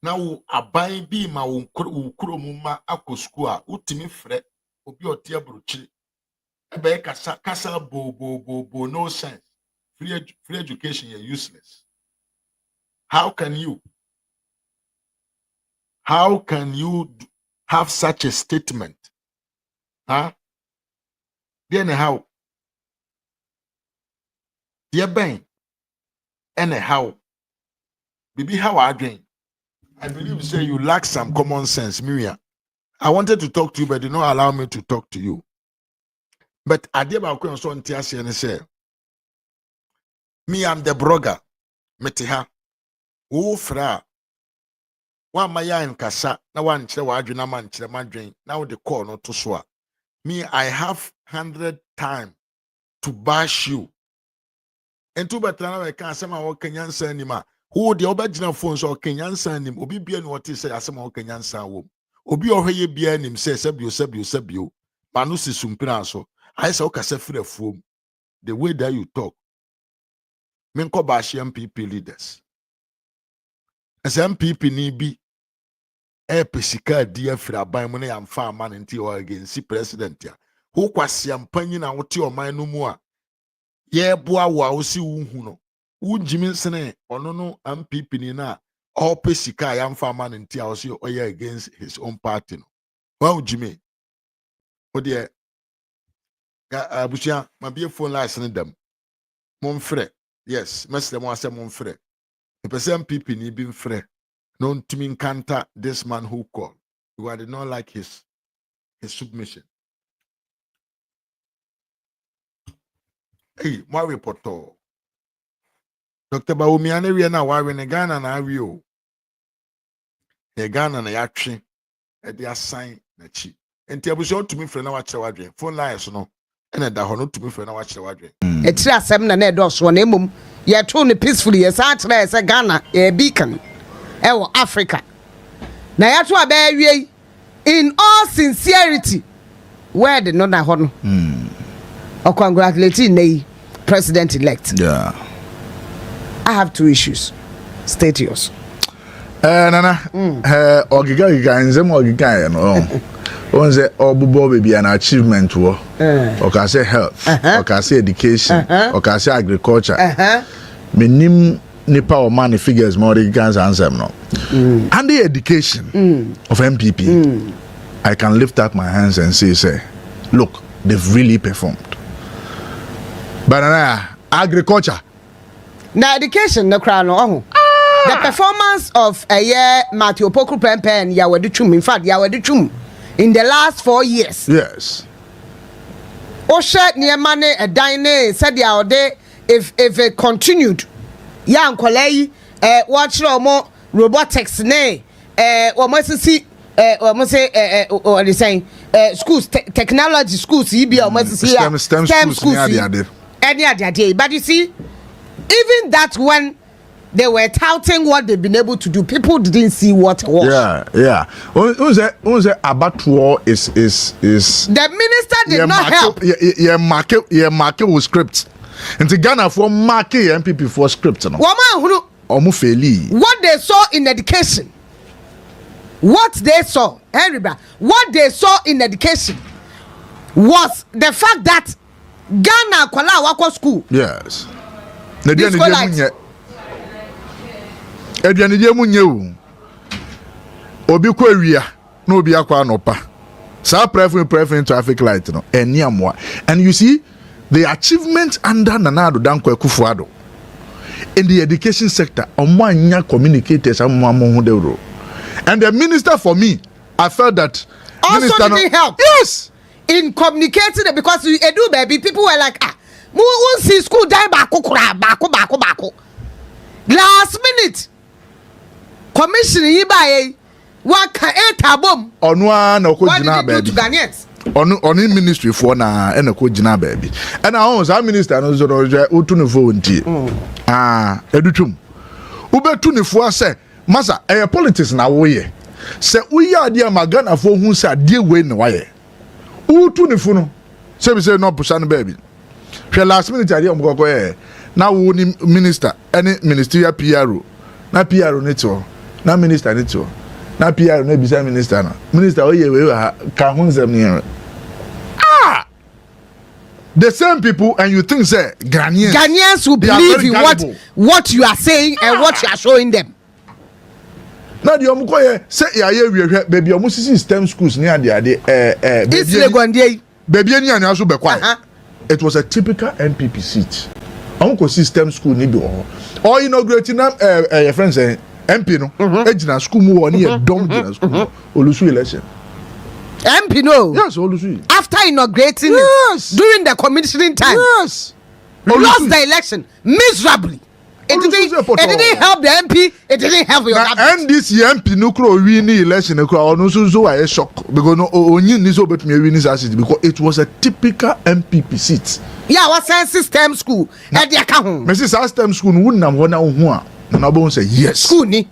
Now aban bi ma ukuro muma akoskua utimi fre obi otia bruchre. Ebe kasa bo no sense. Free education is useless. How can you have such a statement? Huh? Then how? Dear Ben, anyhow, baby, how are you? I believe you say you lack some common sense, Miriam. I wanted to talk to you, but did not allow me to talk to you. But I did about and say, me, I'm the blogger. Metiha. Fra. One maya in kasa. Na one chile man chile madrin. Now the call not to swa. Me, I have 100 times to bash you. And two better I can't say my Kenyan sanima. Who the original phones or Kenyan sanim. Obi bien what is say as my Kenyan san. Obi or he bien him say sebio. Manusi sumpinaso. I say okay say free foam. The way that you talk. Menko bashi MPP leaders. As MPP ni bi pesika dia fraban mu na yamfa man nti o against president ya. Who kwasi ampanyi na wote o man no mu a ye boa wo a wosi wuhu no. Wunjimi sene ono no MPP ni na o pesika yamfa man nti a wosi o ye against his own party no. Wa Jimmy. O de abusia mabie phone lines ne dam. Monfre. Yes, Mr. Mwase Monfre. The person people need being free. No to me counter this man who called. Who I did not like his submission. Hey, my reporter. Dr. Baumiane we na wa in Ghana na ario. E Ghana na yatwe e dey assign na chi. Enti abuso to me free na wa kire wadwe. Phone lines no. And da hono to me free na wa kire wadwe. Etri asem na na do so na emum ye to ne peacefully ye sa kire se Ghana e beacon ewo Africa na ya to abawie in all sincerity where the no na hono o congratulate nay president elect. Yeah, I have two issues. State yours. Nana ogiga nzem ogiga no on say obubo baby an achievement wo o ka say health o ka say education o ka say agriculture menim nipa o man figures more the guns answer no and the education of MPP I can lift up my hands and say look, they've really performed. But agriculture na education no crown no the performance of a year Matthew Poku Pempen Yawadechum, in fact, Yawadechum, in the last 4 years. Yes. Osha near money a dine said the other day if it continued. Young Kolei, watch more robotics, nay, or must see, or must say, or the saying, schools, technology schools, EB, or must see STEM schools, any other day. But you see, even that when they were touting what they've been able to do, people didn't see what it was. Yeah. Unze abatuo is the minister did not help. Market with script. And the Ghana for market MPP for script no. What they saw in education. What they saw in education was the fact that Ghana kwala wako school. Yes. Ediane die munye wu obi kwa wia na obi akwa anopa sa preference traffic light no eni amwa. And you see the achievement under Nana Addo Dankwa Akufo-Addo in the education sector, omwanya communicators among. And the minister, for me, I felt that also minister didn't help. Yes, in communicating it, because we do baby, people were like, we see school die bako. Last minute, commissioning by what can tabom on one or what did you do to Ghanaians? On in ministry for na and a kojina baby. And I was our minister no utunivonti. Edutum. Ube tunifo say, Masa, politics na woye. Se uya dia magana for who say dear way no waye. Utunifo no. Se we say no pushani baby. She last minute idea mkoko na wo ni minister any ministerial PRO. Na PRO neto. Na minister neto. Na PR no bisa minister no. Minister oye we ka hunsem ni. The same people, and you think say Ghanaians will believe in what you are saying and what you are showing them. Now the omukoye say ya baby omusisi STEM schools near the baby ni anya so be kwa. It was a typical MPP seat. Onko system school ni bi ho. Or inaugurating your friends say MP no. Ejina school mu woni e dom jina school. Olusu election. MP no. Yes, Olusu. After inaugurating it during the commissioning time. Yes. Lost the election miserably. It didn't help the MP. It didn't help your government. And this MP no kro win election no kro no so I shock because no only ni so betumi win this seat because it was a typical MPP seat. Yeah, what system school? E dey aka ho. Mrs. System school no won ho na ho a na bo say yes. School ni.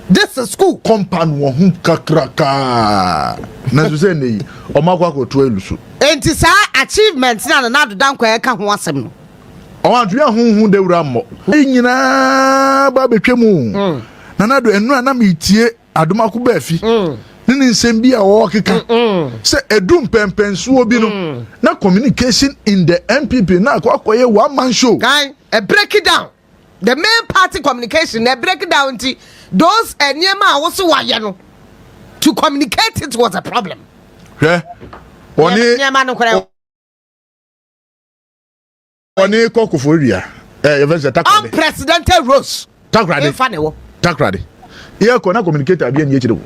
This is school. Compound wo hu kakraka. Na so say nei o makwa ko to elusu. Enti sa achievement na do dan kwa e ka ho asem no. I want to hear de wura mo. Nyina ba betwemu. Na do enu na metie adomako ba afi. Ni nsem bi a wo keka. Say edum pempensuo bi no. Na communication in the MPP na akoye one man show. Guy, break it down. The main party communication, they break it down to those enyema also waye no. To communicate it was a problem. Yeah. Oni kokuforia unprecedented rose takrade here ko na communicator bi eni echire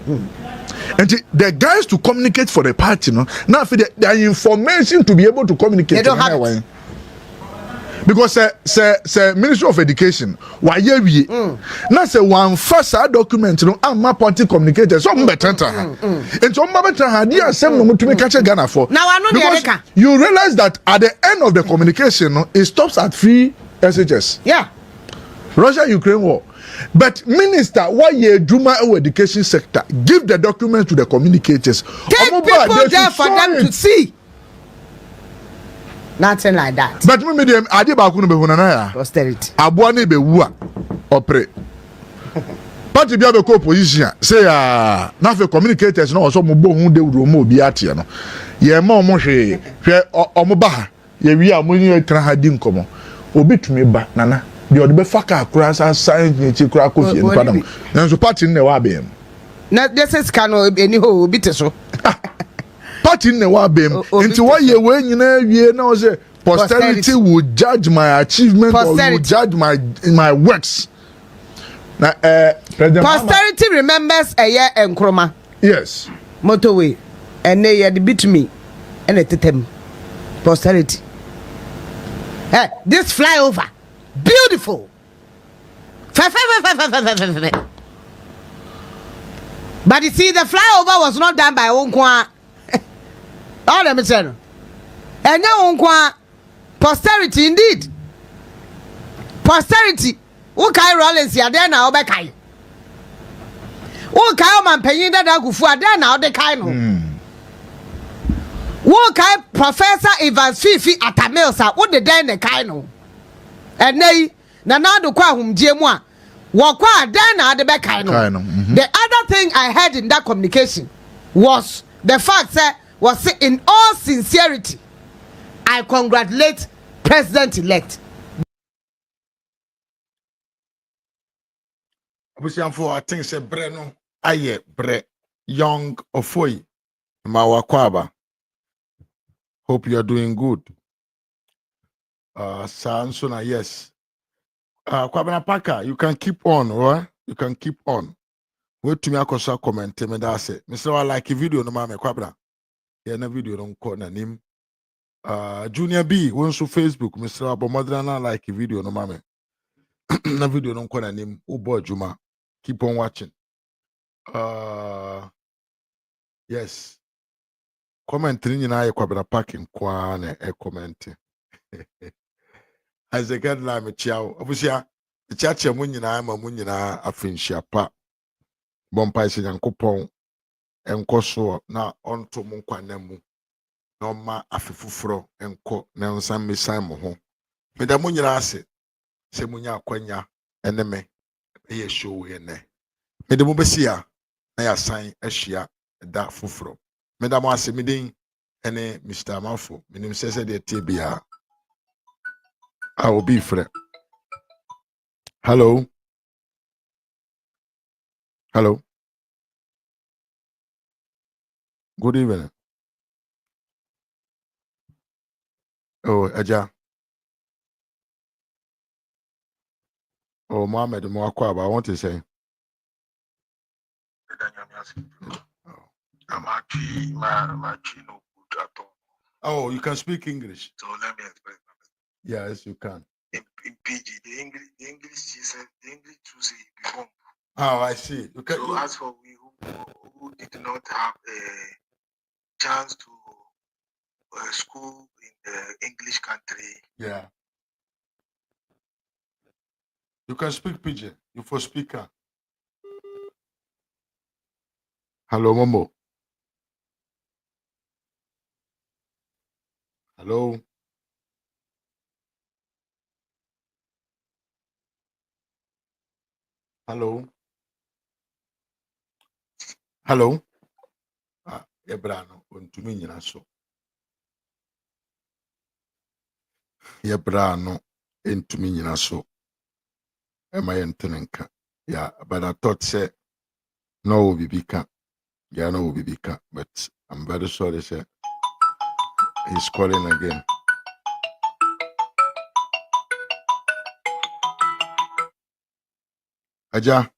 and the guys to communicate for the party no now for the information to be able to communicate they don't have it. Because say Ministry of Education why we na say one first document no am party communicators so mbetenta and so mbetenta dia asem no mutumi ka che Ghana for now I know the Erica. You realize that at the end of the communication no, it stops at 3 SHS. Yeah, Russia-Ukraine war. But minister, why you Juma education sector give the document to the communicators? Take people there for them to see. Nothing like that. But me dem ade ba ku no be hunana ya. Posterity. Aboa ne be wu a opre. Party bia be ko opposition say na fe communicators no so mo bo hu de wuro mo obi ate no. Ye ma omo hwe omo ba ha ye wi a mo ni tra ha di nkomo. Obi tumi ba nana de ode be faka akura sa sign ni chi kura ko fie npa dam. Na so party ne wa be em. Na this is cano eni ho obi te so. Party ne wa bem into why ye we nyina wie na o say posterity will judge my achievement or will judge my works. Na President posterity remembers a year enkroma. Yes. Motorway and they had beat me and a tetem. Posterity. Hey, this flyover beautiful. But you see the flyover was not done by Onkwa. All them say no. And now Onkwa posterity indeed. Posterity. Who kai Rollins ya there now be kai. Who kai man penyin da Kufu there now de kai no. Who kai Professor Evans Fifi Atamelsa who de den de kai no. And nay na na do kwa humdie mu a wo kwa there now de be kai no. The other thing I heard in that communication was the fact that was in all sincerity, I congratulate President-elect. I think say Breno aye bre young Ofoi Mawakwaba. Hope you are doing good. Sansona yes. Kwabena Parker, you can keep on, right? You can keep on. Wait to me, I can comment. Me that's it. Mr. I like a video no mama Kwabena. Yeah, na video don't call na name. Junior B, once to Facebook, Mr. Abomadana like a video no mama. Na video don't call na name. Oh boy, Juma. Keep on watching. Yes. Comment in na Kwabena Parking kwa na comment. As a guideline, me chiao. Obusia, chacha mu nyinaa ma mu nyinaa afinhyia pa. Bompa ise Nyankopɔn enko so na onto mu nkwana mu. Na ɔma afefufuro enko na nsam mesan mo ho. Me da mu nyinaa ase. Se mu nya akwanya ene me. Eye show ye ne. Me de mu besia na ya san ahyia da fufuro. Me da mu ase me din ene Mr. Amafo. Me nim sese de tie bia. I will be free. Hello. Hello. Good evening. Oh, Aja. Oh, Mohammed Mwakwaba, I want to say. I'm actually no good at all. Oh, you can speak English. So let me explain. Yes, you can. In PG, the English to say before. Oh, I see. You can. So as for we who did not have a chance to school in the English country. Yeah. You can speak Pidgin. You for speaker. Hello, Momo. Hello. Hello. Hello. Yebrano, untumi nyina so. Yebrano, untumi nyina so. Ema yentenenka. Yeah, but I thought say no bibika. Yeah, no bibika. But I'm very sorry, say he's calling again. Aja.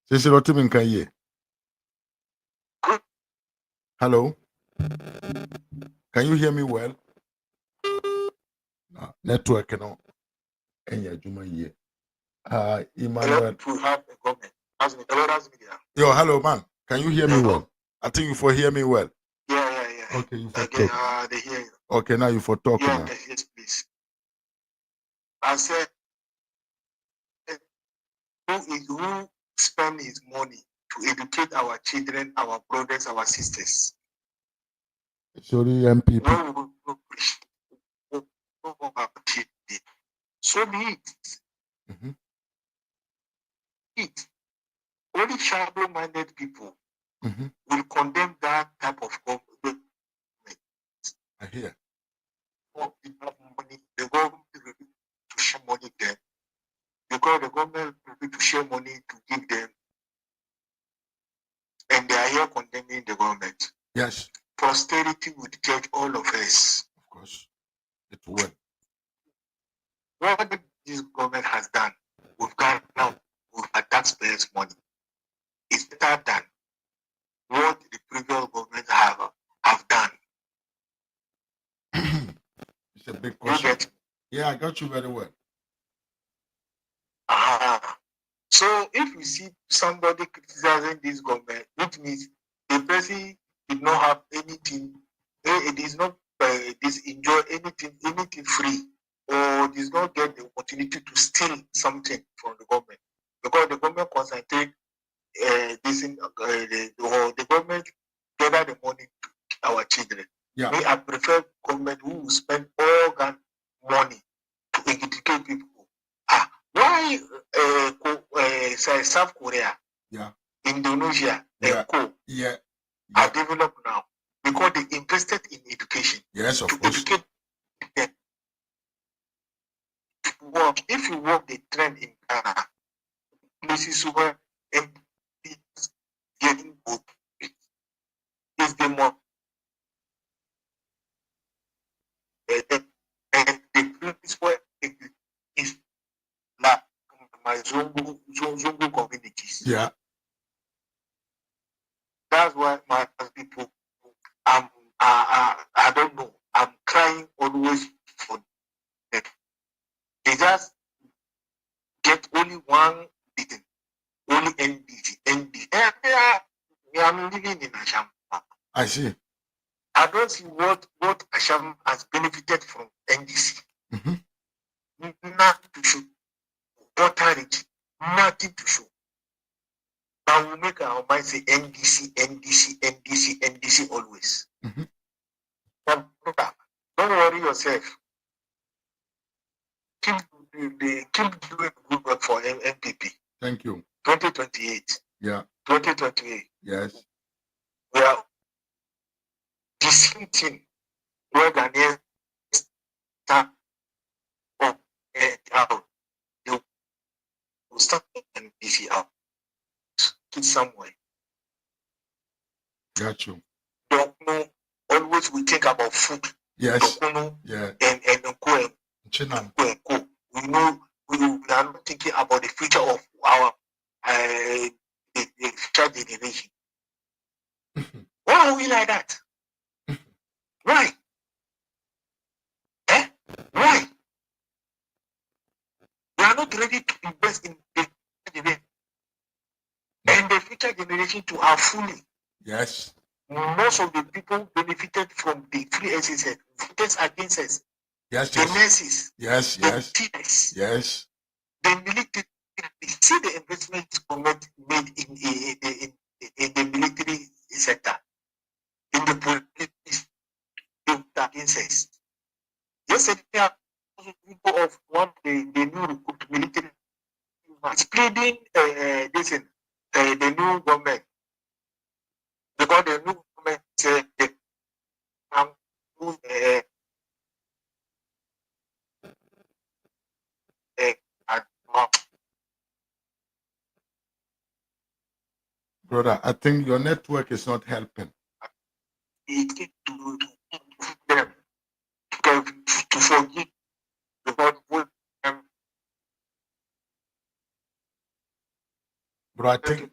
Sisi rotimi nka ye. Hello. Can you hear me well? Network no. Enya juma ye. Emmanuel. To have a government. RAZ Media. Yo, hello man. Can you hear me well? I think you for hear me well. Yeah. Okay, you for talk. They hear you. Okay, now you for talk now. Yes, please. I said, who spend his money to educate our children, our brothers, our sisters? Sorry, MPP. So be it. It. Only shallow-minded people will condemn that type of government. I hear. The government will be to share money them. Because the government will be to share money to give them. And they are here condemning the government. Yes. Posterity would judge all of us. Of course. It will. What this government has done, we've got now with our taxpayers' money, is better than what the previous government have done. It's a big question. Yeah, I got you very well. So if you see somebody criticizing this government, which means the person did not have anything, it is not enjoy anything free, or does not get the opportunity to steal something from the government, because the government concentrate the government gather the money to our children. Yeah. I prefer government who will spend all that money to educate people. Why South Korea, Indonesia, and are developed now? Because they invested in education. Yes, of course. Educate them. If you walk the trend in Ghana, places where it's getting good is the more and the place where the Zungu communities. Yeah. That's why my people, I don't know. I'm crying always for them. They just get only one beating, only NDC. I'm living in Asham. I see. I don't see what Asham has benefited from NDC. Nothing to show. Authority, nothing to show. Now we make our mind say NDC always. But don't worry yourself. Keep doing good work for MPP. Thank you. 2028. Yeah. 2028. Yes. We are the same thing where Ghanaians start out. They will start NPC out. Get somewhere. Got you. Don't know. Always we think about food. Yes. Yeah. And co. We know we are not thinking about the future of our the future generation. Why are we like that? Why? Why? We are not ready to invest in the future generation and the future generation to our fully. Yes. Most of the people benefited from the free SSS, voters against us. Yes. The nurses. Yes. The teachers. Yes. The military. See the investments government made in the military sector, in the police against us. Yesterday, people of one the new recruit military is pleading the new government because the new government said they can Brother, I think your network is not helping. To forgive because Bro, I think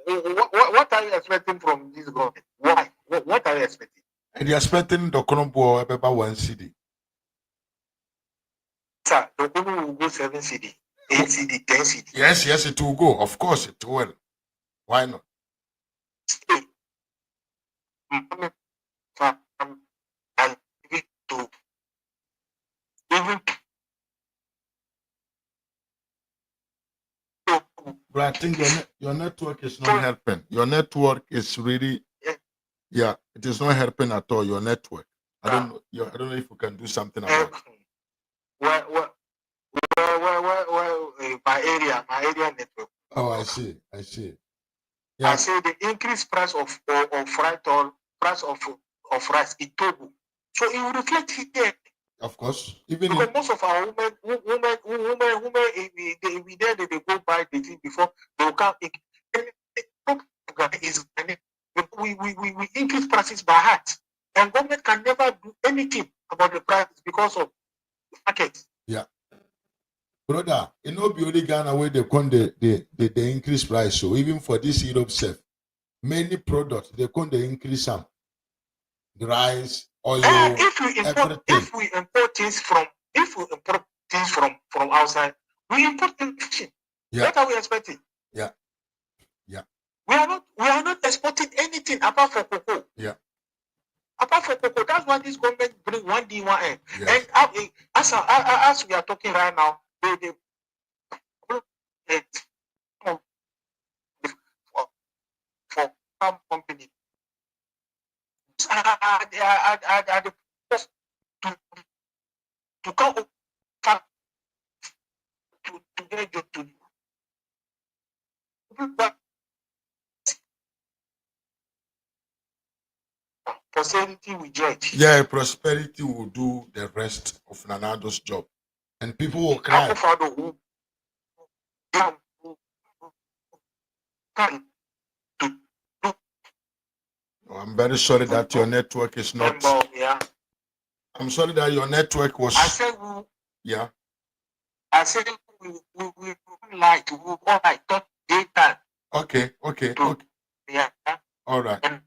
what are you expecting from this government? Why? What are you expecting? And you're expecting the Konombo about 1 CD. Sir, the Konombo will go 7 CD, 8 CD, 10 CD. Yes, it will go. Of course, it will. Why not? But I think your network is not helping. Your network is really, it is not helping at all. Your network. I don't know if we can do something about it. My area network. Oh, I see. Yeah. I say the increased price of freight or price of rice in Togo. So it will reflect here. Of course. Even because most of our women, they go buy the thing before they will come. We increase prices by heart. And government can never do anything about the prices because of the market. Yeah. Brother, it no be only Ghana where they come the increase price. So even for this Europe self, many products they come the increase some. The rice, oil, if we import things from outside, we import inflation. Yeah. What are we expecting? Yeah. We are not exporting anything apart from cocoa. Yeah. Apart from cocoa, that's why this government bring 1D, 1N. Yes. And as we are talking right now, for some company to come to get to prosperity will judge. Yeah, prosperity will do the rest of Nanado's job. And people will cry. I'm very sorry that your network is not. I'm sorry that your network was. I said we like we all like talk daytime. Okay. Yeah. All right.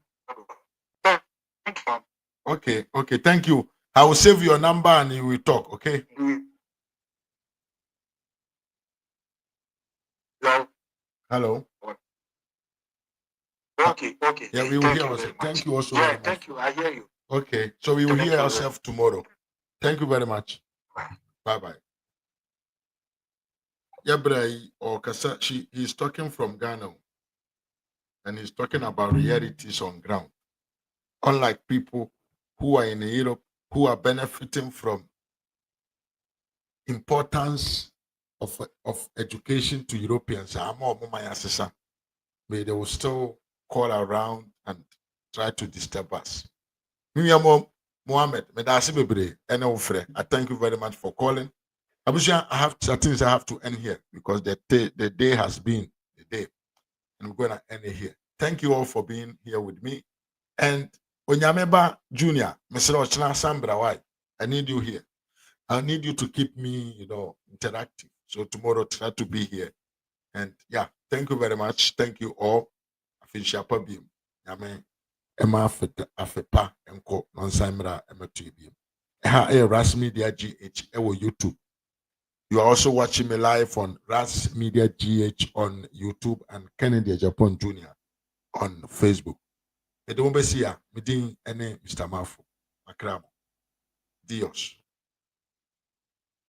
Thank you. Okay. Thank you. I will save your number and you will talk. Okay. Hello. Okay. Yeah, we will hear ourselves. Thank you also very much. Thank you. I hear you. Okay, so we will hear ourselves tomorrow. Thank you very much. Bye. Yabrai or Kasa, he's talking from Ghana and he's talking about realities on ground. Unlike people who are in Europe who are benefiting from importance of education to Europeans, they will still call around and try to disturb us. Mohammed, I thank you very much for calling. I have things I have to end here because the day has been the day, and we're going to end it here. Thank you all for being here with me. And Onyameba Junior, Mr. Ochna Sambra, I need you here. I need you to keep me, interactive. So tomorrow, try to be here. And yeah, thank you very much. Thank you all. Afishapa bim. Yame. Emma Afepa Enko Nonsamra Ematubim. RAZ Media GH Ewo YouTube. You are also watching me live on RAZ Media GH on YouTube and Kennedy Japan Jr. on Facebook. Edumbesia, Midin Ene Mr. Mafu. Makramo. Dios.